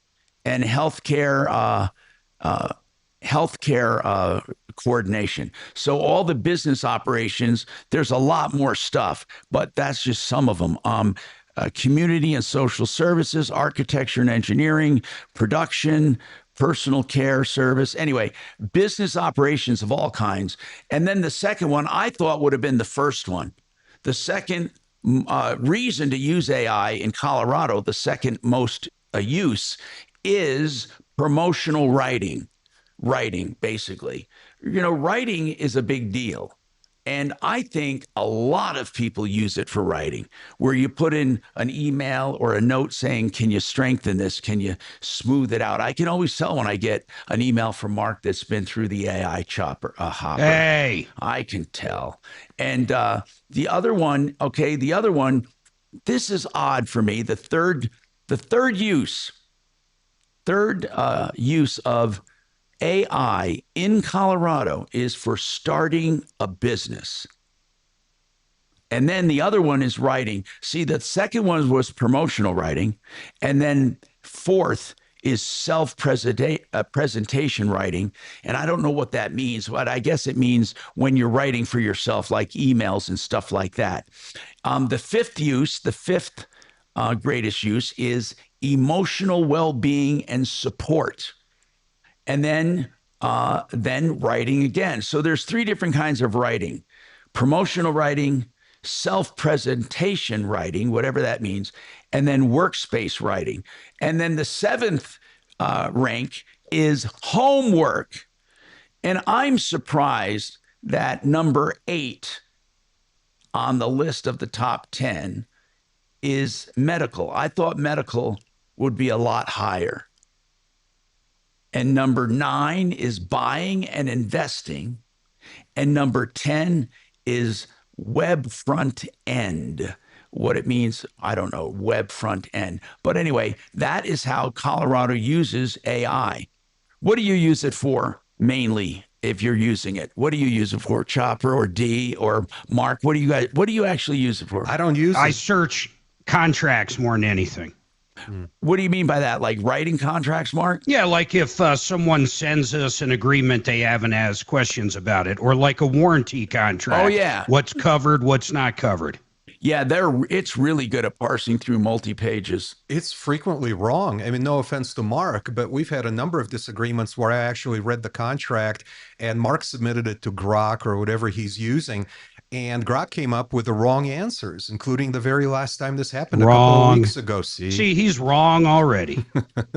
and healthcare. Healthcare coordination. So all the business operations, there's a lot more stuff, but that's just some of them. Community and social services, architecture and engineering, production, personal care service. Anyway, business operations of all kinds. And then the second one I thought would have been the first one. The second reason to use AI in Colorado, the second most use is promotional writing. Writing, basically. Writing is a big deal. And I think a lot of people use it for writing, where you put in an email or a note saying, can you strengthen this? Can you smooth it out? I can always tell when I get an email from Mark that's been through the AI hopper. Hey! I can tell. And the other one, this is odd for me. The third use of AI in Colorado is for starting a business. And then the other one is writing. See, the second one was promotional writing. And then fourth is self-presentation writing. And I don't know what that means, but I guess it means when you're writing for yourself, like emails and stuff like that. The fifth greatest use is emotional well-being and support. And then writing again. So there's 3 different kinds of writing: promotional writing, self-presentation writing, whatever that means, and then workspace writing. And then the 7th rank is homework. And I'm surprised that number 8 on the list of the top 10 is medical. I thought medical would be a lot higher. And number 9 is buying and investing. And number 10 is web front end. What it means, I don't know, web front end. But anyway, that is how Colorado uses AI. What do you use it for mainly if you're using it? What do you use it for? Chopper or D or Mark? What do you actually use it for? I don't use it. I search contracts more than anything. What do you mean by that? Like writing contracts, Mark? Yeah, like if someone sends us an agreement they haven't asked questions about it, or like a warranty contract. Oh, yeah. What's covered, what's not covered. Yeah, it's really good at parsing through multi-pages. It's frequently wrong. I mean, no offense to Mark, but we've had a number of disagreements where I actually read the contract and Mark submitted it to Grok or whatever he's using. And Grok came up with the wrong answers, including the very last time this happened a couple of weeks ago. See, he's wrong already.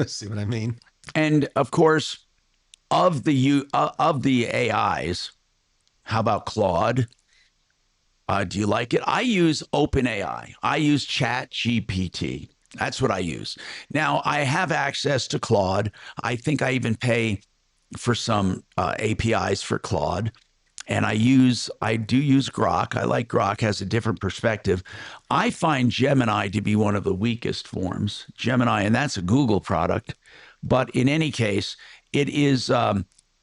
See what I mean? And of course, of the AIs, how about Claude? Do you like it? I use OpenAI. I use ChatGPT. That's what I use. Now, I have access to Claude. I think I even pay for some APIs for Claude. And I do use Grok. I like Grok, has a different perspective. I find Gemini to be one of the weakest forms. Gemini, and that's a Google product. But in any case, it is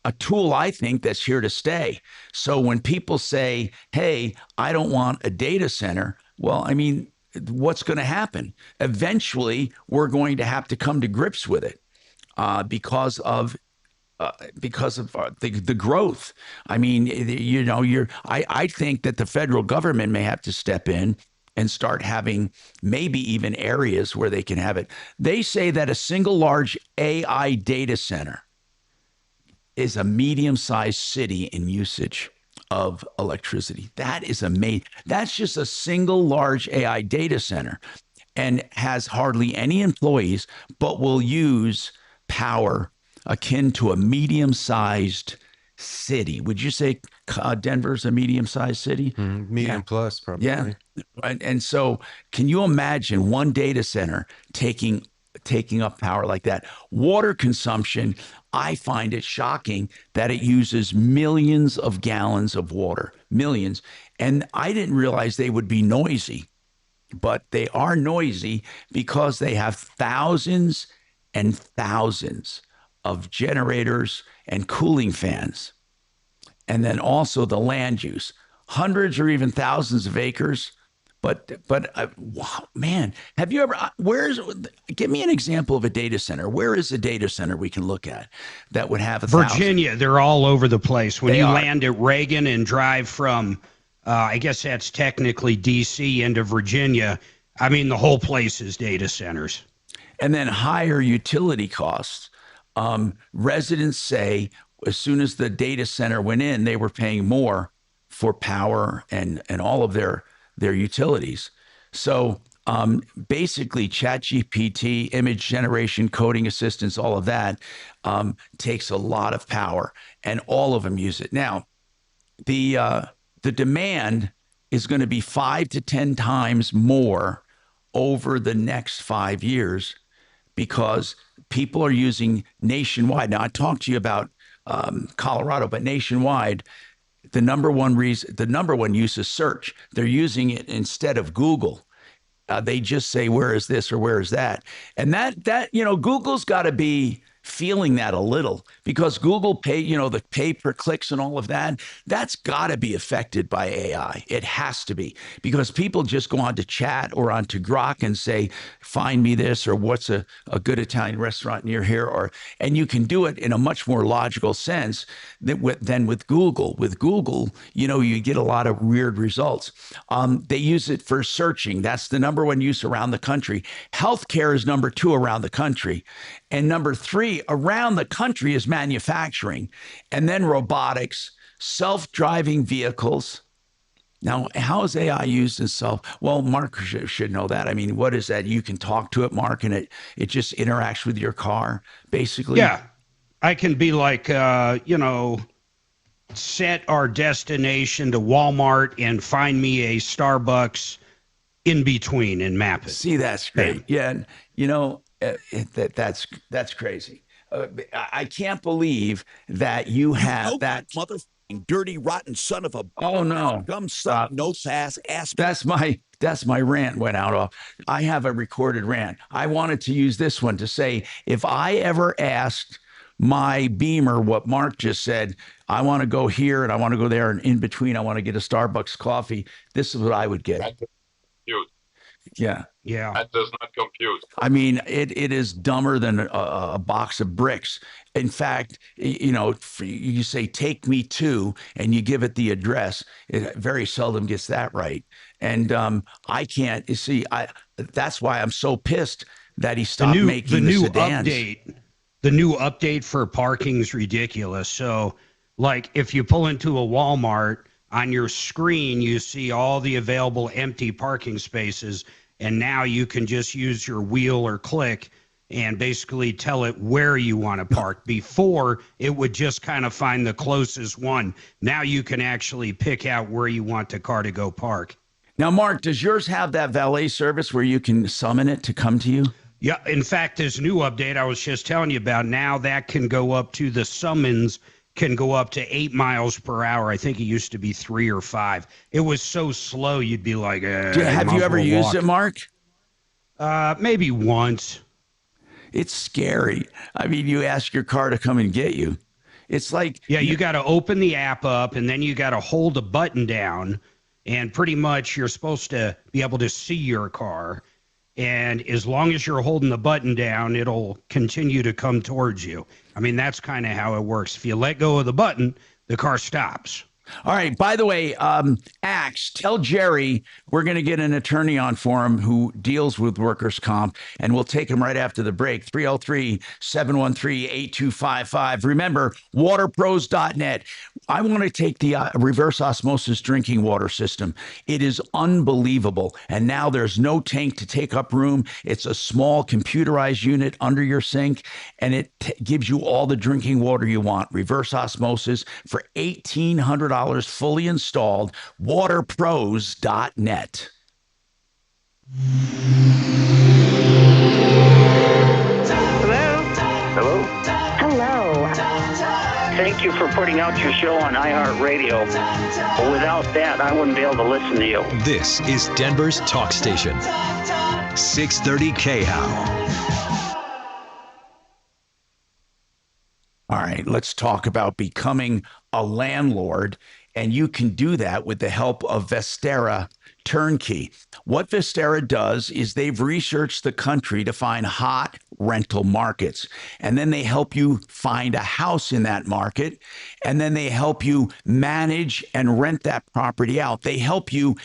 a tool, I think, that's here to stay. So when people say, hey, I don't want a data center, well, I mean, what's going to happen? Eventually, we're going to have to come to grips with it because of the growth. I mean, you know, I think that the federal government may have to step in and start having maybe even areas where they can have it. They say that a single large AI data center is a medium-sized city in usage of electricity. That is amazing. That's just a single large AI data center and has hardly any employees, but will use power akin to a medium-sized city. Would you say Denver's a medium-sized city? Medium plus, probably. Yeah. And so can you imagine one data center taking up power like that? Water consumption, I find it shocking that it uses millions of gallons of water, millions. And I didn't realize they would be noisy, but they are noisy because they have thousands and thousands of generators and cooling fans. And then also the land use, hundreds or even thousands of acres. But wow, man, have you ever, give me an example of a data center. Where is a data center we can look at that would have Virginia, they're all over the place. When you land at Reagan and drive from, I guess that's technically D.C. into Virginia, I mean, the whole place is data centers. And then higher utility costs. Residents say as soon as the data center went in, they were paying more for power and all of their utilities. So basically ChatGPT, image generation, coding assistance, all of that takes a lot of power, and all of them use it. Now, the demand is going to be 5 to 10 times more over the next 5 years because people are using nationwide. Now, I talked to you about Colorado, but nationwide, the number one use is search. They're using it instead of Google. They just say, where is this or where is that? And that you know, Google's got to be feeling that a little because Google the pay per clicks and all of that, that's got to be affected by AI. It has to be because people just go on to chat or on to Grok and say, find me this or what's a good Italian restaurant near here, and you can do it in a much more logical sense than with Google. With Google, you know, you get a lot of weird results. They use it for searching. That's the number one use around the country. Healthcare is number 2 around the country. And number 3 around the country is manufacturing, and then robotics, self-driving vehicles. Now, how is AI used in Well, Mark should know that. I mean, what is that? You can talk to it, Mark, and it just interacts with your car, basically. Yeah, I can be like, set our destination to Walmart and find me a Starbucks in between and map it. See, that's great. Yeah, you know. That's crazy. I can't believe that you have that motherfucking dirty, rotten son of a. Oh no! Dumb son, no sass ass. That's my rant went out off. I have a recorded rant. I wanted to use this one to say if I ever asked my Beamer what Mark just said, I want to go here and I want to go there, and in between I want to get a Starbucks coffee. This is what I would get. Yeah. That does not compute. I mean, it is dumber than a box of bricks. In fact, you know, you say, take me to, and you give it the address. It very seldom gets that right. And I can't, you see, that's why I'm so pissed that he stopped making the sedans. The new update for parking is ridiculous. So, like, if you pull into a Walmart, on your screen, you see all the available empty parking spaces, and now you can just use your wheel or click and basically tell it where you want to park. Before, it would just kind of find the closest one. Now you can actually pick out where you want the car to go park. Now, Mark, does yours have that valet service where you can summon it to come to you? Yeah, in fact, this new update I was just telling you about, now that can go up to the summons can go up to 8 miles per hour. I think it used to be 3 or 5. It was so slow, you'd be like, have you ever used it, Mark? Maybe once. It's scary. I mean, you ask your car to come and get you. It's like you got to open the app up, and then you got to hold a button down, and pretty much you're supposed to be able to see your car. And as long as you're holding the button down, it'll continue to come towards you. I mean, that's kind of how it works. If you let go of the button, the car stops. All right. By the way, Axe, tell Jerry we're going to get an attorney on for him who deals with workers' comp, and we'll take him right after the break. 303-713-8255. Remember, waterpros.net. I want to take the reverse osmosis drinking water system. It is unbelievable. And now there's no tank to take up room. It's a small computerized unit under your sink, and it gives you all the drinking water you want. Reverse osmosis for $1,800 fully installed. Waterpros.net. Hello? Hello. Thank you for putting out your show on iHeartRadio. Without that, I wouldn't be able to listen to you. This is Denver's talk station. 630 KHOW. All right, let's talk about becoming a landlord. And you can do that with the help of Vestera Turnkey. What Vestera does is they've researched the country to find hot rental markets. And then they help you find a house in that market. And then they help you manage and rent that property out. They help you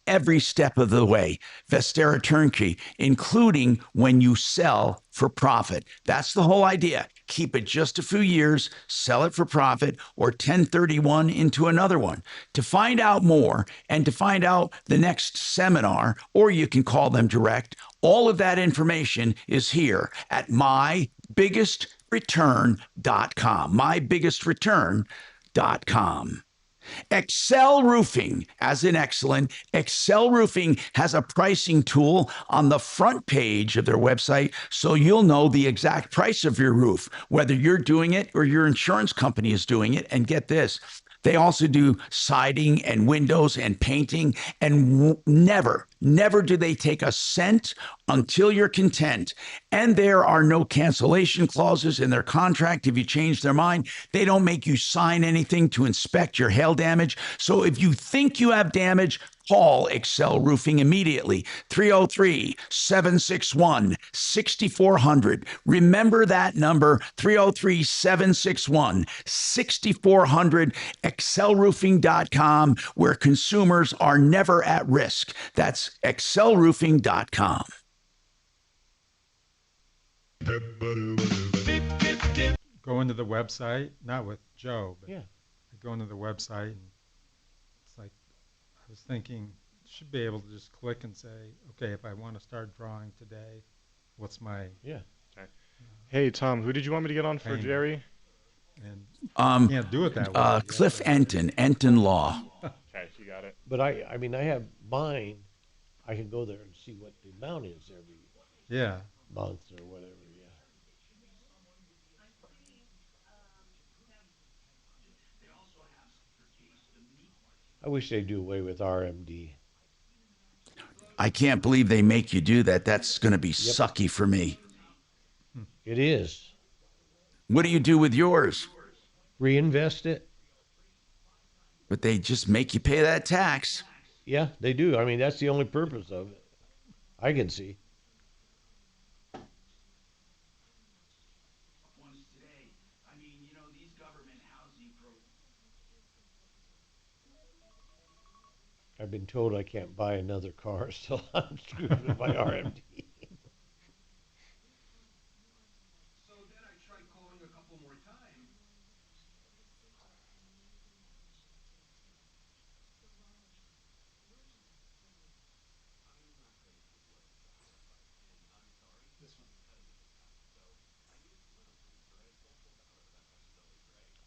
every step of the way. Vestera Turnkey, including when you sell for profit. That's the whole idea. Keep it just a few years, sell it for profit, or 1031 into another one. To find out more and to find out the next seminar, or you can call them direct, all of that information is here at mybiggestrureturn.com. mybiggestrureturn.com. Excel Roofing, as in excellent, Excel Roofing has a pricing tool on the front page of their website, so you'll know the exact price of your roof, whether you're doing it or your insurance company is doing it. And get this, they also do siding and windows and painting, and never do they take a cent until you're content. And there are no cancellation clauses in their contract. If you change their mind, they don't make you sign anything to inspect your hail damage. So if you think you have damage, call Excel Roofing immediately. 303-761-6400. Remember that number, 303-761-6400. excelroofing.com, where consumers are never at risk. That's excelroofing.com. Go into the website, not with Joe, but Yeah. I go into the website, and it's like, I was thinking, should be able to just click and say, okay, if I want to start drawing today, what's my... Yeah. Okay. Hey, Tom, who did you want me to get on for Jerry? And you can't do it that way. Cliff Enton Law. Okay, you got it. But I have mine. I can go there and see what the amount is every month or whatever. Yeah. I wish they'd do away with RMD. I can't believe they make you do that. That's going to be sucky for me. It is. What do you do with yours? Reinvest it. But they just make you pay that tax. Yeah, they do. I mean, that's the only purpose of it. I can see. I've been told I can't buy another car, so I'm screwed with my RMD. So then I tried calling a couple more times.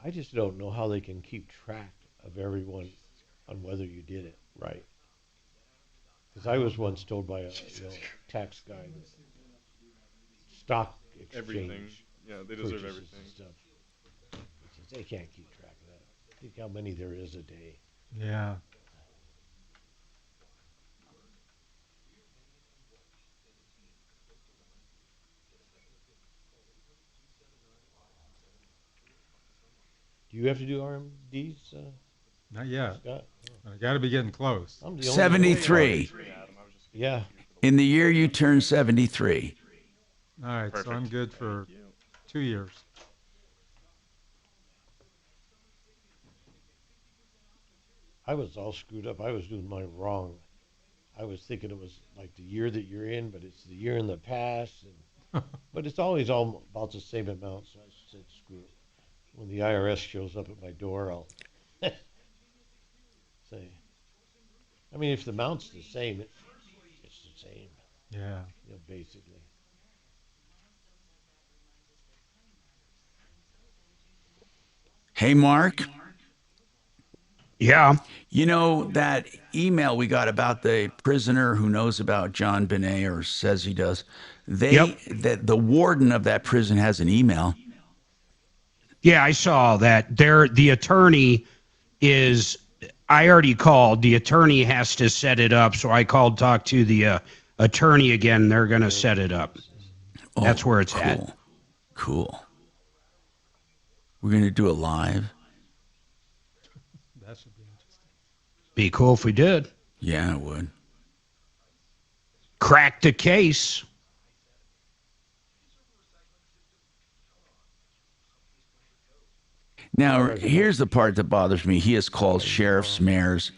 I just don't know how they can keep track of everyone on whether you did it right. Because I was once told by a tax guy that stock exchange Everything. Yeah, they deserve purchases everything. and stuff. He says they can't keep track of that. Think how many there is a day. Yeah. Do you have to do RMDs? Not yet. Scott? I got to be getting close. I'm the only 73. Yeah. In the year you turn 73. All right, so I'm good for 2 years. I was all screwed up. I was doing mine wrong. I was thinking it was like the year that you're in, but it's the year in the past. And, but it's always all about the same amount, so I said, screw it. When the IRS shows up at my door, I'll say, I mean, if the amount's the same, it's the same. Yeah. You know, basically. Hey, Mark. Yeah. You know that email we got about the prisoner who knows about John Benet or says he does? The warden of that prison has an email. Yeah, I saw that. The attorney is. I already called. The attorney has to set it up, so I called, talked to the attorney again. They're going to set it up. That's where it's at. Cool. We're going to do it live. That should be interesting. Be cool if we did. Yeah, it would. Crack the case. Now, here's the part that bothers me. He has called sheriffs, mayors,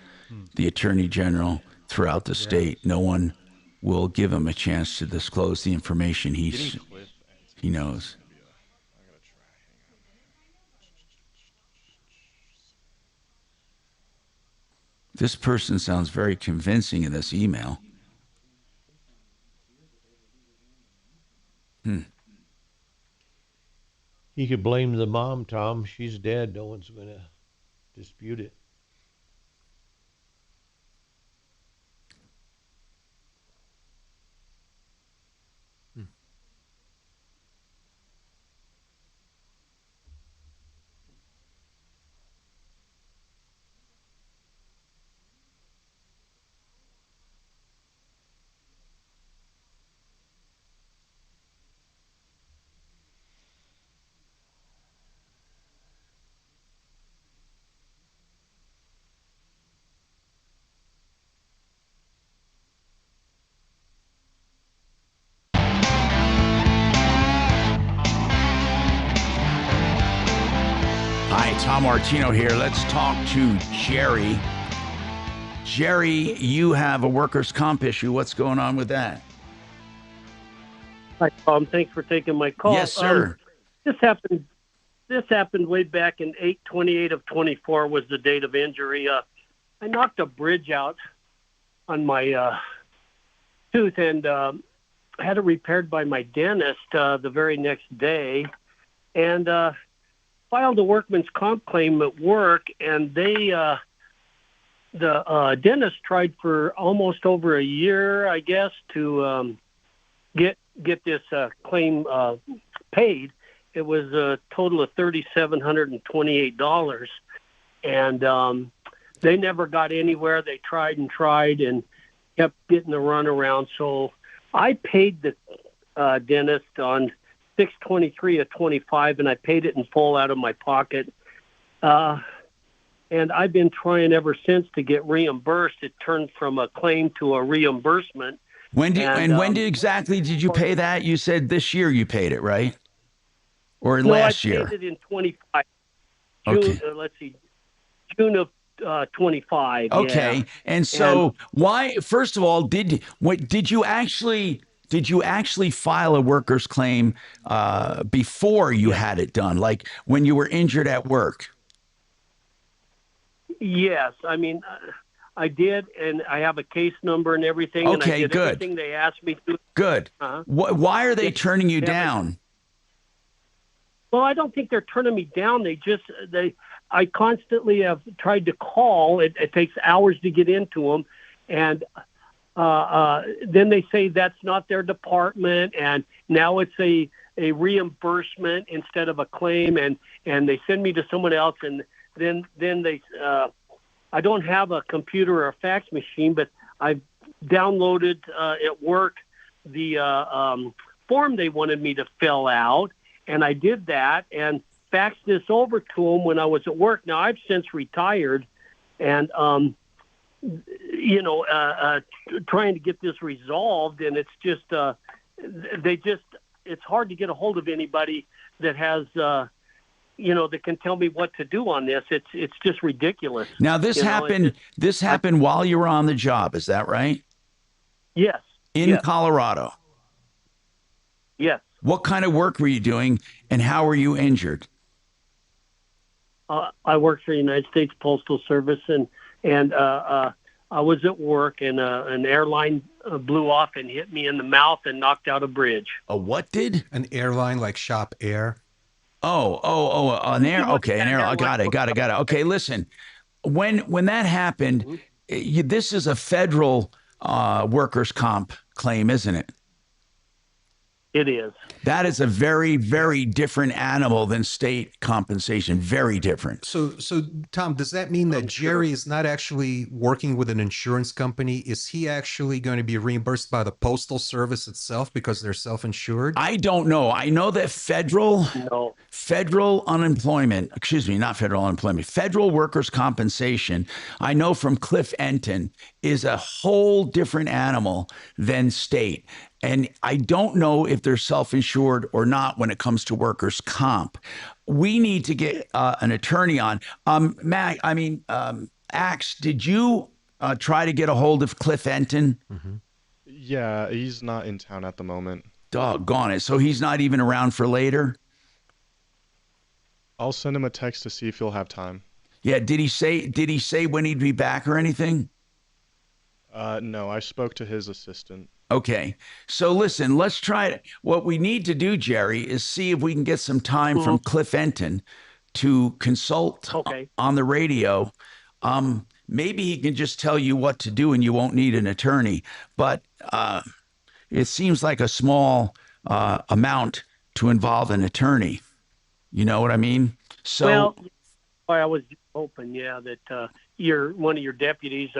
the attorney general throughout the state. No one will give him a chance to disclose the information he knows. This person sounds very convincing in this email. He could blame the mom, Tom. She's dead. No one's going to dispute it. Hi, Tom Martino here. Let's talk to Jerry. Jerry, you have a workers' comp issue. What's going on with that? Hi, Tom. Thanks for taking my call. Yes, sir. This happened way back in 8/28 of 24 was the date of injury. I knocked a bridge out on my tooth and had it repaired by my dentist the very next day, and filed a workman's comp claim at work, and the dentist tried for almost over a year, I guess, to get this claim paid. It was a total of $3,728, and they never got anywhere. They tried and kept getting the runaround. So I paid the dentist on 6/23 of 25, and I paid it in full out of my pocket. And I've been trying ever since to get reimbursed. It turned from a claim to a reimbursement. When exactly did you pay that? You said this year you paid it, right? Or last year? I paid it in 25. Okay. June of 25. Okay. Yeah. And so why, first of all, did you actually file a workers' claim before you had it done, like when you were injured at work? Yes. I mean, I did, and I have a case number and everything. Okay, and I did good. everything they asked me to. Good. Why are they turning you down? Well, I don't think they're turning me down. I constantly have tried to call. It takes hours to get into them, and then they say that's not their department, and now it's a reimbursement instead of a claim, and they send me to someone else, and then they I don't have a computer or a fax machine, but I've downloaded at work the form they wanted me to fill out, and I did that and faxed this over to them when I was at work. Now I've since retired, and trying to get this resolved, and it's just it's hard to get a hold of anybody that has that can tell me what to do on this. It's just ridiculous. Now this happened. This happened while you were on the job. Is that right? Yes. In Colorado. Yes. What kind of work were you doing, and how were you injured? I worked for the United States Postal Service, and I was at work, and an airline blew off and hit me in the mouth and knocked out a bridge. A what did? An airline like Shop Air? An air. Okay, an airline. Got it. Okay, listen. When that happened, this is a federal workers' comp claim, isn't it? It is. That is a very, very different animal than state compensation. Very different. So Tom, does that mean that Jerry is not actually working with an insurance company? Is he actually going to be reimbursed by the Postal Service itself because they're self-insured? I don't know. I know that federal workers' compensation, I know from Cliff Enton, is a whole different animal than state. And I don't know if they're self-insured or not when it comes to workers' comp. We need to get an attorney on. Axe, did you try to get a hold of Cliff Enton? Mm-hmm. Yeah, he's not in town at the moment. Doggone it. So he's not even around for later? I'll send him a text to see if he'll have time. Yeah, did he say when he'd be back or anything? No, I spoke to his assistant. Okay. So listen, let's try it. What we need to do, Jerry, is see if we can get some time from Cliff Enton to consult on the radio. Maybe he can just tell you what to do and you won't need an attorney. But it seems like a small amount to involve an attorney. You know what I mean? So, well, I was hoping, that one of your deputies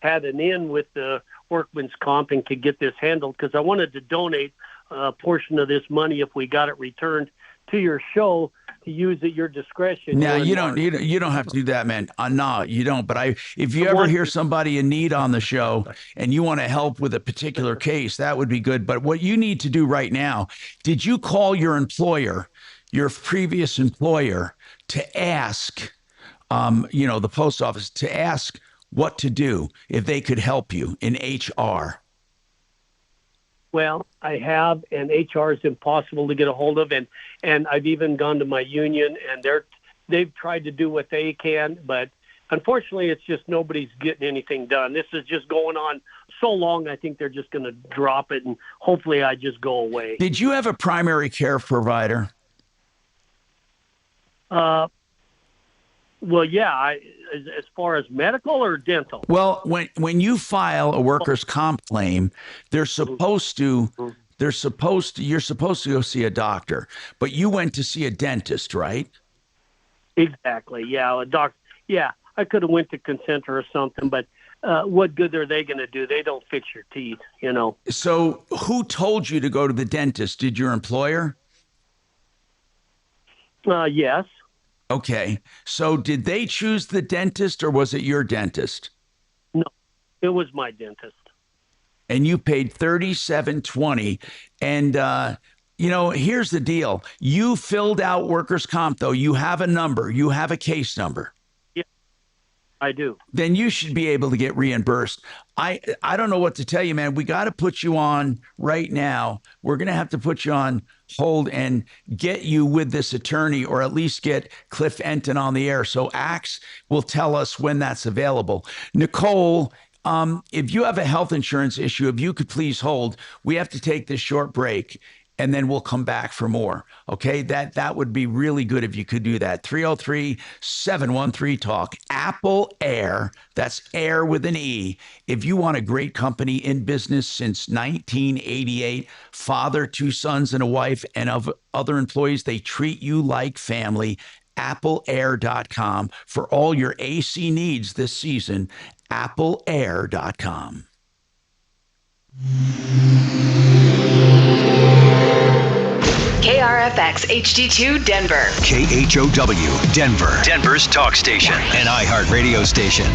had an in with the workman's comp and could get this handled, because I wanted to donate a portion of this money if we got it returned to your show to use at your discretion. No, you don't have to do that, man. No, you don't. But if you ever hear somebody in need on the show and you want to help with a particular case, that would be good. But what you need to do right now, did you call your employer, your previous employer, to ask, the post office, to ask what to do if they could help you in HR? Well, I have, and HR is impossible to get a hold of, and I've even gone to my union, and they've tried to do what they can, but unfortunately, it's just nobody's getting anything done. This is just going on so long, I think they're just going to drop it, and hopefully I just go away. Did you have a primary care provider? Well, yeah. As far as medical or dental? Well, when you file a workers' comp claim, you're supposed to go see a doctor, but you went to see a dentist, right? Exactly. Yeah, a doctor. Yeah, I could have went to Concentra or something, but what good are they going to do? They don't fix your teeth, So who told you to go to the dentist? Did your employer? Yes. Okay. So did they choose the dentist or was it your dentist? No, it was my dentist. And you paid $37.20. And, here's the deal. You filled out workers' comp, though. You have a number. You have a case number. Yeah, I do. Then you should be able to get reimbursed. I don't know what to tell you, man. We got to put you on right now. We're going to have to put you on hold and get you with this attorney, or at least get Cliff Enton on the air. So Axe will tell us when that's available. Nicole, if you have a health insurance issue, if you could please hold, we have to take this short break and then we'll come back for more. Okay, that would be really good if you could do that. 303-713-TALK. Apple Air, that's air with an E. If you want a great company in business since 1988, father, 2 sons and a wife, and of other employees, they treat you like family. AppleAir.com for all your AC needs this season. KRFX HD2 Denver. KHOW Denver. Denver's talk station. An iHeart radio station.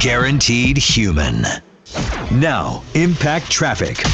Guaranteed human. Now, impact traffic.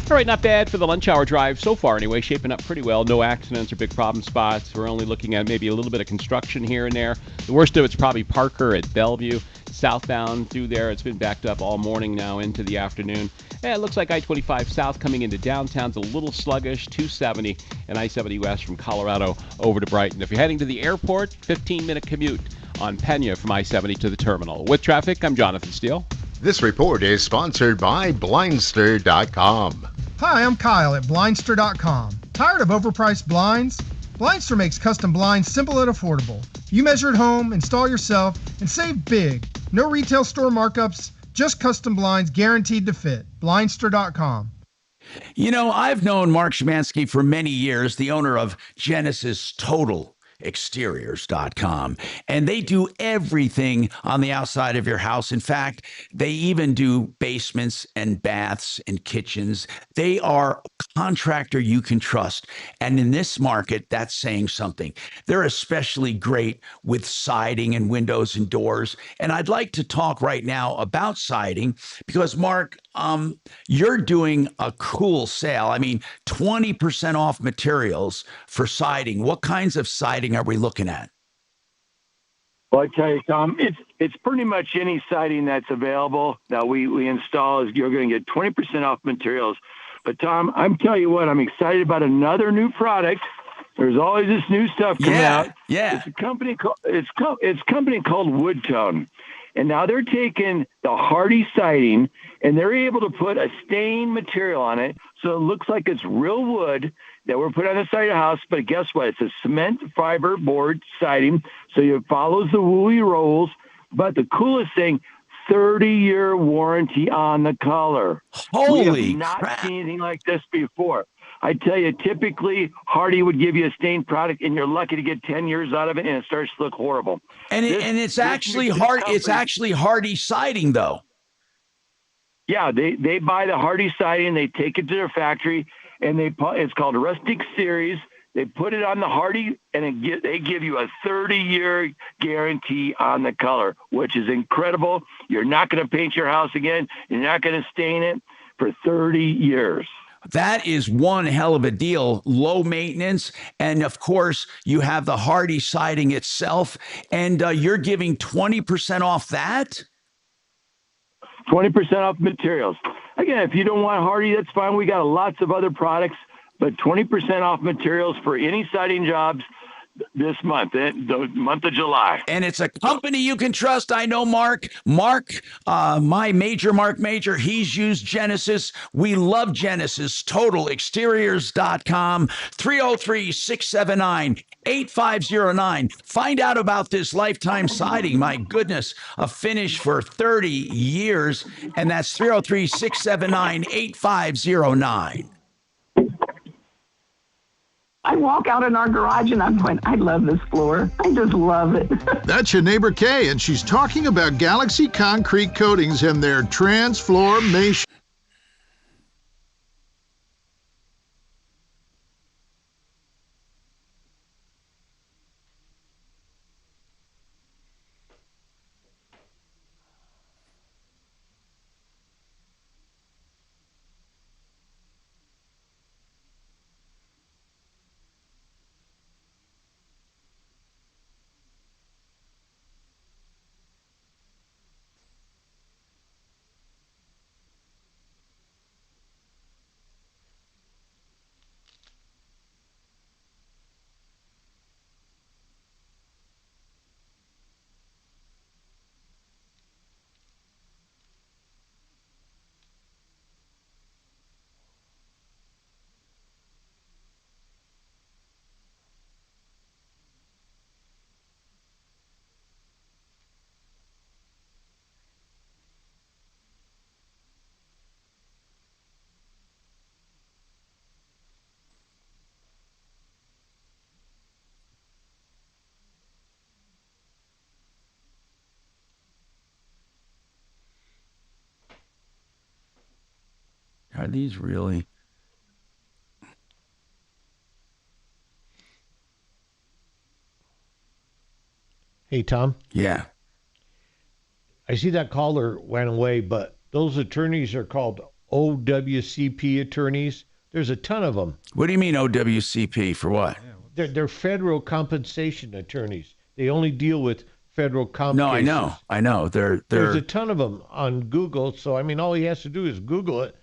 All right, not bad for the lunch hour drive so far anyway, shaping up pretty well. No accidents or big problem spots. We're only looking at maybe a little bit of construction here and there. The worst of it's probably Parker at Bellevue. Southbound through there, it's been backed up all morning now into the afternoon. And it looks like I-25 south coming into downtown's a little sluggish, 270, and I-70 west from Colorado over to Brighton. If you're heading to the airport, 15-minute commute on Pena from I-70 to the terminal. With traffic, I'm Jonathan Steele. This report is sponsored by Blindster.com. Hi, I'm Kyle at Blindster.com. Tired of overpriced blinds? Blindster makes custom blinds simple and affordable. You measure at home, install yourself, and save big. No retail store markups, just custom blinds guaranteed to fit. Blindster.com. You know, I've known Marc Szymanski for many years, the owner of Genesis Total Exteriors.com, and they do everything on the outside of your house. In fact, they even do basements and baths and kitchens. They are a contractor you can trust, and in this market, that's saying something. They're especially great with siding and windows and doors, and I'd like to talk right now about siding because, Marc, you're doing a cool sale. I mean, 20% off materials for siding. What kinds of siding are we looking at? Well, I tell you, Tom, it's pretty much any siding that's available that we install. You're going to get 20% off materials. But Tom, I'm telling you what, I'm excited about another new product. There's always this new stuff coming out. Yeah. It's a company called Woodtone. And now they're taking the hardy siding and they're able to put a stain material on it so it looks like it's real wood that we're putting on the side of the house. But guess what? It's a cement fiber board siding, so it follows the woolly rolls. But the coolest thing, 30-year warranty on the color. Holy We have not seen anything like this before. I tell you, typically Hardy would give you a stained product, and you're lucky to get 10 years out of it, and it starts to look horrible. And it's actually hard. It's actually Hardy siding, though. Yeah, they buy the Hardy siding, they take it to their factory, and it's called a Rustic Series. They put it on the Hardy, and they give you a 30-year guarantee on the color, which is incredible. You're not going to paint your house again. You're not going to stain it for 30 years. That is one hell of a deal. Low maintenance. And of course, you have the Hardy siding itself. And you're giving 20% off that? 20% off materials. Again, if you don't want Hardy, that's fine. We got lots of other products, but 20% off materials for any siding jobs this month, the month of July. And it's a company you can trust. I know Marc, my major, Marc Mager, he's used Genesis. We love Genesis. TotalExteriors.com, 303-679-8509. Find out about this lifetime siding. My goodness, a finish for 30 years. And that's 303-679-8509. I walk out in our garage and I'm going, I love this floor. I just love it. That's your neighbor Kay, and she's talking about Galaxy Concrete Coatings and their transformation. Are these really? Hey, Tom. Yeah. I see that caller went away, but those attorneys are called OWCP attorneys. There's a ton of them. What do you mean OWCP? For what? They're federal compensation attorneys. They only deal with federal comp No, cases. I know. There's a ton of them on Google. So, I mean, all he has to do is Google it,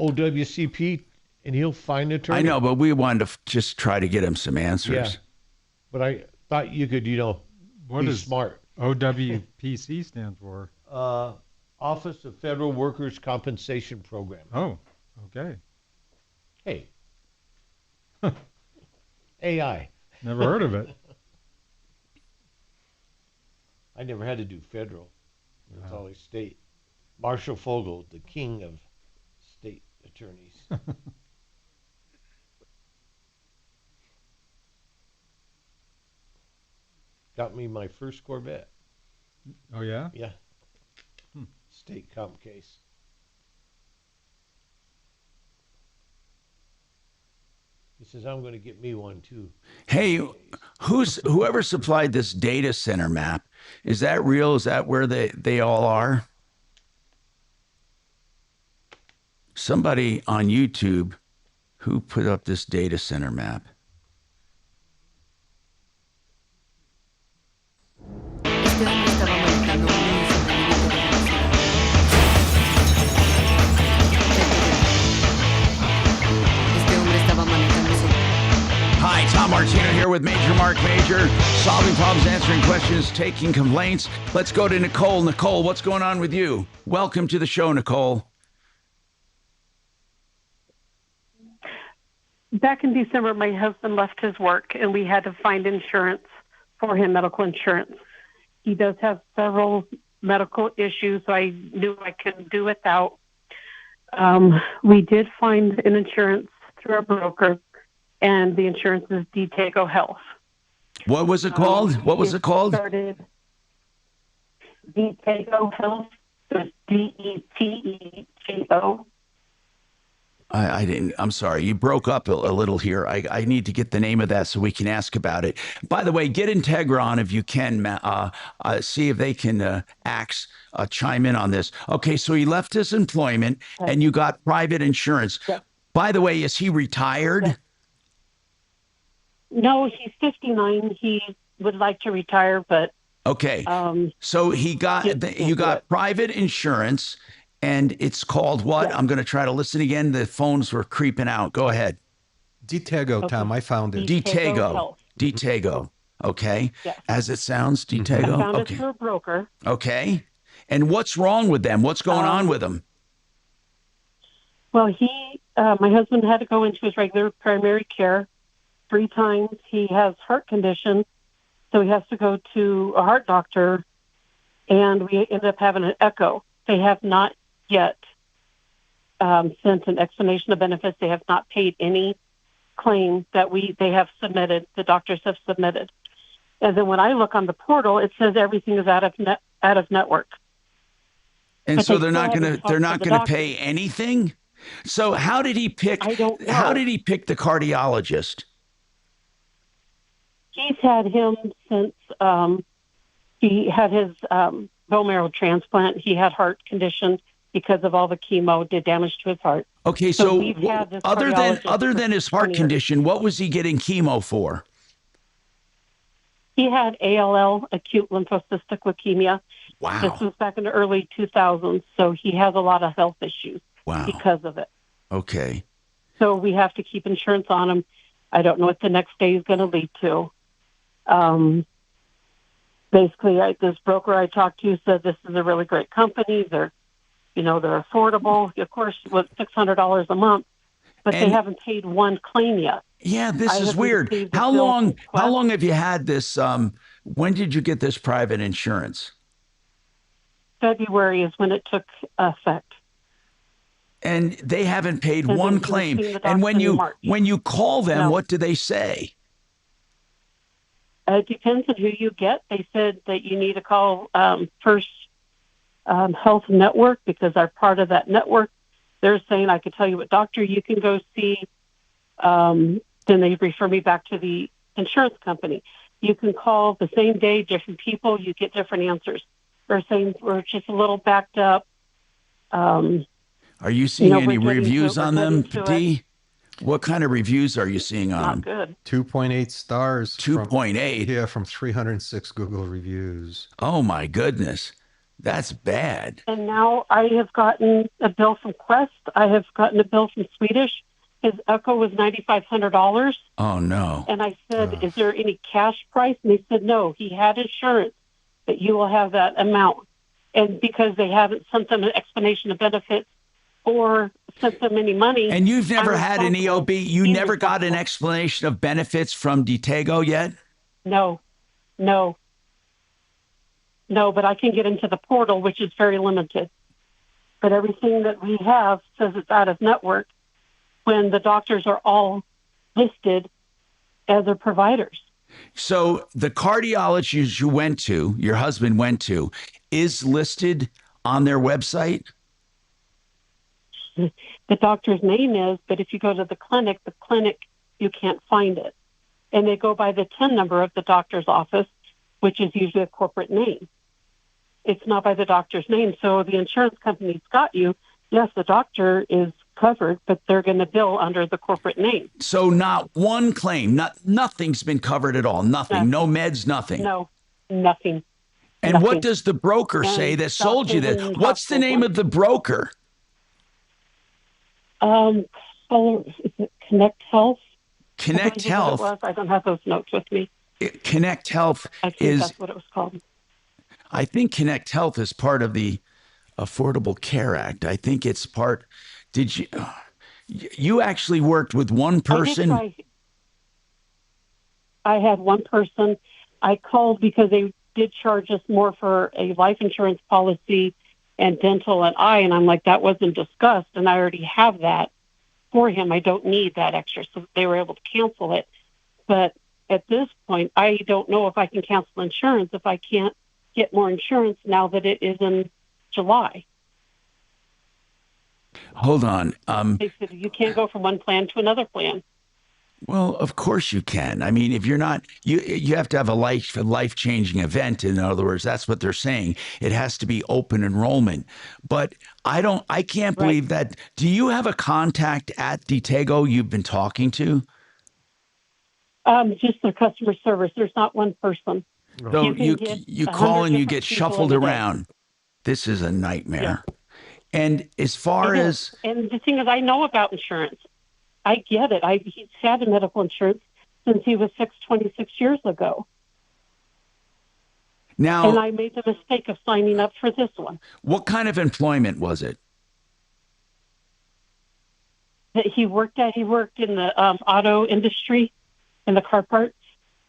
OWCP, and he'll find an attorney. I know, but we wanted to just try to get him some answers. Yeah. But I thought you could, what be does smart. OWPC stand for? Office of Federal Workers Compensation Program. Oh, okay. Hey. AI. Never heard of it. I never had to do federal. It's always state. Marshall Fogel, the king of state attorneys. Got me my first Corvette. Oh, yeah? Yeah. State comp case. He says, I'm going to get me one too. Hey, whoever supplied this data center map, is that real? Is that where they all are? Somebody on YouTube who put up this data center map. Hi, Tom Martino here with Major Marc Mager, solving problems, answering questions, taking complaints. Let's go to Nicole. Nicole, what's going on with you? Welcome to the show, Nicole. Back in December, my husband left his work, and we had to find insurance for him, medical insurance. He does have several medical issues, so I knew I couldn't do without. We did find an insurance through a broker, and the insurance is Detego Health. What was it called? What was it called? Started Detego Health. It's DETEGO. I didn't. I'm sorry. You broke up a little here. I need to get the name of that so we can ask about it. By the way, get Integra on if you can. See if they can chime in on this. Okay, so he left his employment and you got private insurance. Yep. By the way, is he retired? Yep. No, he's 59. He would like to retire, but okay. So you got private insurance. And it's called what? Yeah. I'm going to try to listen again. The phones were creeping out. Go ahead. Detego, okay. Tom. I found it. Detego. Okay. Yes. As it sounds, Detego. I found it through a broker. Okay. And what's wrong with them? What's going on with them? Well, my husband had to go into his regular primary care 3 times. He has heart condition, so he has to go to a heart doctor, and we ended up having an echo. They have not yet sent an explanation of benefits. They have not paid any claim that they have submitted. The doctors have submitted, and then when I look on the portal, it says everything is out of network. And but so they're not going to pay anything. So how did he pick? I don't know. How did he pick the cardiologist? He's had him since he had his bone marrow transplant. He had heart condition because of all the chemo did damage to his heart. Okay, so other than his heart condition, what was he getting chemo for? He had ALL, acute lymphocystic leukemia. Wow. This was back in the early 2000s, so he has a lot of health issues because of it. Okay. So we have to keep insurance on him. I don't know what the next day is going to lead to. Basically, this broker I talked to said this is a really great company. They're affordable. Of course, with $600 a month, but they haven't paid one claim yet. Yeah, this is weird. How long have you had this? When did you get this private insurance? February is when it took effect. And they haven't paid one claim. And when you call them, what do they say? It depends on who you get. They said that you need to call First Health Network because they're part of that network. They're saying I could tell you what doctor you can go see. Then they refer me back to the insurance company. You can call the same day, different people, you get different answers. They're saying we're just a little backed up. Are you seeing any reviews on them, Dee? What kind of reviews are you seeing on them? Not good. 2.8 stars. 2.8? Yeah, from 306 Google reviews. Oh, my goodness. That's bad. And now I have gotten a bill from Quest. I have gotten a bill from Swedish. His Echo was $9,500. Oh, no. And I said, is there any cash price? And they said, no, he had insurance that you will have that amount. And because they haven't sent them an explanation of benefits or sent them any money. And you've never had an EOB? You never got an explanation of benefits from Ditego yet? No, but I can get into the portal, which is very limited. But everything that we have says it's out of network when the doctors are all listed as their providers. So the cardiologist you went to, your husband went to, is listed on their website? The doctor's name is, but if you go to the clinic, you can't find it. And they go by the TIN number of the doctor's office, which is usually a corporate name. It's not by the doctor's name. So the insurance company's got you. Yes, the doctor is covered, but they're going to bill under the corporate name. So not one claim, nothing's been covered at all. Nothing. No meds, nothing. No, nothing. And nothing. What does the broker say that sold you this? What's the name of the broker? Is it Connect Health? Connect Health. I don't have those notes with me. Connect Health that's what it was called. I think Connect Health is part of the Affordable Care Act. I think it's part. Did you actually worked with one person? I had one person. I called because they did charge us more for a life insurance policy and dental and eye, and I'm like, that wasn't discussed, and I already have that for him. I don't need that extra, so they were able to cancel it. But at this point, I don't know if I can cancel insurance if I can't get more insurance now that it is in July. Hold on. They said you can't go from one plan to another plan. Well, of course you can. I mean, if you're not, you have to have a life-changing event. In other words, that's what they're saying. It has to be open enrollment. But I can't believe that. Do you have a contact at Ditego you've been talking to? Just their customer service. There's not one person. So you call and you get shuffled around. This is a nightmare. Yeah. And as far as... And the thing is, I know about insurance. I get it. He's had a medical insurance since he was 26 years ago. Now, and I made the mistake of signing up for this one. What kind of employment was it? That he worked at? He worked in the auto industry, in the car parts.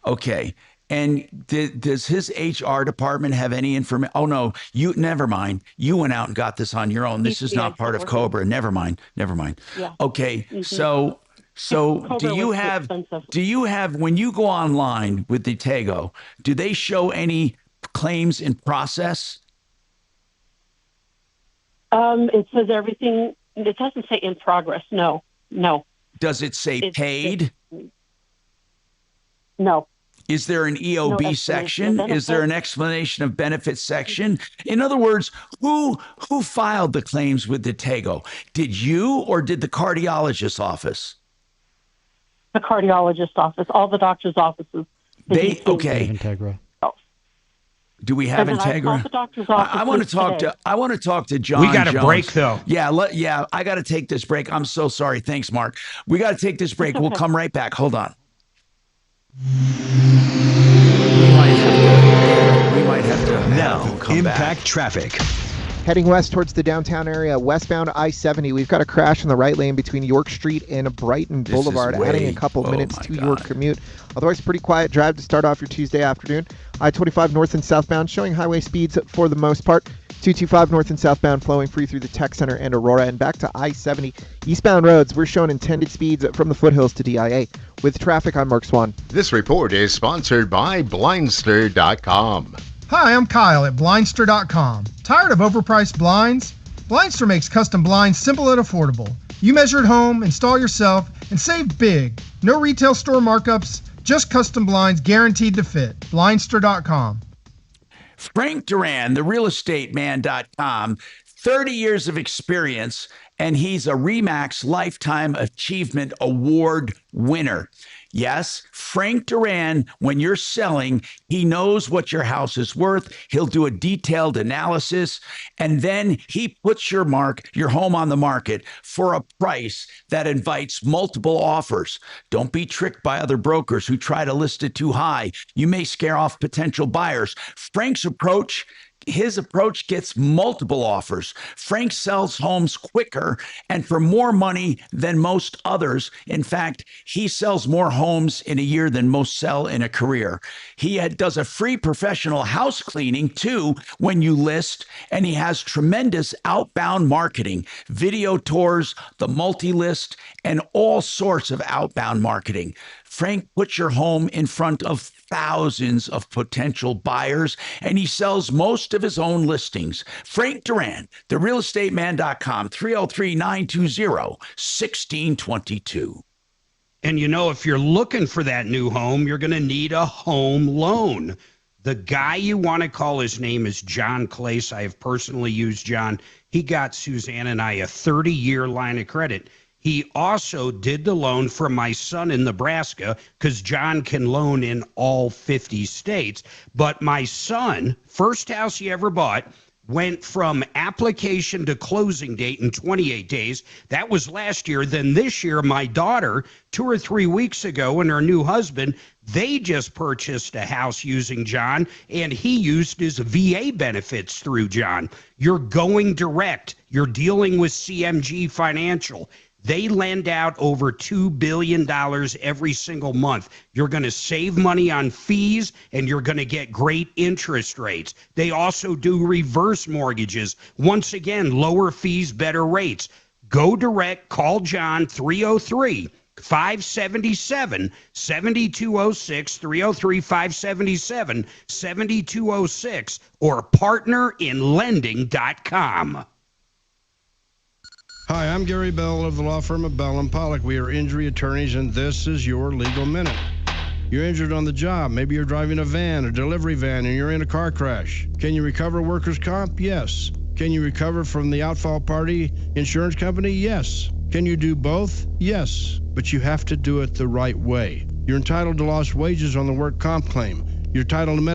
Okay. And does his HR department have any information? Oh, no, never mind. You went out and got this on your own. This is not part of Cobra. Never mind. Yeah. Okay. Mm-hmm. So do you have, when you go online with Ditego, do they show any claims in process? It says everything. It doesn't say in progress. No. Does it say paid? No. Is there an EOB section? Is there an explanation of benefits section? In other words, who filed the claims with Ditego? Did you or did the cardiologist's office? The cardiologist's office. All the doctor's offices. Okay. Integra. Do we have Integra? I want to talk to John. We got a Jones. break though. Yeah. I got to take this break. I'm so sorry. Thanks, Mark. We got to take this break. We'll come right back. Hold on. We might have to now impact back. Traffic. Heading west towards the downtown area, westbound I-70, we've got a crash in the right lane between York Street and Brighton Boulevard, adding a couple minutes to your commute. Otherwise, pretty quiet drive to start off your Tuesday afternoon. I-25 north and southbound showing highway speeds for the most part. 225 north and southbound flowing free through the Tech Center and Aurora, and back to I-70. Eastbound roads, we're showing intended speeds from the foothills to DIA. With traffic, I'm Mark Swan. This report is sponsored by Blindster.com. Hi, I'm Kyle at Blindster.com. Tired of overpriced blinds? Blindster makes custom blinds simple and affordable. You measure at home, install yourself, and save big. No retail store markups, Just custom blinds guaranteed to fit. Blindster.com. Frank Duran, therealestateman.com, 30 years of experience, and he's a RE/MAX Lifetime Achievement Award winner. Yes, Frank Duran, when you're selling, he knows what your house is worth. He'll do a detailed analysis, and then he puts your home on the market for a price that invites multiple offers. Don't be tricked by other brokers who try to list it too high. You may scare off potential buyers. His approach gets multiple offers. Frank sells homes quicker and for more money than most others. In fact, he sells more homes in a year than most sell in a career. He does a free professional house cleaning too when you list, and he has tremendous outbound marketing, video tours, the multi-list, and all sorts of outbound marketing. Frank puts your home in front of thousands of potential buyers, and he sells most of his own listings. Frank Duran, therealestateman.com, 303-920-1622. And if you're looking for that new home, you're going to need a home loan. The guy you want to call, his name is John Clace. I have personally used John. He got Suzanne and I a 30-year line of credit. He also did the loan for my son in Nebraska because John can loan in all 50 states. But my son, first house he ever bought, went from application to closing date in 28 days. That was last year. Then this year, my daughter, 2 or 3 weeks ago, and her new husband, they just purchased a house using John, and he used his VA benefits through John. You're going direct. You're dealing with CMG Financial. They lend out over $2 billion every single month. You're going to save money on fees, and you're going to get great interest rates. They also do reverse mortgages. Once again, lower fees, better rates. Go direct. Call John, 303-577-7206, 303-577-7206, or partnerinlending.com. Hi, I'm Gary Bell of the law firm of Bell & Pollock. We are injury attorneys, and this is your Legal Minute. You're injured on the job. Maybe you're driving a van, a delivery van, and you're in a car crash. Can you recover workers' comp? Yes. Can you recover from the outfall party insurance company? Yes. Can you do both? Yes. But you have to do it the right way. You're entitled to lost wages on the work comp claim. You're entitled to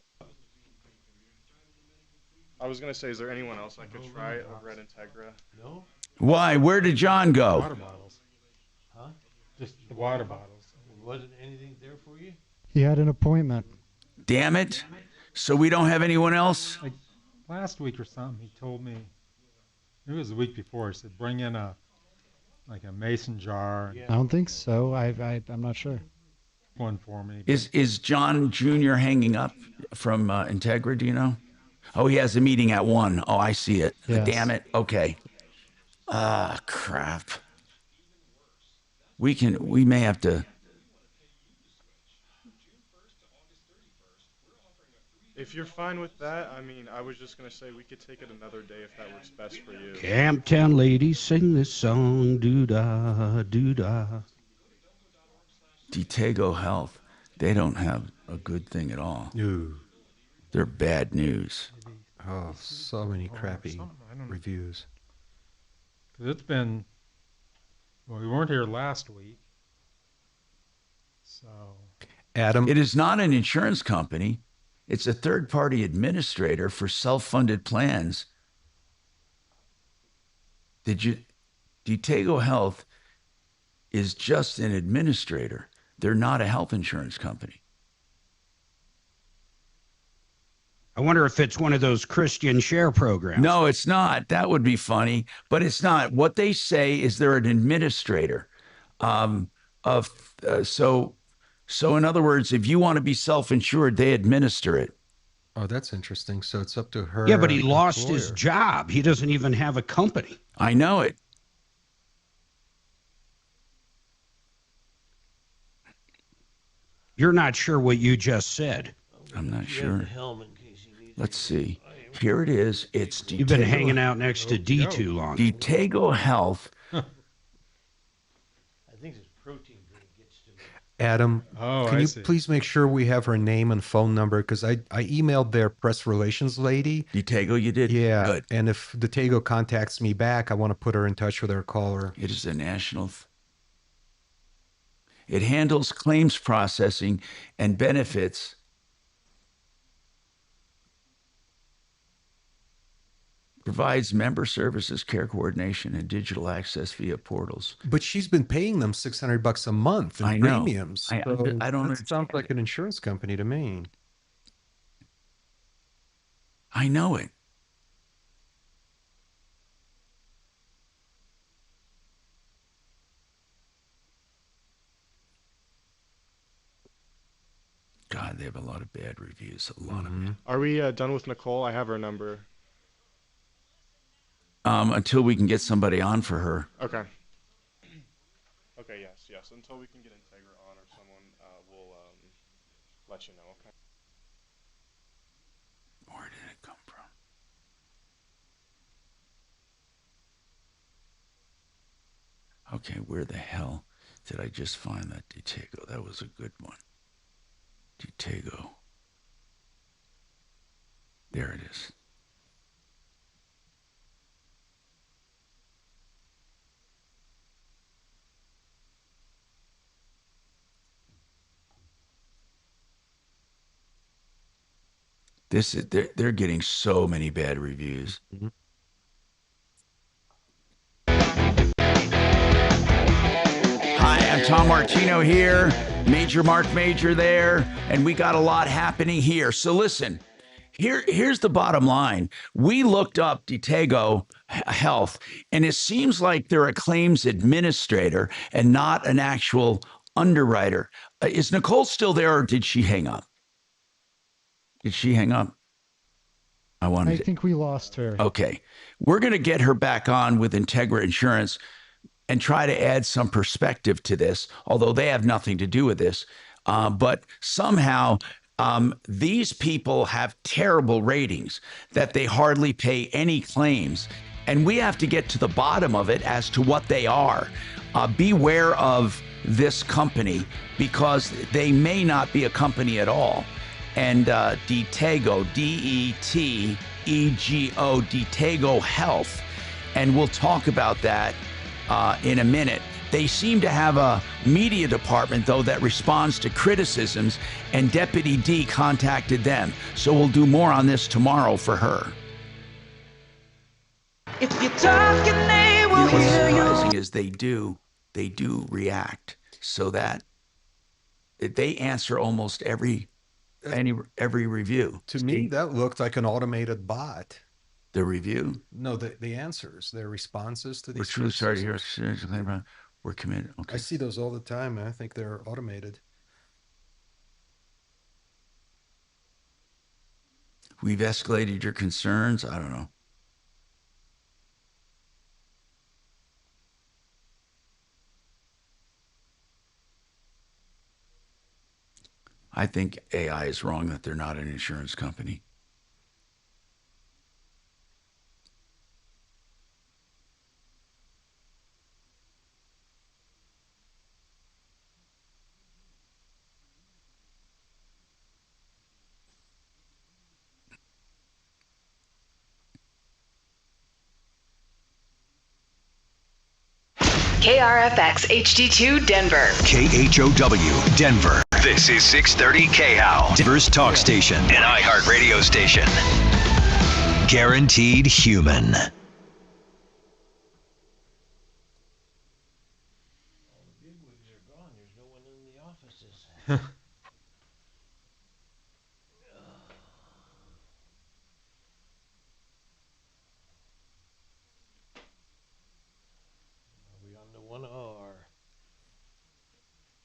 I was going to say, is there anyone else I could try over at Integra? No. Why? Where did John go? Water bottles. Huh? Just the water bottles. Wasn't anything there for you? He had an appointment. Damn it. So we don't have anyone else? Like last week or something, he told me, it was the week before, he said, bring in a mason jar. I don't think so. I'm not sure. One for me. Is John Jr. hanging up from Integra, do you know? Oh, he has a meeting at 1. Oh, I see it. Yes. Damn it. Okay. Ah, crap. We may have to. If you're fine with that, I was just going to say we could take it another day if that works best for you. Camptown ladies sing this song, doo-dah, doo-dah. Detego Health, they don't have a good thing at all. No. They're bad news. Oh, so many crappy reviews. Because it's been, we weren't here last week, so. Adam? It is not an insurance company. It's a third-party administrator for self-funded plans. Detego Health is just an administrator. They're not a health insurance company. I wonder if it's one of those Christian share programs. No, it's not. That would be funny, but it's not. What they say is they're an administrator. So in other words, if you want to be self-insured, they administer it. Oh, that's interesting. So it's up to her. Yeah, but he lost his job. He doesn't even have a company. I know it. You're not sure what you just said. I'm not sure. Let's see. Here it is. It's Detego. You've been hanging out next to D too long. Detego Health. I think this protein drink gets to me. Adam, Oh, can I you see. please make sure we have her name and phone number? Because I emailed their press relations lady. Detago, you did? Yeah. Good. And if Detago contacts me back, I want to put her in touch with her caller. It is a national. It handles claims processing and benefits. Provides member services, care coordination, and digital access via portals. But she's been paying them $600 a month in I know. premiums. I don't That sounds like an insurance company to me. I know it. God, they have a lot of bad reviews. A lot of them. Are we done with Nicole? I have her number. Until we can get somebody on for her. Okay. Okay, yes. Until we can get Integra on or someone, we'll let you know, okay? Where did it come from? Okay, where the hell did I just find that Detago? That was a good one. Detago. There it is. They're getting so many bad reviews. Mm-hmm. Hi, I'm Tom Martino here, Marc Mager there, and we got a lot happening here. So listen, here's the bottom line. We looked up Detago Health, and it seems like they're a claims administrator and not an actual underwriter. Is Nicole still there, or did she hang up? Did she hang up? I think we lost her. Okay. We're going to get her back on with Integra Insurance and try to add some perspective to this, although they have nothing to do with this. But somehow these people have terrible ratings that they hardly pay any claims. And we have to get to the bottom of it as to what they are. Beware of this company because they may not be a company at all. And Detago, D-E-T-E-G-O, Detago Health. And we'll talk about that in a minute. They seem to have a media department, though, that responds to criticisms, and Deputy D contacted them. So we'll do more on this tomorrow for her. If you're talking, they will What's hear you. surprising is they do react so that they answer almost every review. To me, that looked like an automated bot. The review? No, the answers, their responses to these. We're truly sorry to hear. We're committed. Okay. I see those all the time, and I think they're automated. We've escalated your concerns. I don't know. I think AI is wrong that they're not an insurance company. KRFX HD2 Denver. KHOW Denver. This is 630 KHOW, Denver's talk station, an iHeart radio station. Guaranteed human.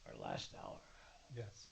Our last hour. Yes.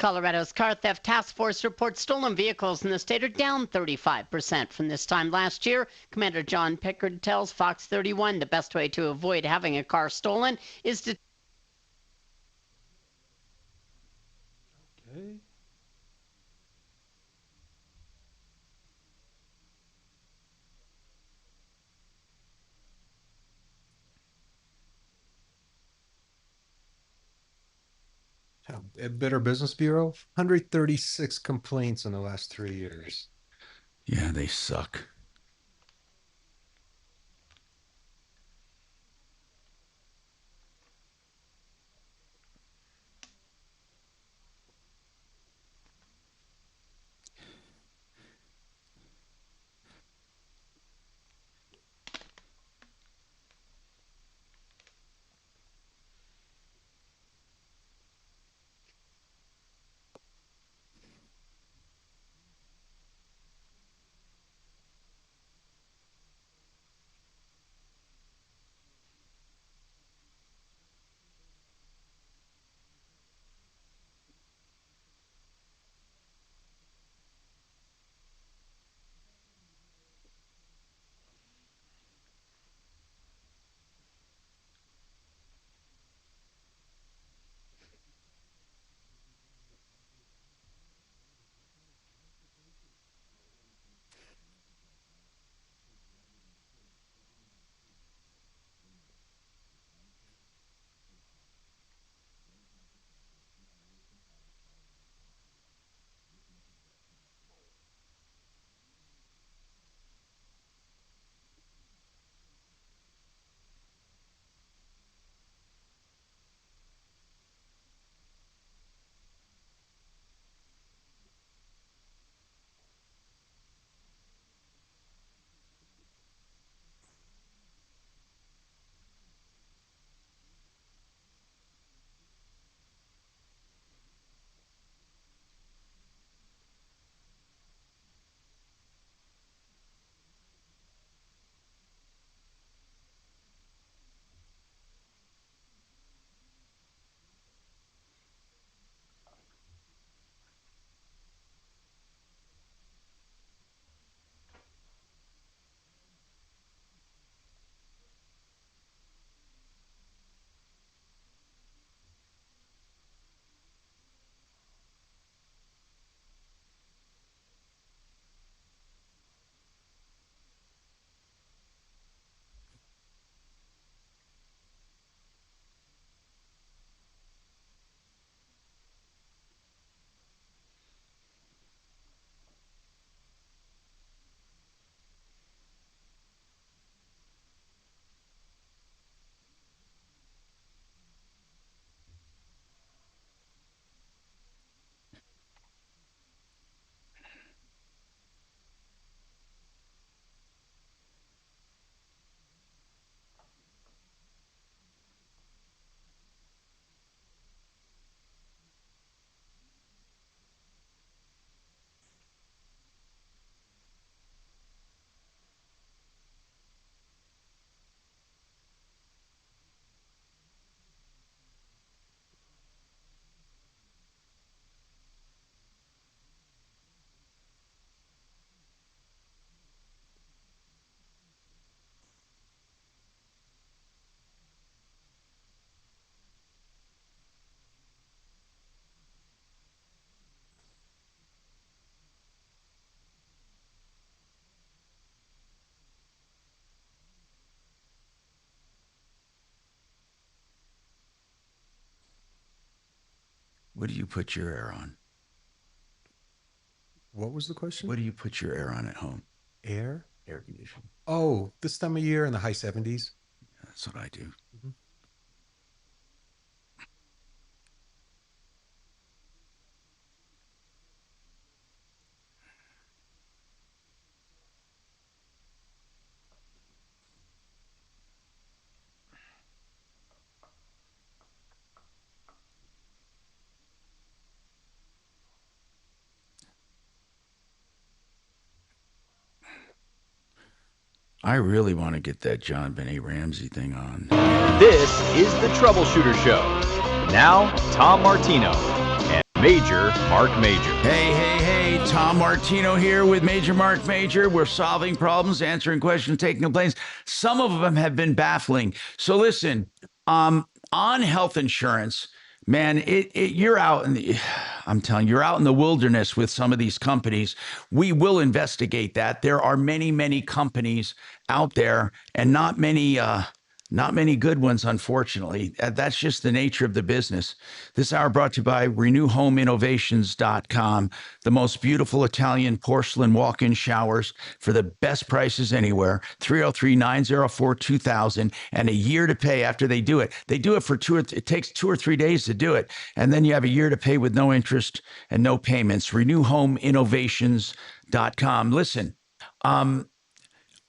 Colorado's Car Theft Task Force reports stolen vehicles in the state are down 35% from this time last year. Commander John Pickard tells Fox 31 the best way to avoid having a car stolen is to... Okay. Better Business Bureau, 136 complaints in the last 3 years. Yeah, they suck. What do you put your air on? What was the question? What do you put your air on at home? Air? Air conditioning. Oh, this time of year in the high 70s. That's what I do. Mm-hmm. I really want to get that John Benet Ramsey thing on. This is the Troubleshooter Show. Now, Tom Martino. And Major Marc Mager. Hey, Tom Martino here with Major Marc Mager. We're solving problems, answering questions, taking complaints. Some of them have been baffling. So listen, on health insurance, man, you're out in the, I'm telling you, you're out in the wilderness with some of these companies. We will investigate that. There are many, many companies out there, and not many good ones, unfortunately. That's just the nature of the business. This hour brought to you by RenewHomeInnovations.com, the most beautiful Italian porcelain walk-in showers for the best prices anywhere. 303-904-2000, and a year to pay after they do it. They do it for it takes 2 or 3 days to do it, and then you have a year to pay with no interest and no payments. RenewHomeInnovations.com. Listen,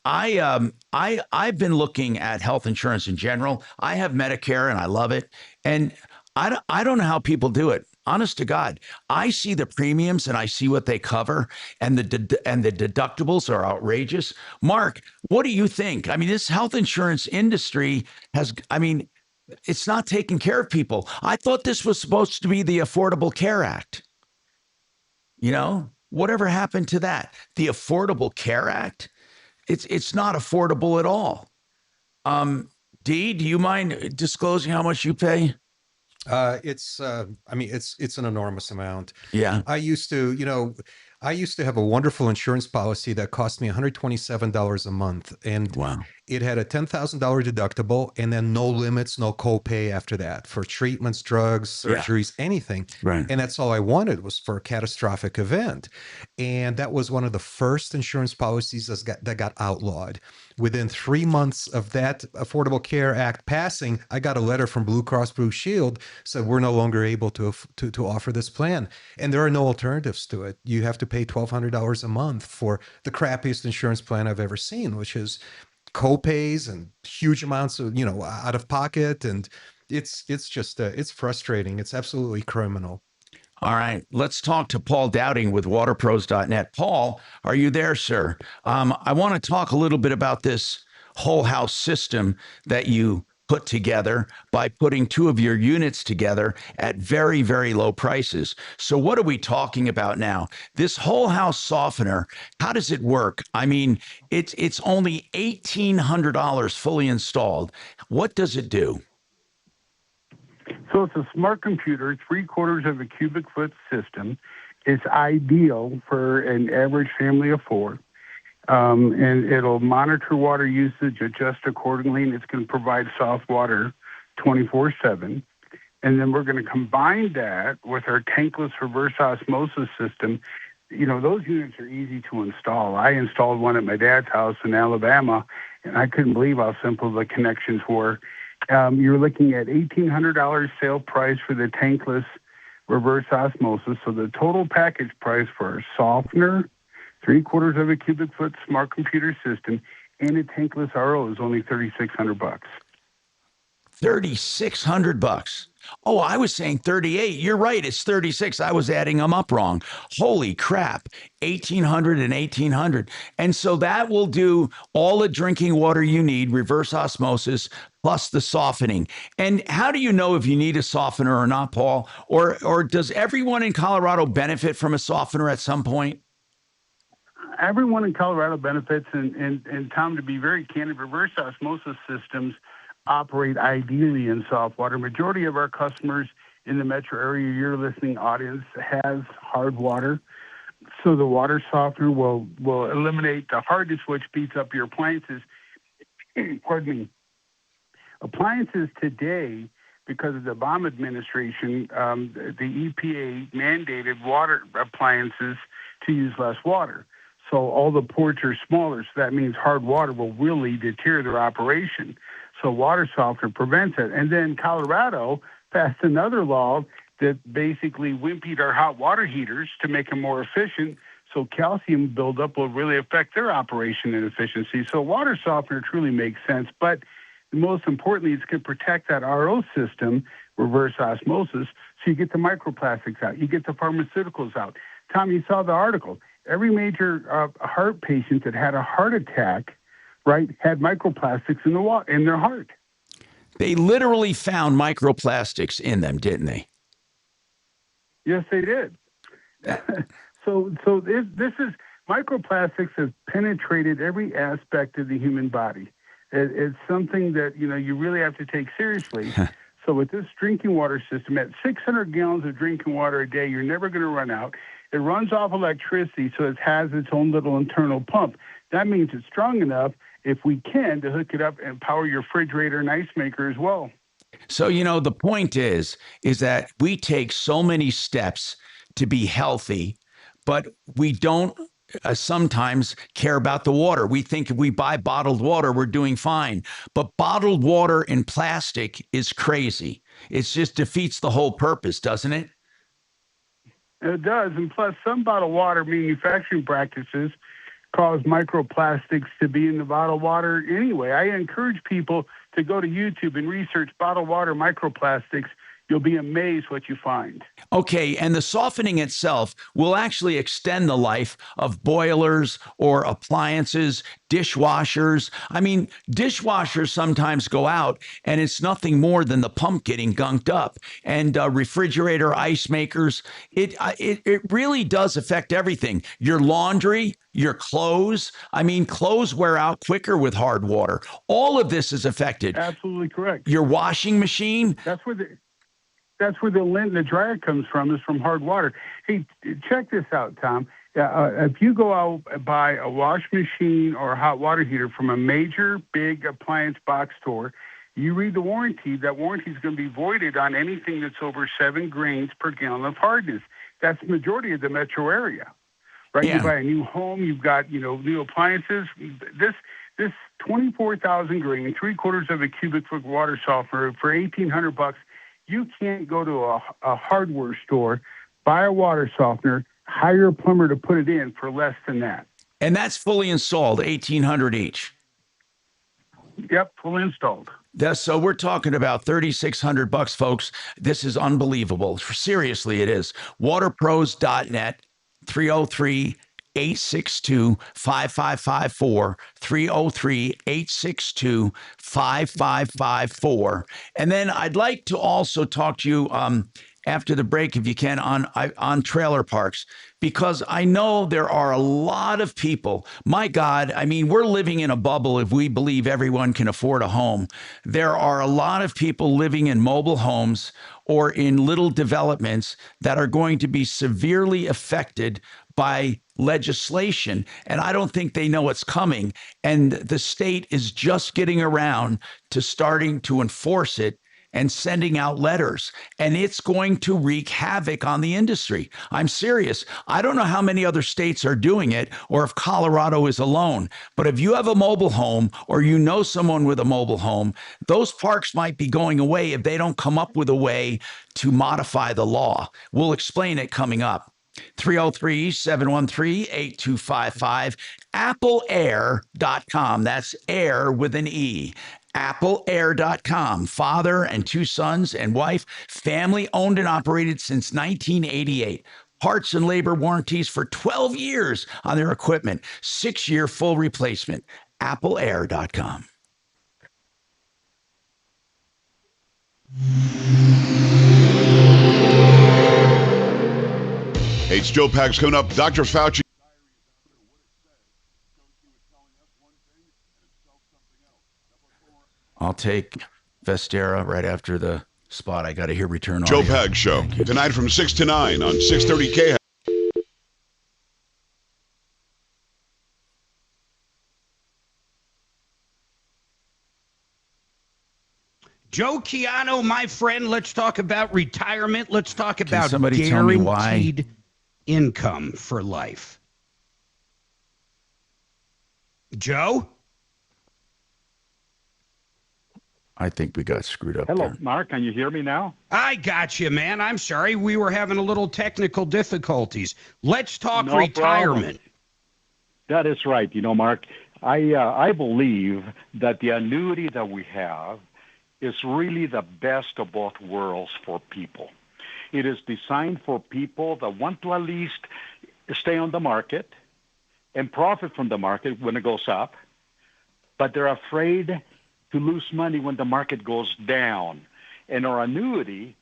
I've been looking at health insurance in general. I have Medicare and I love it. And I don't know how people do it. Honest to God, I see the premiums and I see what they cover, and the deductibles are outrageous. Mark, what do you think? I mean, this health insurance industry it's not taking care of people. I thought this was supposed to be the Affordable Care Act. You know, whatever happened to that? The Affordable Care Act? It's not affordable at all. Dee, do you mind disclosing how much you pay? It's an enormous amount. Yeah. I used to have a wonderful insurance policy that cost me $127 a month. And wow. It had a $10,000 deductible and then no limits, no copay after that for treatments, drugs, surgeries, anything. Right. And that's all I wanted was for a catastrophic event. And that was one of the first insurance policies that got outlawed. Within 3 months of that Affordable Care Act passing, I got a letter from Blue Cross Blue Shield said we're no longer able to offer this plan. And there are no alternatives to it. You have to pay $1,200 a month for the crappiest insurance plan I've ever seen, which is co-pays and huge amounts of, out of pocket. And it's just, it's frustrating. It's absolutely criminal. All right, let's talk to Paul Dowding with waterpros.net. Paul, are you there, sir? I want to talk a little bit about this whole house system that you put together by putting 2 of your units together at very, very low prices. So what are we talking about now? This whole house softener, how does it work? I mean, it's only $1,800 fully installed. What does it do? So it's a smart computer, 3/4 of a cubic foot system. It's ideal for an average family of 4. And it'll monitor water usage, adjust accordingly, and it's going to provide soft water 24/7. And then we're going to combine that with our tankless reverse osmosis system. Those units are easy to install. I installed one at my dad's house in Alabama, and I couldn't believe how simple the connections were. You're looking at $1,800 sale price for the tankless reverse osmosis. So the total package price for a softener, 3/4 of a cubic foot smart computer system, and a tankless RO is only $3,600. $3,600. Oh, I was saying 38. You're right. It's 36. I was adding them up wrong. Holy crap. 1,800 and 1,800. And so that will do all the drinking water you need, reverse osmosis, plus the softening. And how do you know if you need a softener or not, Paul? Or does everyone in Colorado benefit from a softener at some point? Everyone in Colorado benefits, and Tom, to be very candid, reverse osmosis systems operate ideally in soft water. Majority of our customers in the metro area, your listening audience, has hard water. So the water softener will eliminate the hardness, which beats up your appliances. Pardon me. Appliances today, because of the Obama administration, the EPA mandated water appliances to use less water. So all the ports are smaller, so that means hard water will really deter their operation. So water softener prevents it. And then Colorado passed another law that basically wimpied our hot water heaters to make them more efficient. So calcium buildup will really affect their operation and efficiency. So water softener truly makes sense. But most importantly, it's going to protect that RO system, reverse osmosis, so you get the microplastics out, you get the pharmaceuticals out. Tom, you saw the article. Every major heart patient that had a heart attack, right, had microplastics in their heart. They literally found microplastics in them, didn't they? Yes, they did. So this is microplastics have penetrated every aspect of the human body. It's something that you really have to take seriously. So with this drinking water system, at 600 gallons of drinking water a day, you're never going to run out. It runs off electricity, so it has its own little internal pump. That means it's strong enough, if we can, to hook it up and power your refrigerator and ice maker as well. So, the point is that we take so many steps to be healthy, but we don't sometimes care about the water. We think if we buy bottled water, we're doing fine. But bottled water in plastic is crazy. It just defeats the whole purpose, doesn't it? It does. And plus, some bottled water manufacturing practices cause microplastics to be in the bottled water anyway. I encourage people to go to YouTube and research bottled water microplastics. You'll be amazed what you find. Okay, and the softening itself will actually extend the life of boilers or appliances, dishwashers. I mean, dishwashers sometimes go out and it's nothing more than the pump getting gunked up. And refrigerator, ice makers, it really does affect everything. Your laundry, your clothes. I mean, clothes wear out quicker with hard water. All of this is affected. Absolutely correct. Your washing machine. That's where the lint and the dryer comes from, is from hard water. Hey, check this out, Tom. If you go out and buy a wash machine or a hot water heater from a major big appliance box store, you read the warranty. That warranty is going to be voided on anything that's over 7 grains per gallon of hardness. That's the majority of the metro area, right? Yeah. You buy a new home, you've got new appliances. This 24,000 grain, 3/4 of a cubic foot water softener for $1,800. You can't go to a hardware store, buy a water softener, hire a plumber to put it in for less than that. And that's fully installed, $1,800 each. Yep, fully installed. So we're talking about $3,600, folks. This is unbelievable. Seriously, it is. Waterpros.net, 303-862-5554, 303-862-5554. And then I'd like to also talk to you after the break, if you can, on trailer parks, because I know there are a lot of people. My God, I mean, we're living in a bubble if we believe everyone can afford a home. There are a lot of people living in mobile homes or in little developments that are going to be severely affected by legislation, and I don't think they know what's coming. And the state is just getting around to starting to enforce it and sending out letters, and it's going to wreak havoc on the industry. I'm serious. I don't know how many other states are doing it or if Colorado is alone, but if you have a mobile home or you know someone with a mobile home, those parks might be going away if they don't come up with a way to modify the law. We'll explain it coming up. 303-713-8255, appleair.com. That's air with an E. appleair.com. Father and 2 sons and wife, family owned and operated since 1988. Parts and labor warranties for 12 years on their equipment. 6-year full replacement. appleair.com. Hey, it's Joe Pags coming up. Dr. Fauci. I'll take Vestera right after the spot. I got to hear return Joe audio. Pags Show. Tonight from 6 to 9 on 630 KH. Joe Chiano, my friend, let's talk about retirement. Let's talk about somebody tell me why? guaranteed income for life. Joe? I think we got screwed up Hello, there. Mark. Can you hear me now? I got you, man. I'm sorry. We were having a little technical difficulties. Let's talk No retirement. problem. That is right. Mark, I believe that the annuity that we have is really the best of both worlds for people. It is designed for people that want to at least stay on the market and profit from the market when it goes up, but they're afraid to lose money when the market goes down. And our annuity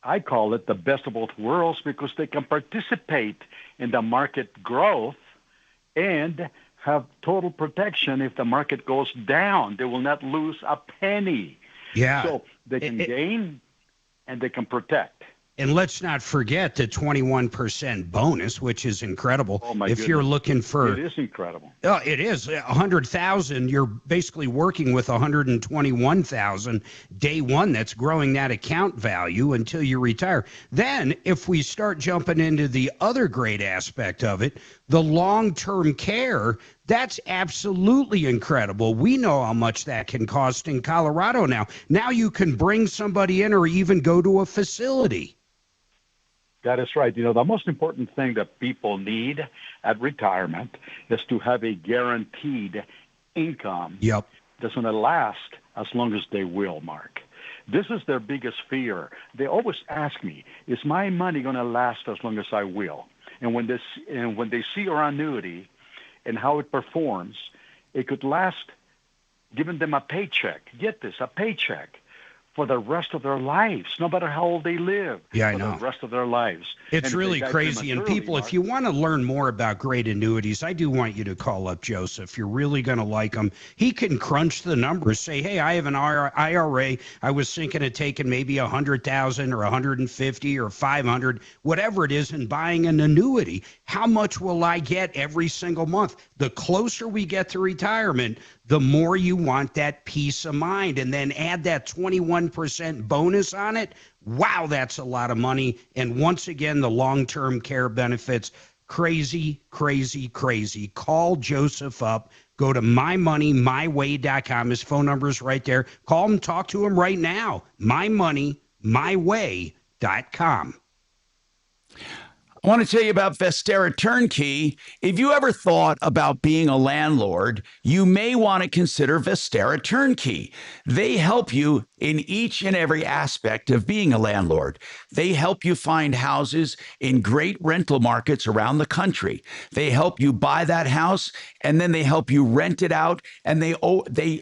I call it the best of both worlds because they can participate in the market growth and have total protection if the market goes down. They will not lose a penny. Yeah. So they can gain and they can protect. And let's not forget the 21% bonus, which is incredible. Oh my if goodness. You're looking for, it is incredible. Oh, it is 100,000. You're basically working with 121,000 day one. That's growing that account value until you retire. Then, if we start jumping into the other great aspect of it, the long-term care. That's absolutely incredible. We know how much that can cost in Colorado now. Now you can bring somebody in or even go to a facility. That is right. You know, the most important thing that people need at retirement is to have a guaranteed income that's going to last as long as they will, Mark. This is their biggest fear. They always ask me, is my money going to last as long as I will? And when they see our annuity and how it performs, it could last, giving them a paycheck. Get this, a paycheck for the rest of their lives, no matter how old they live. Yeah, I for know. the rest of their lives. It's And if really they die crazy. And prematurely, people, Mark, if you want to learn more about great annuities, I do want you to call up Joseph. You're really going to like him. He can crunch the numbers, say, hey, I have an IRA. I was thinking of taking maybe 100,000 or 150 or 500, whatever it is, and buying an annuity. How much will I get every single month? The closer we get to retirement, the more you want that peace of mind. And then add that 21% bonus on it. Wow, that's a lot of money. And once again, the long-term care benefits, crazy, crazy, crazy. Call Joseph up. Go to mymoneymyway.com. His phone number is right there. Call him, talk to him right now. mymoneymyway.com. I want to tell you about Vestera Turnkey. If you ever thought about being a landlord, you may want to consider Vestera Turnkey. They help you in each and every aspect of being a landlord. They help you find houses in great rental markets around the country. They help you buy that house, and then they help you rent it out, and they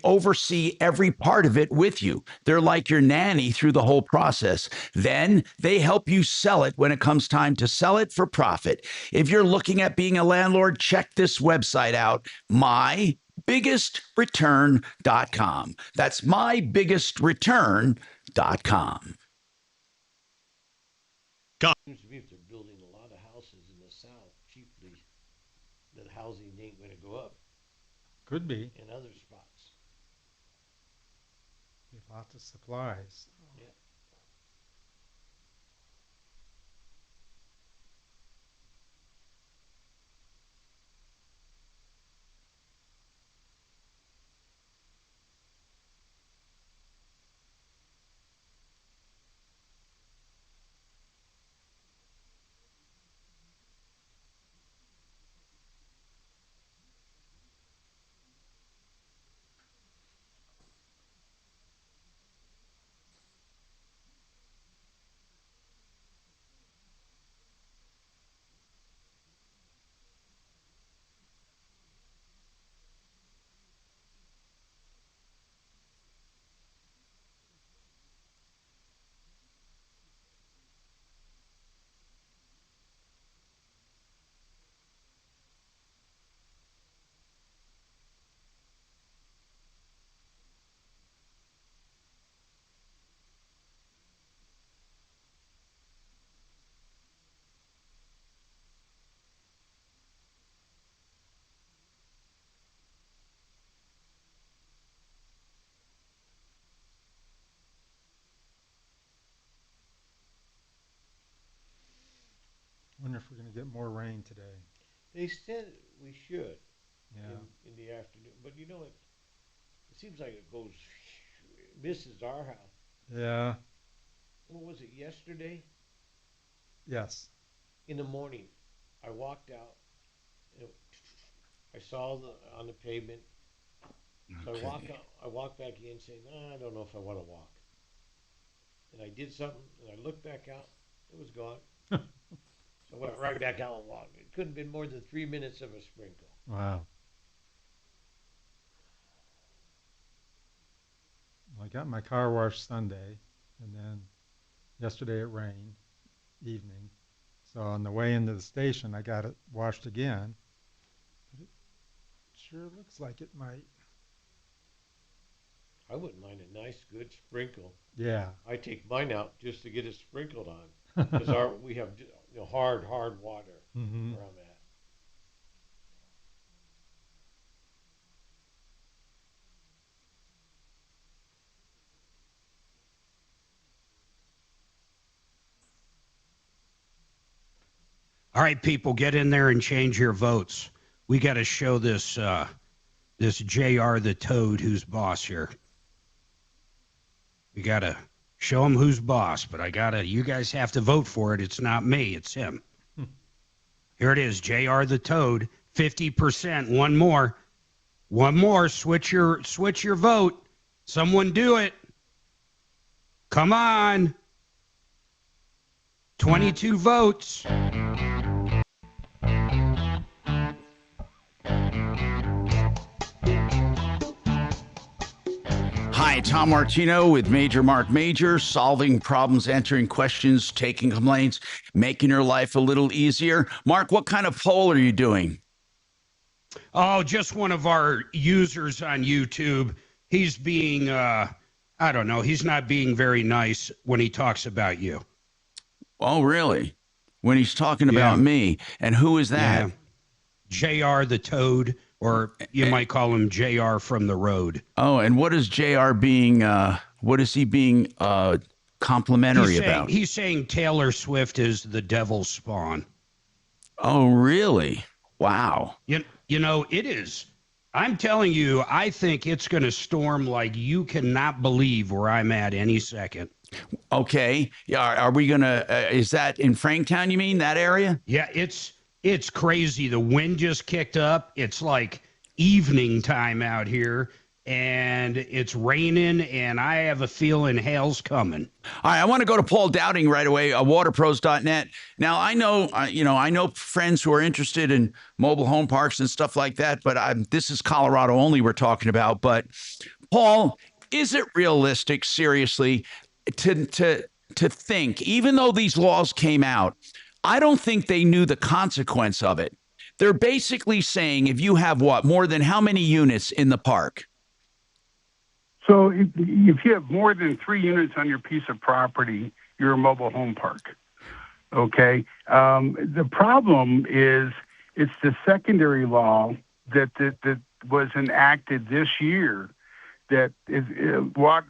oversee every part of it with you. They're like your nanny through the whole process. Then they help you sell it when it comes time to sell it for profit. If you're looking at being a landlord, check this website out, mybiggestreturn.com. That's mybiggestreturn.com. Seems to me if they're building a lot of houses in the South cheaply, that housing ain't going to go up. Could be. In other spots. Lots of supplies. Yeah. I wonder if we're going to get more rain today. They said we should in the afternoon. But you know what? It seems like it goes, misses our house. Yeah. What was it, yesterday? Yes. In the morning, I walked out. I saw on the pavement. So Okay. I walked back in saying, I don't know if I want to walk. And I did something, and I looked back out. It was gone. So I went right back out and walked. It couldn't have been more than 3 minutes of a sprinkle. Wow. I got my car washed Sunday, and then Yesterday it rained, evening. So on the way into the station, I got it washed again. But it sure looks like it might. I wouldn't mind a nice, good sprinkle. Yeah. I take mine out just to get it sprinkled on because we have hard water where I'm at. All right, people, get in there and change your votes. We got to show this this JR the Toad who's boss here. We got to show him who's boss, but you guys have to vote for it. It's not me, it's him. Here it is, JR the Toad, 50%. One more. Switch your vote. Someone do it. Come on. 22 votes. Hi, Tom Martino with Major Marc Mager, solving problems, answering questions, taking complaints, making your life a little easier. Mark, what kind of poll are you doing? Oh, just one of our users on YouTube. He's being, I don't know, he's not being very nice when he talks about you. Oh, really? When he's talking about me. And who is that? JR the Toad, or you might call him JR from the road. Oh, and what is JR being, what is he being complimentary about? He's saying Taylor Swift is the devil's spawn. Oh, really? Wow. You know, it is. I'm telling you, I think it's going to storm like you cannot believe where I'm at any second. Okay. Yeah. Are we going to, is that in Franktown, you mean, that area? Yeah, it's crazy. The wind just kicked up. It's like evening time out here, and it's raining, and I have a feeling hail's coming. All right, I want to go to Paul Dowding right away, waterpros.net. Now, I know friends who are interested in mobile home parks and stuff like that, but this is Colorado only we're talking about. But, Paul, is it realistic, seriously, to think, even though these laws came out, I don't think they knew the consequence of it. They're basically saying if you have more than how many units in the park? So if you have more than 3 units on your piece of property, you're a mobile home park. Okay. The problem is it's the secondary law that was enacted this year that is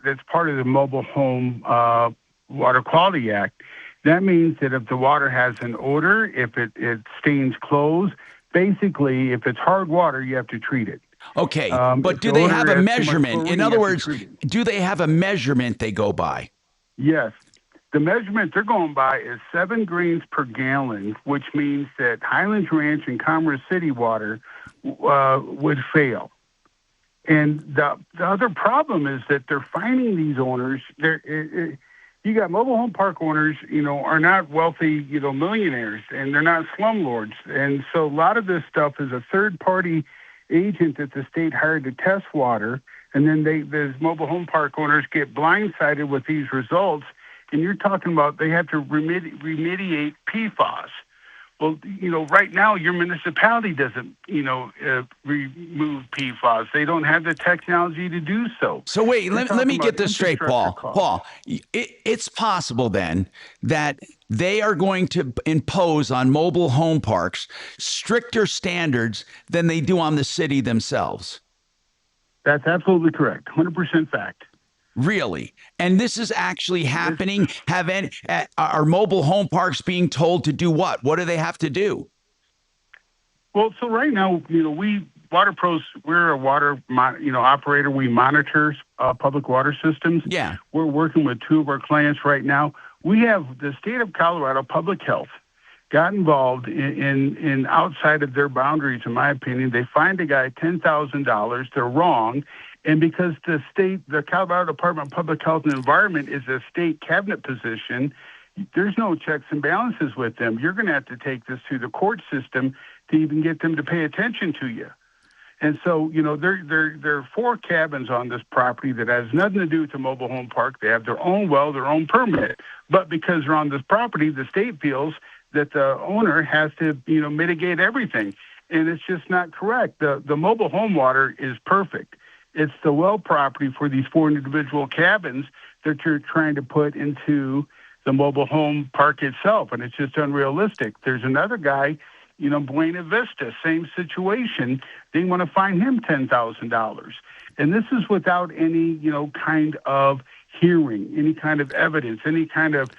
that's part of the Mobile Home Water Quality Act. That means that if the water has an odor, if it stains clothes, basically, if it's hard water, you have to treat it. Okay, but do they have a measurement? In other words, do they have a measurement they go by? Yes. The measurement they're going by is 7 grains per gallon, which means that Highlands Ranch and Commerce City water would fail. And the other problem is that they're finding these owners. You got mobile home park owners, are not wealthy, millionaires, and they're not slumlords. And so a lot of this stuff is a third-party agent that the state hired to test water, and then these mobile home park owners get blindsided with these results. And you're talking about they have to remediate PFAS. Well, right now your municipality doesn't, remove PFAS. They don't have the technology to do so. So wait, let me get this straight, Paul. Paul, it's possible then that they are going to impose on mobile home parks stricter standards than they do on the city themselves. That's absolutely correct. 100% fact. Really? And this is actually happening? Are mobile home parks being told to do what? What do they have to do? Well, so right now, we Water Pros, we're a water operator. We monitor public water systems. Yeah. We're working with 2 of our clients right now. We have the state of Colorado Public Health got involved in outside of their boundaries, in my opinion. They fined a guy $10,000. They're wrong. And because the Colorado Department of Public Health and Environment is a state cabinet position, there's no checks and balances with them. You're going to have to take this through the court system to even get them to pay attention to you. And so, there are 4 cabins on this property that has nothing to do with the mobile home park. They have their own well, their own permit. But because they're on this property, the state feels that the owner has to, mitigate everything. And it's just not correct. The mobile home water is perfect. It's the well property for these 4 individual cabins that you're trying to put into the mobile home park itself, and it's just unrealistic. There's another guy, Buena Vista, same situation. They want to fine him $10,000. And this is without any, kind of hearing, any kind of evidence, any kind of,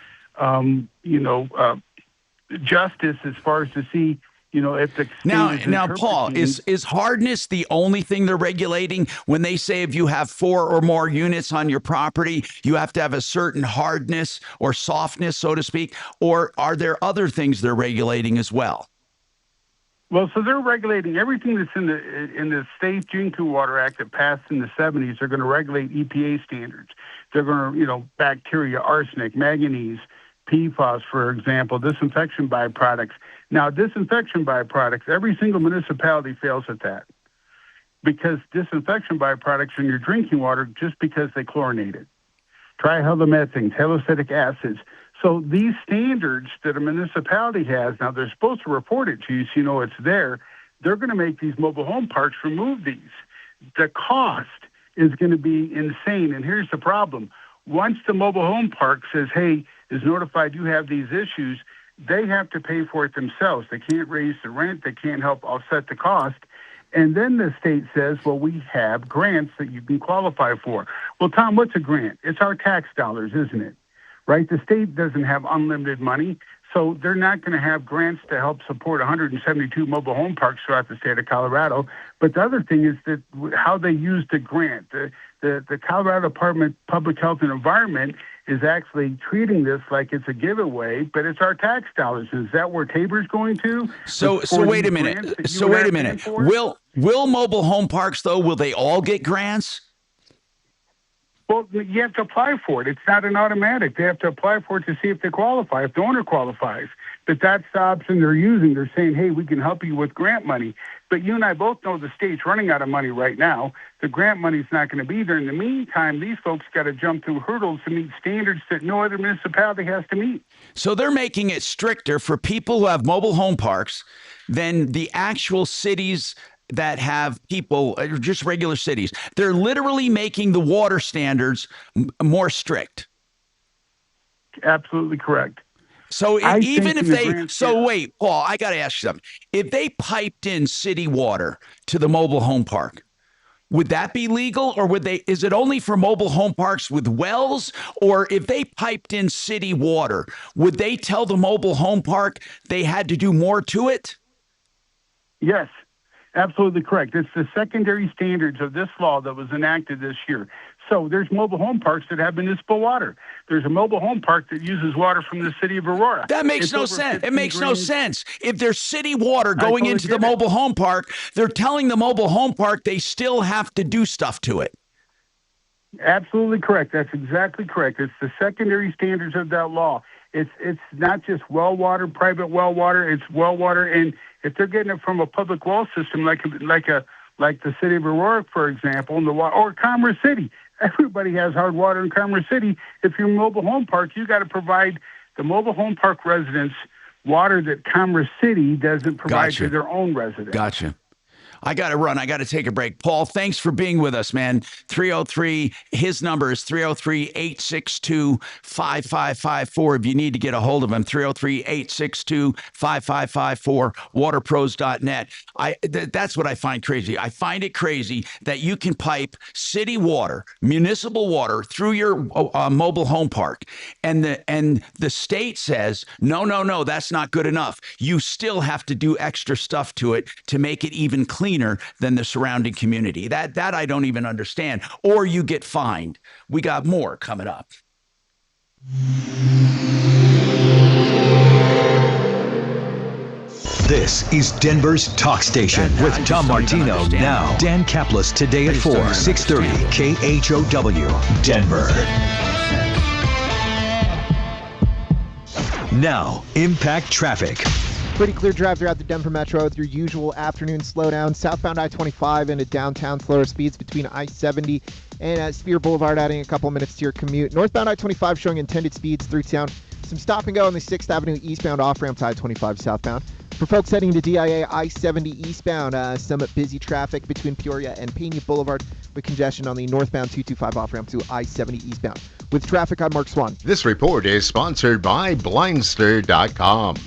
justice as far as to see, if the now, Paul, is hardness the only thing they're regulating when they say if you have 4 or more units on your property, you have to have a certain hardness or softness, so to speak, or are there other things they're regulating as well? Well, so they're regulating everything that's in the Safe Drinking Water Act that passed in the 70s. They're going to regulate EPA standards. They're going to, bacteria, arsenic, manganese, PFAS, for example, disinfection byproducts. Now, disinfection byproducts, every single municipality fails at that because disinfection byproducts in your drinking water just because they chlorinate it. Trihalomethanes, haloacetic acids. So these standards that a municipality has, now they're supposed to report it to you so it's there. They're going to make these mobile home parks remove these. The cost is going to be insane. And here's the problem. Once the mobile home park says, hey, is notified you have these issues, they have to pay for it themselves. They can't raise the rent. They can't help offset the cost. And then the state says, well, we have grants that you can qualify for. Well, Tom, what's a grant? It's our tax dollars, isn't it? Right? The state doesn't have unlimited money, so they're not going to have grants to help support 172 mobile home parks throughout the state of Colorado. But the other thing is that how they use the grant. The Colorado Department of Public Health and Environment is actually treating this like it's a giveaway, but it's our tax dollars. Is that where Tabor's going to? So wait a minute. So wait a minute. Will mobile home parks, though, will they all get grants? Well, you have to apply for it. It's not an automatic. They have to apply for it to see if they qualify, if the owner qualifies. But that's the option they're using. They're saying, hey, we can help you with grant money. But you and I both know the state's running out of money right now. The grant money's not going to be there. In the meantime, these folks got to jump through hurdles to meet standards that no other municipality has to meet. So they're making it stricter for people who have mobile home parks than the actual cities that have people, or just regular cities. They're literally making the water standards more strict. Absolutely correct. So even if they, so wait, Paul, I got to ask you something. If they piped in city water to the mobile home park, would that be legal, or would they? Is it only for mobile home parks with wells? Or if they piped in city water, would they tell the mobile home park they had to do more to it? Yes. Absolutely correct. It's the secondary standards of this law that was enacted this year. So there's mobile home parks that have municipal water. There's a mobile home park that uses water from the city of Aurora. That makes no sense. It makes no sense. If there's city water going into the mobile home park, they're telling the mobile home park they still have to do stuff to it. Absolutely correct. That's exactly correct. It's the secondary standards of that law. It's not just well water, private well water. It's well water, and if they're getting it from a public well system like the city of Aurora, for example, or Commerce City, everybody has hard water in Commerce City. If you're a mobile home park, you got to provide the mobile home park residents water that Commerce City doesn't provide to their own residents. Gotcha. I got to run. I got to take a break. Paul, thanks for being with us, man. 303, his number is 303-862-5554. If you need to get a hold of him, 303-862-5554, waterpros.net. That's what I find crazy. I find it crazy that you can pipe city water, municipal water through your mobile home park. And the state says, no, that's not good enough. You still have to do extra stuff to it to make it even cleaner than the surrounding community. That I don't even understand. Or you get fined. We got more coming up. This is Denver's Talk Station with Tom Martino. Now, Dan Kaplan today at 4, 630 KHOW, Denver. Now, Impact Traffic. Pretty clear drive throughout the Denver Metro with your usual afternoon slowdown. Southbound I-25 into downtown, slower speeds between I-70 and Spear Boulevard, adding a couple minutes to your commute. Northbound I-25 showing intended speeds through town. Some stop and go on the 6th Avenue eastbound off-ramp to I-25 southbound. For folks heading to DIA, I-70 eastbound, some busy traffic between Peoria and Pena Boulevard with congestion on the northbound 225 off-ramp to I-70 eastbound. With traffic, I'm Mark Swan. This report is sponsored by Blindster.com.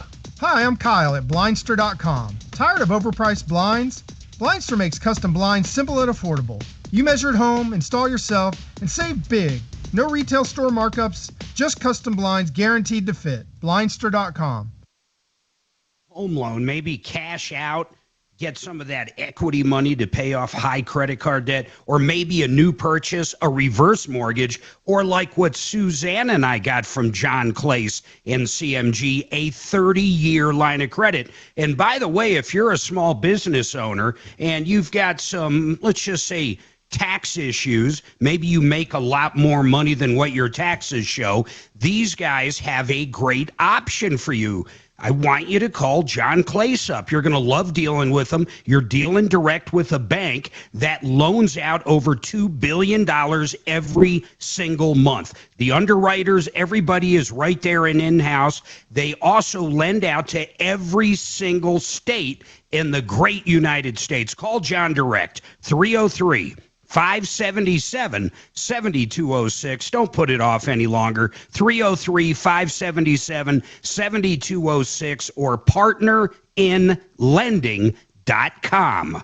Hi, I'm Kyle at Blindster.com. Tired of overpriced blinds? Blindster makes custom blinds simple and affordable. You measure at home, install yourself, and save big. No retail store markups, just custom blinds guaranteed to fit. Blindster.com. Home loan, maybe cash out, get some of that equity money to pay off high credit card debt, or maybe a new purchase, a reverse mortgage, or like what Suzanne and I got from John Clace in CMG, a 30-year line of credit. And by the way, if you're a small business owner and you've got some, let's just say, tax issues, maybe you make a lot more money than what your taxes show, these guys have a great option for you. I want you to call John Clace up. You're going to love dealing with them. You're dealing direct with a bank that loans out over $2 billion every single month. The underwriters, everybody is right there and in-house. They also lend out to every single state in the great United States. Call John direct, 303-577-7206. Don't put it off any longer. 303-577-7206 or partnerinlending.com.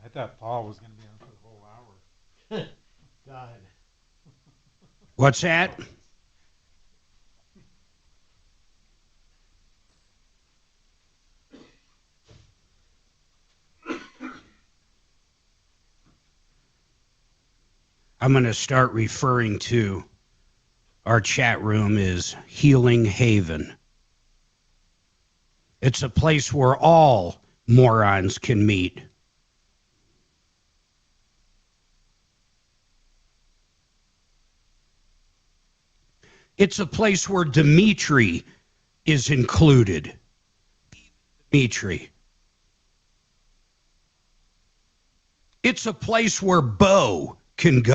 I thought Paul was going to be on for the whole hour. God. What's that? I'm going to start referring to our chat room as Healing Haven. It's a place where all morons can meet. It's a place where Dimitri is included. Dimitri. It's a place where Bo can go.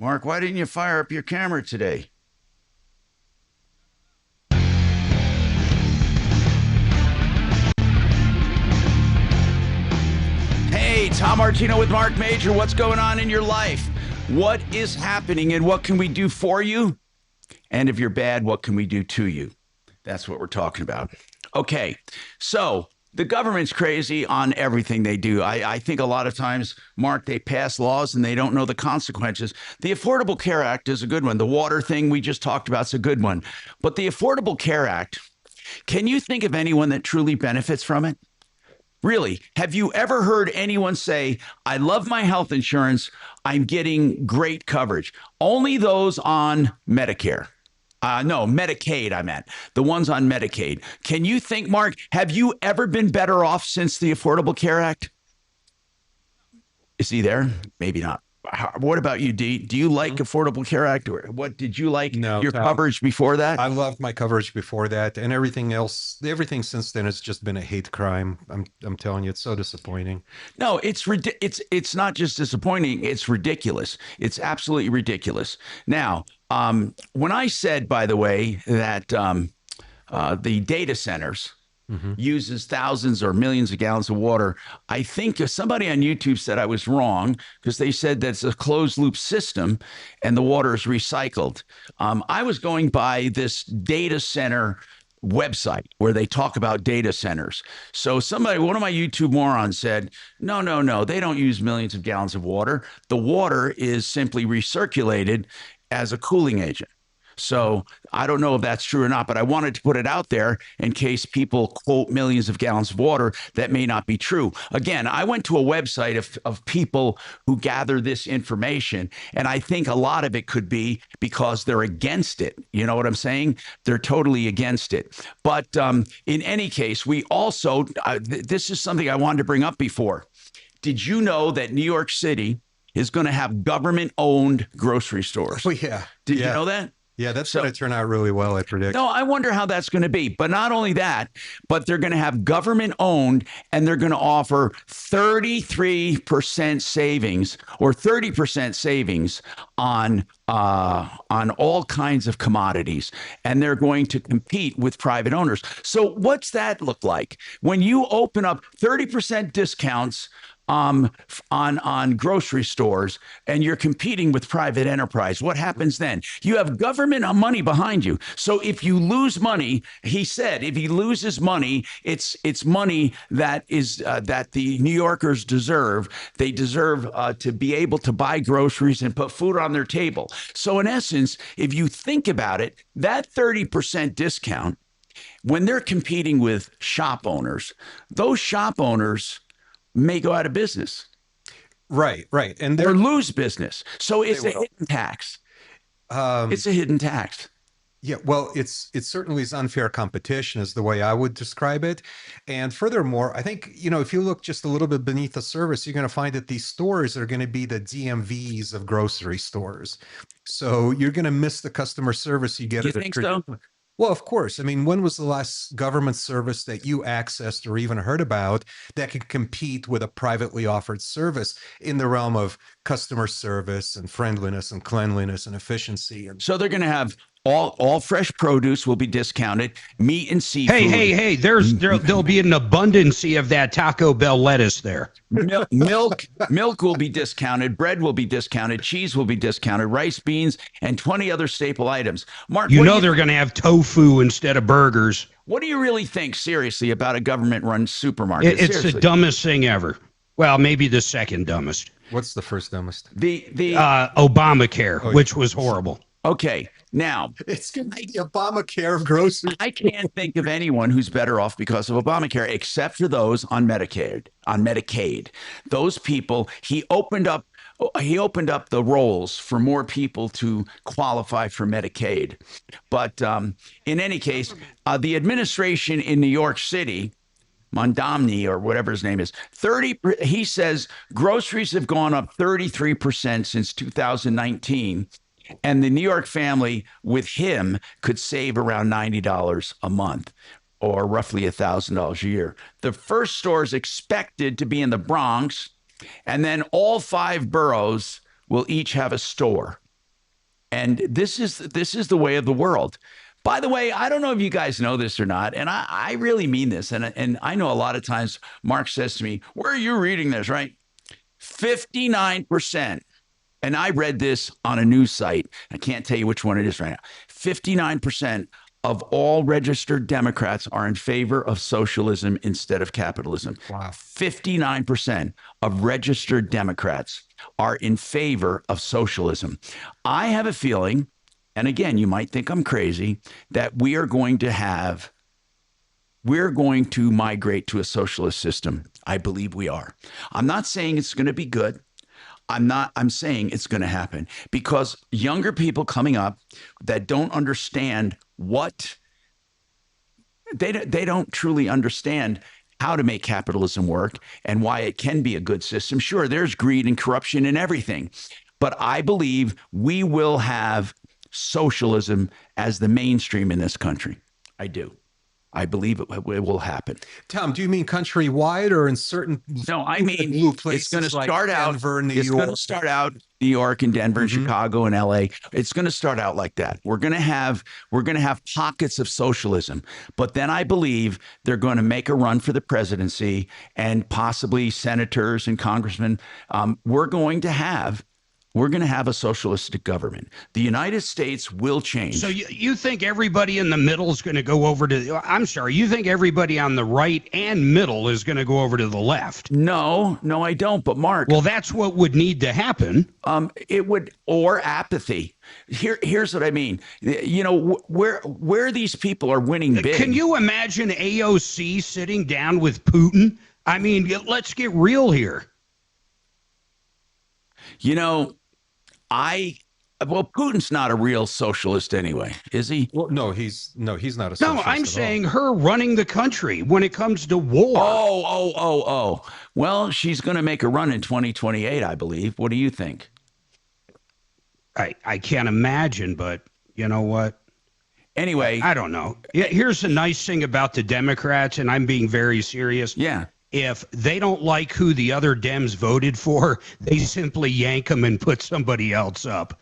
Mark, why didn't you fire up your camera today? Hey, Tom Martino with Marc Mager. What's going on in your life? What is happening and what can we do for you? And if you're bad, what can we do to you? That's what we're talking about. Okay, so the government's crazy on everything they do. I think a lot of times, Mark, they pass laws and they don't know the consequences. The Affordable Care Act is a good one. The water thing we just talked about is a good one. But the Affordable Care Act, can you think of anyone that truly benefits from it? Really, have you ever heard anyone say, I love my health insurance, I'm getting great coverage? Only those on Medicare. No, Medicaid, I meant. The ones on Medicaid. Can you think, Mark, have you ever been better off since the Affordable Care Act? Is he there? Maybe not. What about you, D? Do you like Affordable Care Act? Or what did you like your coverage before that? I loved my coverage before that, and everything else, everything since then has just been a hate crime. I'm telling you, it's so disappointing. No, it's not just disappointing, it's ridiculous. It's absolutely ridiculous. Now, when I said, by the way, that the data centers uses thousands or millions of gallons of water, I think somebody on YouTube said I was wrong because they said that's a closed loop system and the water is recycled. I was going by this data center website where they talk about data centers. So one of my YouTube morons said, no, they don't use millions of gallons of water. The water is simply recirculated as a cooling agent. So I don't know if that's true or not, but I wanted to put it out there in case people quote millions of gallons of water that may not be true. Again, I went to a website of people who gather this information, and I think a lot of it could be because they're against it. You know what I'm saying? They're totally against it. But in any case, we also, this is something I wanted to bring up before. Did you know that New York City is going to have government-owned grocery stores? Oh, yeah. Did you know that? Yeah, that's going to turn out really well, I predict. No, I wonder how that's going to be. But not only that, but they're going to have government owned and they're going to offer 33% savings or 30% savings on all kinds of commodities. And they're going to compete with private owners. So what's that look like? When you open up 30% discounts on grocery stores and you're competing with private enterprise, what happens then? You have government money behind you. So if you lose money, he said, if he loses money, it's money that is that the New Yorkers deserve. They deserve to be able to buy groceries and put food on their table. So in essence, if you think about it, that 30% discount, when they're competing with shop owners, those shop owners may go out of business. Right. And or lose business. So it's a hidden tax. It's a hidden tax. Yeah, well, it certainly is unfair competition is the way I would describe it. And furthermore, I think, if you look just a little bit beneath the surface, you're going to find that these stores are going to be the DMVs of grocery stores. So you're going to miss the customer service you get. You think so? Well, of course. I mean, when was the last government service that you accessed or even heard about that could compete with a privately offered service in the realm of customer service and friendliness and cleanliness and efficiency? So they're going to have all fresh produce will be discounted, meat and seafood. Hey, there'll be an abundance of that Taco Bell lettuce there. Milk will be discounted, bread will be discounted, cheese will be discounted, rice, beans, and 20 other staple items. Mark, they're going to have tofu instead of burgers. What do you really think, seriously, about a government-run supermarket? It's the dumbest thing ever. Well, maybe the second dumbest. What's the first dumbest? The Obamacare, which was horrible. Okay, now it's going to be the Obamacare of groceries. I can't think of anyone who's better off because of Obamacare, except for those on Medicaid. Those people, he opened up the rolls for more people to qualify for Medicaid. But in any case, the administration in New York City, Mondamni or whatever his name is, he says groceries have gone up 33% since 2019. And the New York family with him could save around $90 a month or roughly $1,000 a year. The first store is expected to be in the Bronx, and then all 5 boroughs will each have a store. And this is the way of the world. By the way, I don't know if you guys know this or not, and I really mean this. And I know a lot of times Mark says to me, where are you reading this, right? 59%. And I read this on a news site. I can't tell you which one it is right now. 59% of all registered Democrats are in favor of socialism instead of capitalism. Wow. 59% of registered Democrats are in favor of socialism. I have a feeling, and again, you might think I'm crazy, that we are going to migrate to a socialist system. I believe we are. I'm not saying it's going to be good. I'm saying it's going to happen because younger people coming up that don't understand they don't truly understand how to make capitalism work and why it can be a good system. Sure, there's greed and corruption and everything, but I believe we will have socialism as the mainstream in this country. I do. I believe it will happen. Tom, do you mean countrywide or in certain? No, I mean it's going to start out. Denver, New It's York. going to start out New York and Denver and Chicago and L.A. It's going to start out like that. We're going to have pockets of socialism, but then I believe they're going to make a run for the presidency and possibly senators and congressmen. We're going to have a socialistic government. The United States will change. So you think everybody in the middle is going to go over to, I'm sorry, you think everybody on the right and middle is going to go over to the left? No, I don't. But Mark. Well, that's what would need to happen. It would, or apathy. Here's what I mean. You know, where these people are winning big. Can you imagine AOC sitting down with Putin? I mean, let's get real here. You know, Putin's not a real socialist anyway, is he? Well, no, he's not a socialist. No, I'm saying her running the country when it comes to war. Oh. Well, she's going to make a run in 2028, I believe. What do you think? I can't imagine, but you know what? Anyway, I don't know. Here's the nice thing about the Democrats, and I'm being very serious. Yeah. If they don't like who the other Dems voted for, they simply yank them and put somebody else up.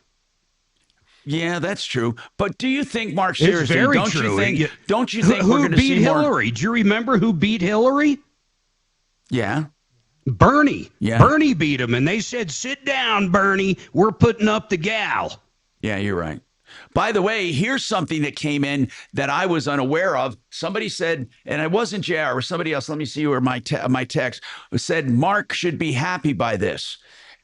Yeah, that's true. But do you think, Mark, seriously, it's very true. Don't you think we're going to see more? Who beat Hillary? Do you remember who beat Hillary? Yeah. Bernie. Yeah. Bernie beat him, and they said, sit down, Bernie. We're putting up the gal. Yeah, you're right. By the way, here's something that came in that I was unaware of. Somebody said, and it wasn't JR, or somebody else, let me see where my text said, Mark should be happy by this.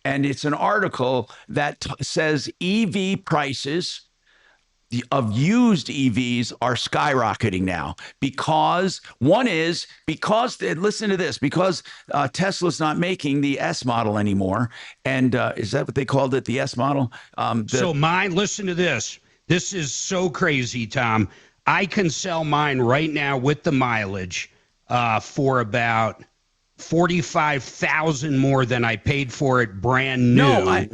And it's an article that says EV prices of used EVs are skyrocketing now because listen to this, because Tesla's not making the S model anymore. And is that what they called it? The S model? Listen to this. This is so crazy, Tom. I can sell mine right now with the mileage for about $45,000 more than I paid for it brand new.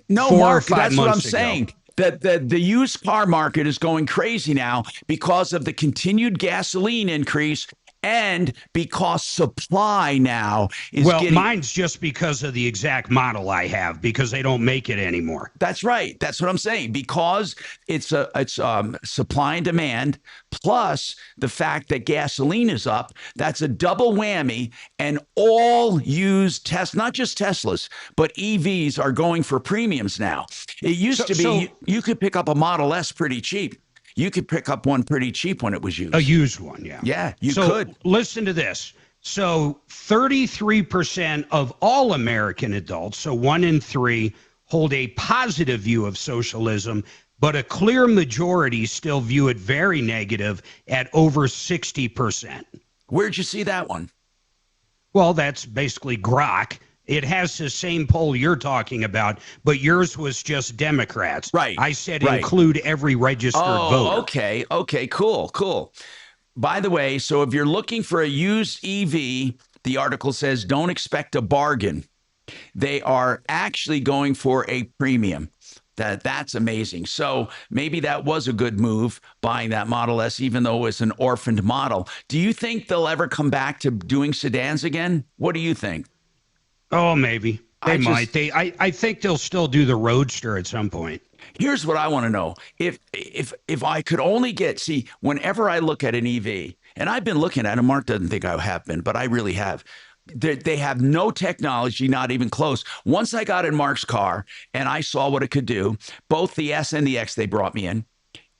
No, Mark, that's what I'm saying. The used car market is going crazy now because of the continued gasoline increase and because supply now is mine's just because of the exact model I have because they don't make it anymore. That's right. That's what I'm saying. Because it's supply and demand plus the fact that gasoline is up. That's a double whammy. And all used not just Teslas, but EVs are going for premiums now. It used to be you could pick up a Model S pretty cheap. You could pick up one pretty cheap when it was used. A used one, yeah. Yeah, you could. Listen to this. So 33% of all American adults, so 1 in 3, hold a positive view of socialism, but a clear majority still view it very negative at over 60%. Where'd you see that one? Well, that's basically Grok. It has the same poll you're talking about, but yours was just Democrats. Right. I said include every registered voter. Okay, cool. By the way, so if you're looking for a used EV, the article says don't expect a bargain. They are actually going for a premium. That's amazing. So maybe that was a good move, buying that Model S, even though it's an orphaned model. Do you think they'll ever come back to doing sedans again? What do you think? Oh, maybe. They might. I think they'll still do the Roadster at some point. Here's what I want to know. If I could only see, whenever I look at an EV, and I've been looking at them, Mark doesn't think I have been, but I really have. They have no technology, not even close. Once I got in Mark's car and I saw what it could do, both the S and the X they brought me in,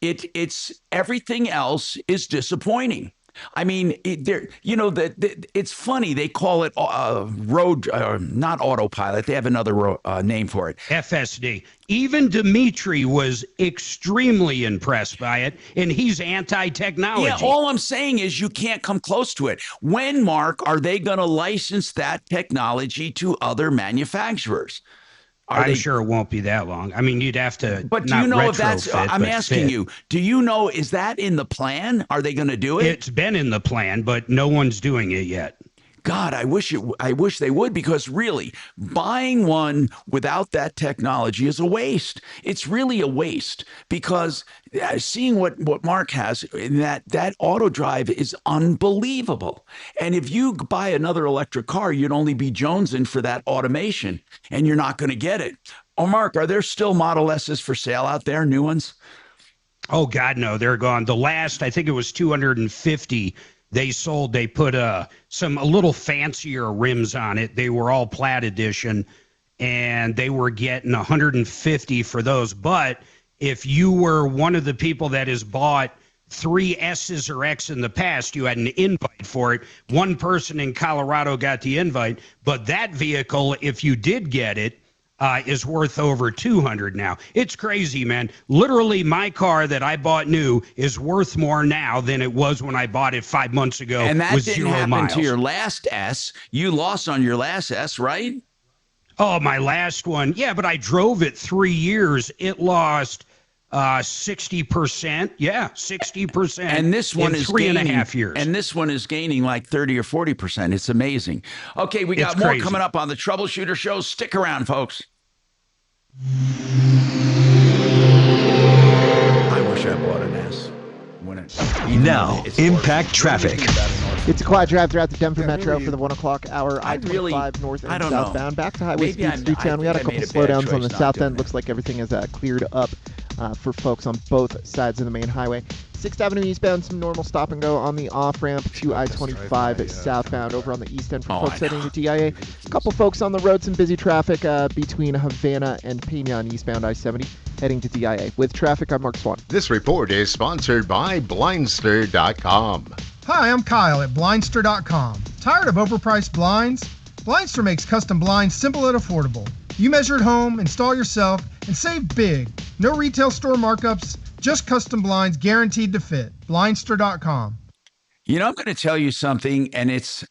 it's everything else is disappointing. I mean, it's funny. They call it not autopilot. They have another name for it. FSD. Even Dimitri was extremely impressed by it, and he's anti-technology. Yeah, all I'm saying is you can't come close to it. When, Mark, are they going to license that technology to other manufacturers? I'm sure it won't be that long. I mean, you'd have to. But do you know if that's? I'm asking you. Do you know? Is that in the plan? Are they going to do it? It's been in the plan, but no one's doing it yet. God, I wish they would, because really buying one without that technology is a waste. It's really a waste, because seeing what Mark has in that auto drive is unbelievable. And if you buy another electric car, you'd only be jonesing for that automation, and you're not going to get it. Oh, Mark, are there still Model S's for sale out there, new ones? Oh, God, no, they're gone. The last, I think it was 250 they sold. They put a little fancier rims on it. They were all Plaid edition, and they were getting 150 for those. But if you were one of the people that has bought 3 S's or X in the past, you had an invite for it. One person in Colorado got the invite, but that vehicle, if you did get it, is worth over 200 now. It's crazy, man. Literally, my car that I bought new is worth more now than it was when I bought it 5 months ago. And that with didn't 0 happen miles. to your last S. You lost on your last S, right? Oh, my last one. Yeah, but I drove it 3 years. It lost 60%. Yeah, 60%. And this one is 3.5 years. And this one is gaining like 30 or 40%. It's amazing. Okay, we got more coming up on the Troubleshooter Show. Stick around, folks. I wish I bought an S. Now, impact traffic. It's a quiet drive throughout the Denver Metro for the 1 o'clock hour. I-25 north and southbound. Back to Highway Speed through town. We had a couple slowdowns on the south end. Looks like everything is cleared up for folks on both sides of the main highway. 6th Avenue eastbound, some normal stop and go on the off-ramp to I-25 southbound over on the east end for folks heading to DIA. A couple folks on the road, some busy traffic between Havana and Peña eastbound I-70 heading to DIA. With traffic, I'm Mark Swan. This report is sponsored by Blindster.com. Hi, I'm Kyle at Blindster.com. Tired of overpriced blinds? Blindster makes custom blinds simple and affordable. You measure at home, install yourself, and save big. No retail store markups, just custom blinds guaranteed to fit. Blindster.com. You know, I'm going to tell you something, and it's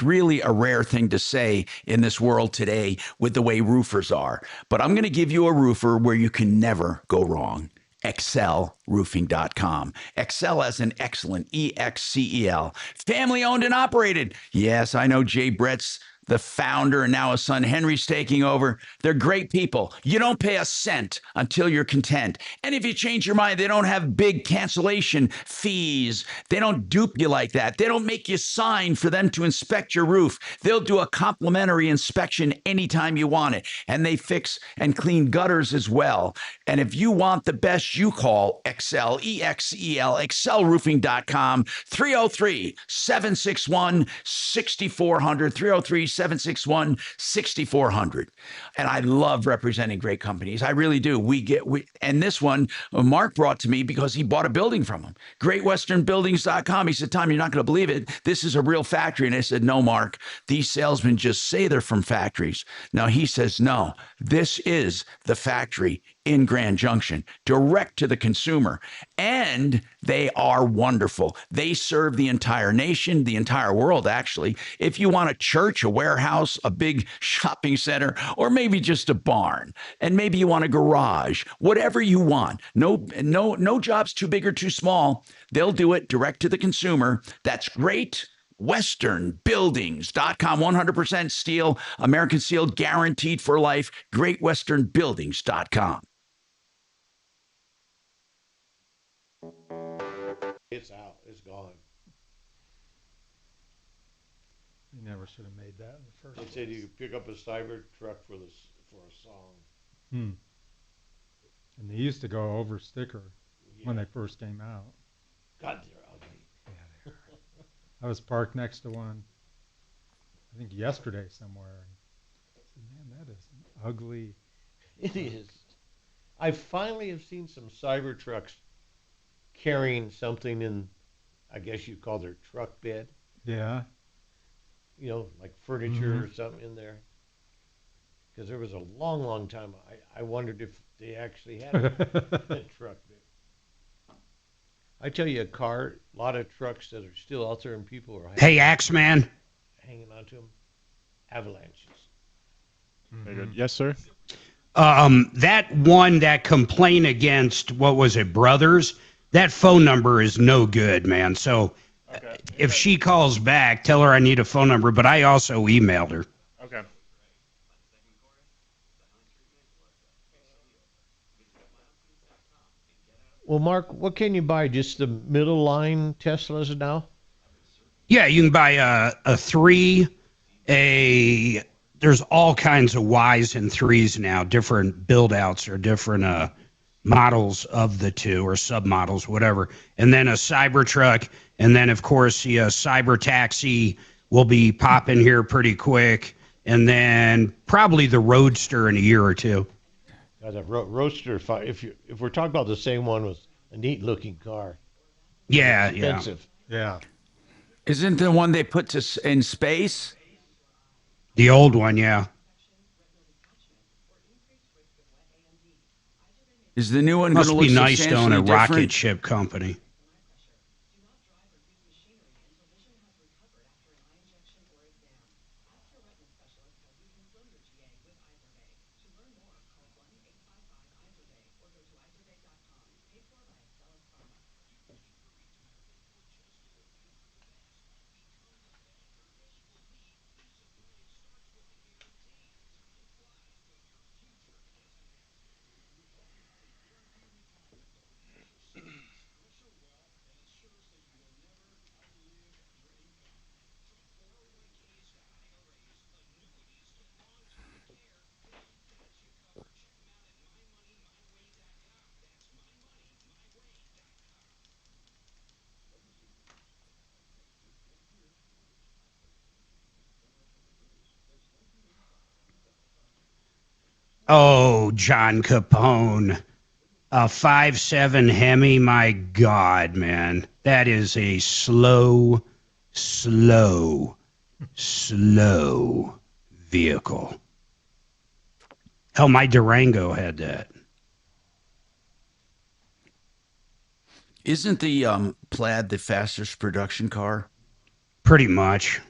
really a rare thing to say in this world today with the way roofers are. But I'm going to give you a roofer where you can never go wrong. ExcelRoofing.com. Excel as an excellent, EXCEL. Family owned and operated. Yes, I know Jay Brett's the founder, and now his son Henry's taking over. They're great people. You don't pay a cent until you're content. And if you change your mind, they don't have big cancellation fees. They don't dupe you like that. They don't make you sign for them to inspect your roof. They'll do a complimentary inspection anytime you want it. And they fix and clean gutters as well. And if you want the best, you call Excel, EXEL, ExcelRoofing.com, 303-761-6400, 303-761-6400. And I love representing great companies. I really do. And this one, Mark brought to me because he bought a building from him. GreatWesternBuildings.com. He said, Tom, you're not going to believe it. This is a real factory. And I said, no, Mark, these salesmen just say they're from factories. Now he says, no, this is the factory in Grand Junction, direct to the consumer. And they are wonderful. They serve the entire nation, the entire world, actually. If you want a church, a warehouse, a big shopping center, or maybe just a barn, and maybe you want a garage, whatever you want. No job's too big or too small. They'll do it direct to the consumer. That's great. WesternBuildings.com, 100% steel, American steel, guaranteed for life. GreatWesternBuildings.com. It's out. It's gone. You never should have made that in the first place. They said you could pick up a cyber truck for a song. And they used to go over sticker when they first came out. God, they're ugly. Yeah, they are. I was parked next to one, I think yesterday somewhere. And I said, man, that is ugly. It is. I finally have seen some cyber trucks carrying something in, I guess you'd call their truck bed. Yeah. You know, like furniture or something in there. Because there was a long, long time I wondered if they actually had a truck bed. I tell you, a lot of trucks that are still out there and people are Hey, Axeman. hanging on to them. Avalanches. Very good. Yes, sir. That one that complained against, what was it, Brothers, that phone number is no good, man. So if she calls back, tell her I need a phone number, but I also emailed her. Okay. Well, Mark, what can you buy? Just the middle line Teslas now? Yeah, you can buy a 3, there's all kinds of Ys and 3s now, different build outs or different models of the 2 or submodels, whatever. And then a Cybertruck, and then of course the Cyber Taxi will be popping here pretty quick, and then probably the Roadster in a year or 2. Yeah, the Roadster, if we're talking about the same one, was a neat looking car. Yeah, expensive. Yeah. Isn't the one they put in space? The old one, yeah. Is the new one going Must to look be nice to own a substantially rocket different? ship company. Oh, John Capone. A 5.7 Hemi, my God, man. That is a slow vehicle. Hell, my Durango had that. Isn't the Plaid the fastest production car? Pretty much.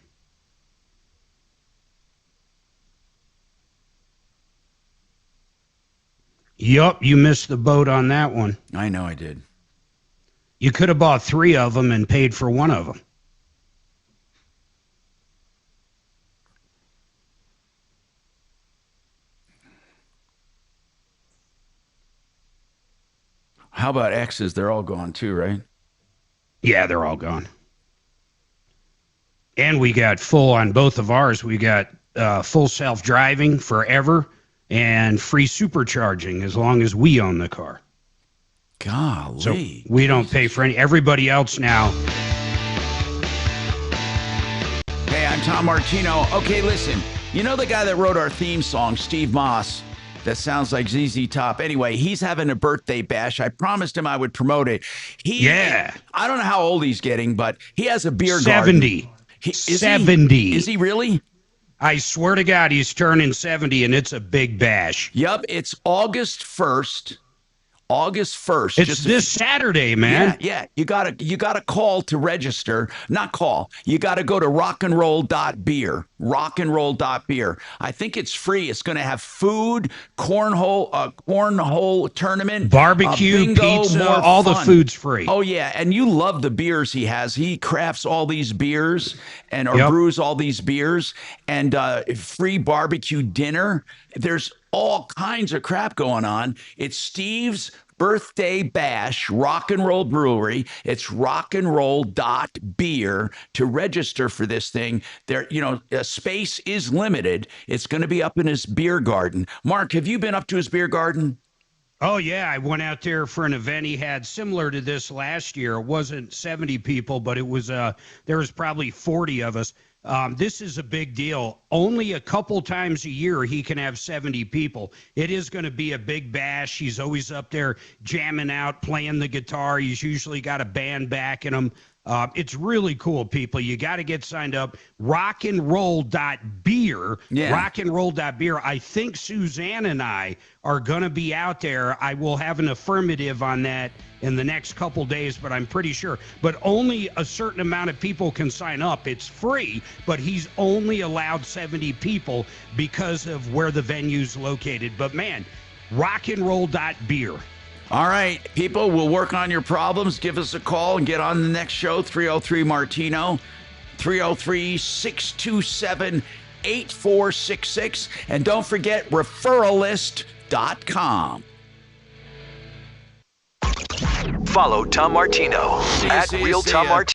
Yup, you missed the boat on that one. I know I did. You could have bought 3 of them and paid for one of them. How about X's? They're all gone too, right? Yeah, they're all gone. And we got full on both of ours. We got full self-driving forever and free supercharging as long as we own the car. Golly. So we don't pay for any. Everybody else now. Hey, I'm Tom Martino. Okay, listen. You know the guy that wrote our theme song, Steve Moss? That sounds like ZZ Top. Anyway, he's having a birthday bash. I promised him I would promote it. I don't know how old he's getting, but he has a beer garden. 70. 70. Is he really? I swear to God, he's turning 70, and it's a big bash. Yep, it's August 1st. August 1st. It's this Saturday, man. Yeah. You gotta call to register. Not call. You gotta go to rockandroll.beer. Rockandroll.beer. I think it's free. It's gonna have food, cornhole tournament, barbecue, bingo, pizza, more all fun. the food's free. Oh yeah, and you love the beers he has. He crafts all these beers and brews all these beers, and free barbecue dinner. There's all kinds of crap going on. It's Steve's birthday bash, Rock and Roll Brewery. It's rockandroll.beer to register for this thing. Space is limited. It's going to be up in his beer garden. Mark, have you been up to his beer garden? Oh, yeah. I went out there for an event he had similar to this last year. It wasn't 70 people, but it was there was probably 40 of us. This is a big deal. Only a couple times a year he can have 70 people. It is going to be a big bash. He's always up there jamming out, playing the guitar. He's usually got a band backing him. It's really cool, people. You got to get signed up. Rockandroll.beer. Yeah. Rockandroll.beer. I think Suzanne and I are going to be out there. I will have an affirmative on that in the next couple days, but I'm pretty sure. But only a certain amount of people can sign up. It's free, but he's only allowed 70 people because of where the venue's located. But, man, rockandroll.beer. All right, people, we'll work on your problems. Give us a call and get on the next show, 303-MARTINO, 303-627-8466. And don't forget, referralist.com. Follow Tom Martino at Real Tom Martino.